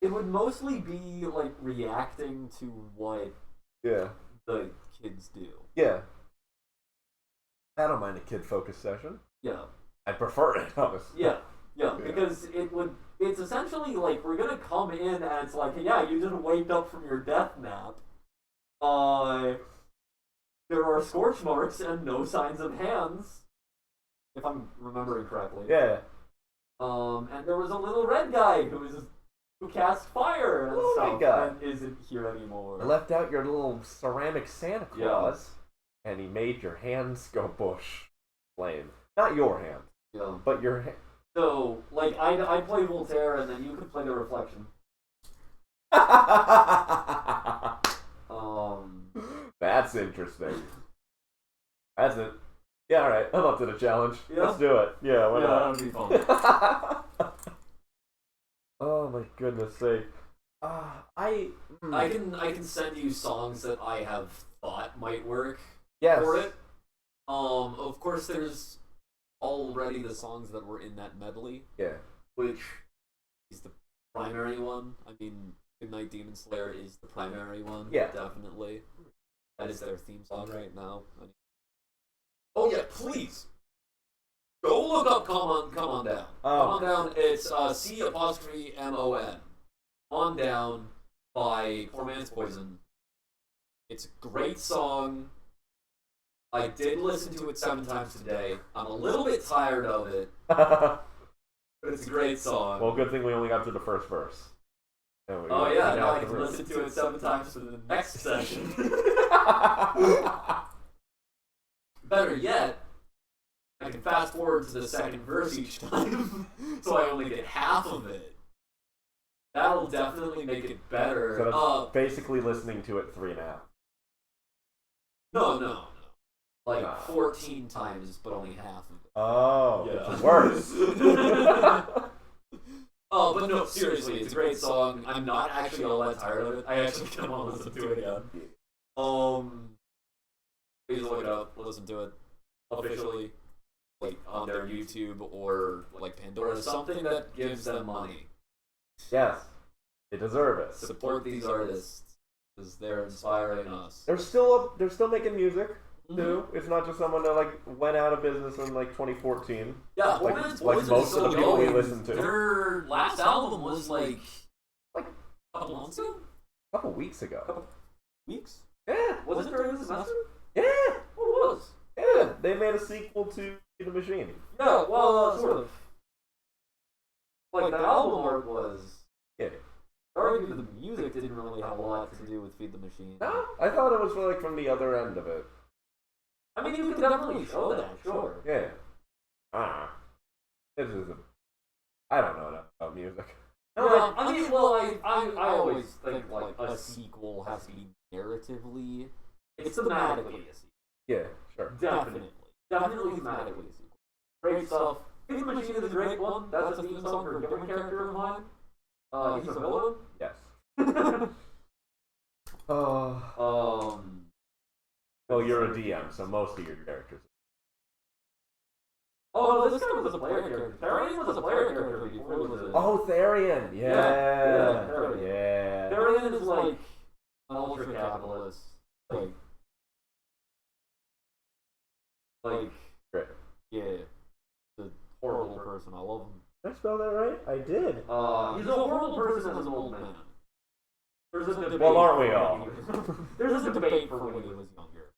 it would mostly be, like, reacting to what Yeah. the kids do. Yeah. I don't mind a kid-focused session. Yeah. I prefer it, honestly. Yeah. Yeah, because it's essentially like, we're gonna come in and it's like, yeah, you just waked up from your death nap. There are scorch marks and no signs of hands, if I'm remembering correctly. Yeah. And there was a little red guy who cast fire and Little red stuff guy. and isn't here anymore. I left out your little ceramic Santa Claus, and he made your hands go bush flame. Not your hand, Yeah. but your hand. So, like, I play Voltaire and then you could play the Reflection. That's interesting. That's it. Yeah, alright. I'm up to the challenge. Yeah? Let's do it. Yeah, why not? that'd be fun. Oh my goodness sake. I can send you songs that I have thought might work yes. for it. Of course, there's already the songs that were in that medley, Yeah. which is the primary one. I mean, Goodnight Demon Slayer is the primary one. Yeah. Definitely. That is their theme song right now. Oh yeah, please go look up Come On Down. Oh. Come On Down. It's C''MON. On Down by Poor Man's Poison. It's a great song. I did listen to it 7 times today. I'm a little bit tired of it, but it's a great song. Well, good thing we only got to the first verse. And we Oh yeah, we now got I the can verse. listen to it 7 times for the next session. Better yet, I can fast forward to the second verse each time, so I only get half of it. That'll definitely make it better. So that's basically listening to it 3.5. No. Like Nah. 14 times, but only half of it. Oh, Yeah. it's worse. Oh, but no, seriously, it's a great song. I'm not actually all that tired of it. I actually kind of want to listen to it again. Please look it up, listen to it officially, like on their YouTube or like Pandora, something that gives them money. Yes, they deserve it. Support these artists because they're inspiring us. They're still making music Mhm. too. It's not just someone that like went out of business in like 2014. Yeah, Like- Poor Man's like Poison most is of still the people we going. listen to. Their last album was like a couple months ago? A couple weeks ago. Weeks? Yeah, Was it during the semester? yeah, What was? yeah. They made a sequel to The Machine. Yeah, well, sort of. Like, the album art was... Yeah. I argue that the music didn't really have a lot to do with Feed the Machine. No, I thought it was like from the other end of it. I mean, you can definitely show that, sure. Yeah. This is I don't know enough about music. No, Yeah, I mean, well, I always think, like, a sequel has to be narratively... It's thematically a sequel. yeah, sure. Definitely. Definitely thematically a sequel. Great stuff. Feed the Machine is a great one. That's a theme song for a different character of mine. He's a villain? Yes. Um. Well, you're a DM, so most of your characters. Oh, no, this guy was a player character. Therian was a player character before he was a... Oh, Therian! Yeah, Therian. Yeah. Therian is like an ultra-capitalist. Like, yeah. He's a horrible person. I love him. Did I spell that right? I did. He's a horrible person as an old man. There's a debate. Well, aren't we all? There's a debate for when he was younger.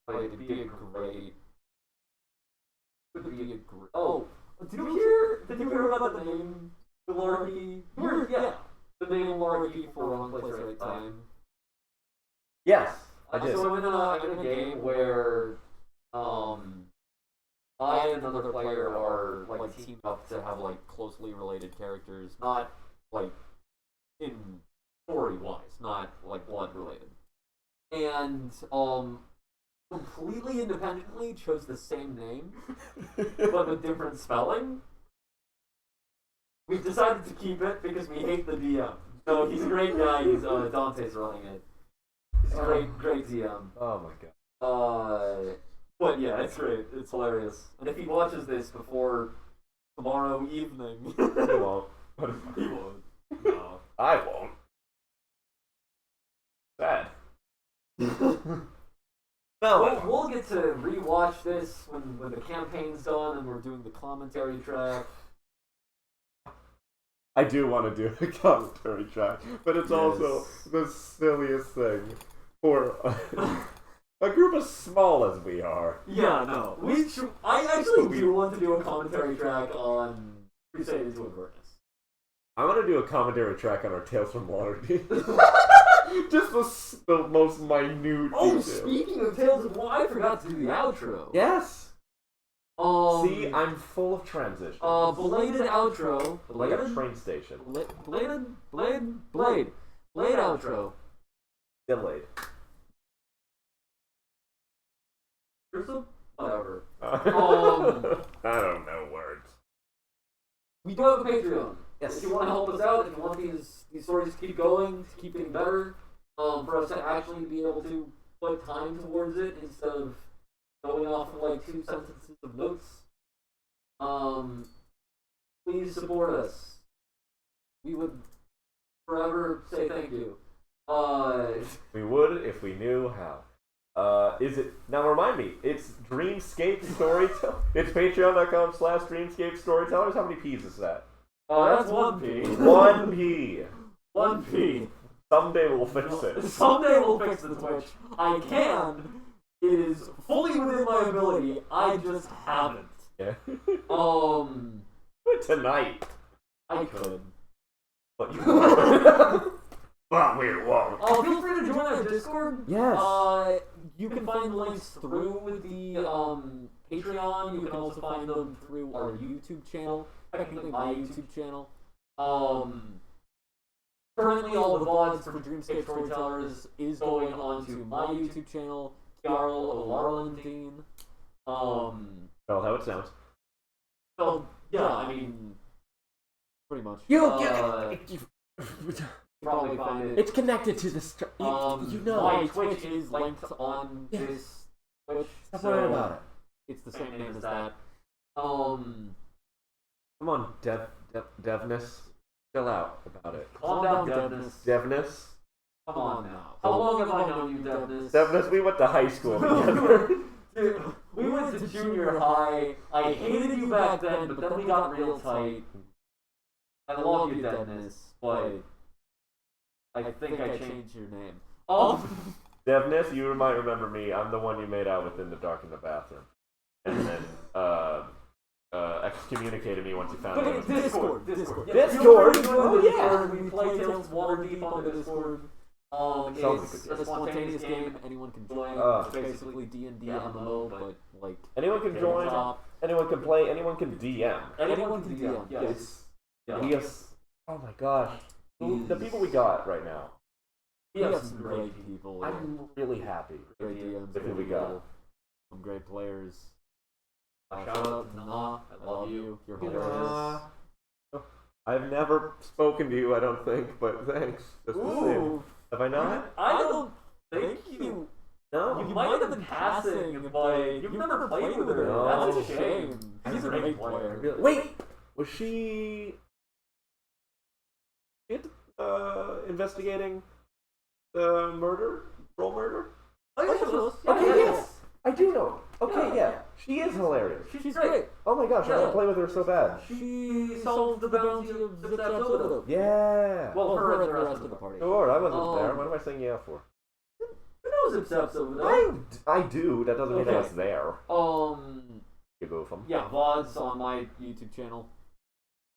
Like, it'd be a great. Would be a great. Oh, did you hear about the name Malarkey? Yeah, the name Malarkey for Wrong Place, Right Time. Yes, I did. So I'm in a game where I and another player are like teamed up to have like closely related characters, not like in story wise, not like blood related. And completely independently chose the same name, but with different spelling. We decided to keep it because we hate the DM. So he's a great guy. He's Dante's running it. He's a great DM. Oh my god. But yeah, it's great. It's hilarious. And if he watches this before tomorrow evening, He won't. he won't. No. I won't. Sad. No. We'll get to rewatch this when the campaign's done and we're doing the commentary track. I do want to do a commentary track, but it's also the silliest thing for a group as small as we are. Yeah, no. I actually do want to do a commentary track on Crusade into Avernus. I want to do a commentary track on our Tales from Waterdeep. Just the most minute Oh, detail. speaking of Tales of Waterdeep, I forgot to do the outro. Yes. See, I'm full of transition. Belated outro. Like a train station. Blade outro. Delayed. Whatever. I don't know words. We do have a Patreon. Yes. If you want to help us out, if you want these stories to keep going, to keep getting better, for us to actually be able to put time towards it instead of going off of like 2 sentences of notes, please support us. We would forever say thank you. We would if we knew how. Is it now? Remind me. It's Dreamscape Storytellers. It's Patreon.com/Dreamscape Storytellers. How many P's is that? That's 1P. 1P. 1P. Someday we'll fix it. Someday we'll fix the Twitch. I can. It is fully within my ability. I just haven't. Yeah. Tonight. I could. But you won't. But we won't. Feel free to join our Discord. Yes. You can find links through the Patreon. You can also find them through our YouTube channel. Technically, my YouTube channel. Currently, all the VODs for Dreamscape Storytellers is going on to my YouTube channel, Jarl O'Larlandine. Well, how it sounds. So, yeah, I mean, pretty much. You'll get probably find it. It's connected to the My Twitch is linked on this Twitch. Don't worry about it. It's the same name as that. Come on, Devness. Chill out about it. Calm down, Devness. Devness? Come on now. How long have I known you, Devness? Devness, we went to high school together. Dude, we went to junior high. I hated you back then, but then we got real tight. I love you, Devness, but I think I changed your name. Devness, you might remember me. I'm the one you made out with in the dark in the bathroom. And then, excommunicated me once you found out. Discord. Oh, yeah. We play Tales of Waterdeep on the Discord. It's a spontaneous game. Anyone can join. It's basically D&D MMO, but like anyone can join. Anyone can play. Anyone can DM. Anyone can DM. Yes. Yes. Oh my gosh. The people we got right now. We have some great people. I'm really happy. Great DMs. With who we got. Some great players. Shout out to Nah. I love you. You're hilarious. I've never spoken to you, I don't think, but thanks. Just the same. Ooh. Have I not? I don't think you. No. You might have been passing, but you've never played with her. No. That's a shame. She's a great player. Really? Wait! Was she investigating the murder? Roll murder? Oh, yeah, she was. Okay, Yeah, yes! I do know. Okay, yeah. She is hilarious. She's great. Oh my gosh, I want to play with her so bad. She solved the bounty of Zip Zap Soda. Yeah! Well, her and the rest of the party. Lord, I wasn't there. What am I saying yeah for? You know Zip Zap Soda. I do. That doesn't mean I was there. You goof 'em. Yeah, VODs on my YouTube channel.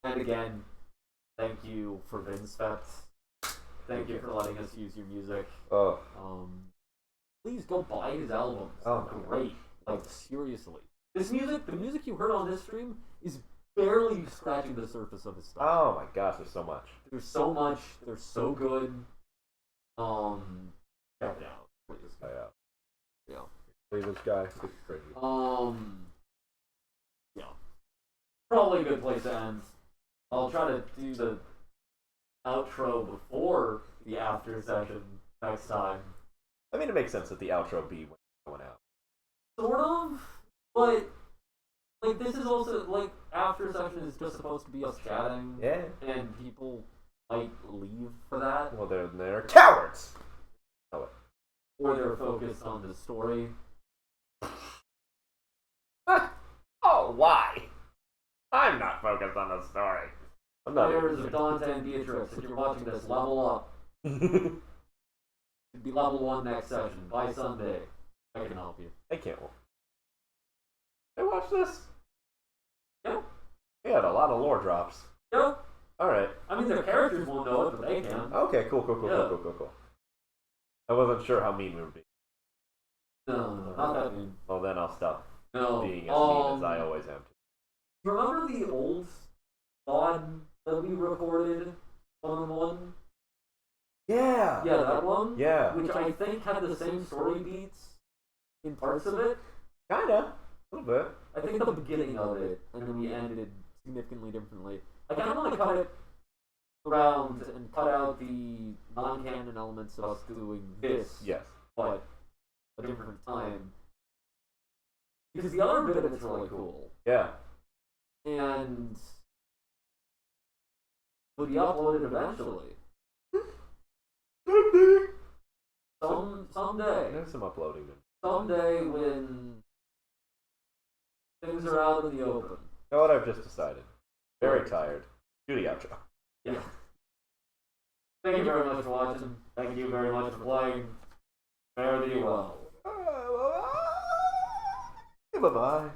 And again, thank you for Vinspect. Thank you for letting us use your music. Oh. Please go buy his albums. Oh, They're great. Like, seriously. This music, the music you heard on this stream, is barely scratching the surface of his stuff. Oh my gosh, there's so much. There's so much. They're so good. Check it out, please. Oh, yeah. Yeah. Leave this guy. It's crazy. Yeah. Probably a good place to end. I'll try to do the outro before the after session next time. I mean, it makes sense that the outro be when it's going out. Sort of, but like this is also like after session is just supposed to be us chatting. Yeah. And people might leave for that. Well, they're cowards! Oh, Or they're focused on the story. oh, why? I'm not focused on the story. I'm not. Players of Dante and Beatrix, if you're watching this, level up. It'd be level 1 next session by Sunday. I can help you. I can't. Hey, watch this. Yeah. We had a lot of lore drops. Yeah. Alright. I mean, their characters won't know it, but they can. Okay, cool. Yeah. I wasn't sure how mean we were being. No, not that mean. Well, then I'll stop No. being as mean as I always am. Remember the old VOD that we recorded one-on-one? Yeah! Yeah, that one? Yeah. Which I think had the same story beats in parts of it. Kinda. A little bit. I think the beginning of it, and then we ended it significantly differently. I kind of want to cut it around and cut out the non-canon elements of us doing this, Yes. but a different time. Because the other bit of it's really cool. Yeah. And will be uploaded eventually. Someday. There's some uploading. Someday when things are out in the open. You know what I've just decided? Very tired. Do the outro. Yeah. Thank you very much for watching. Thank you very much for playing. Fare thee well. Bye-bye.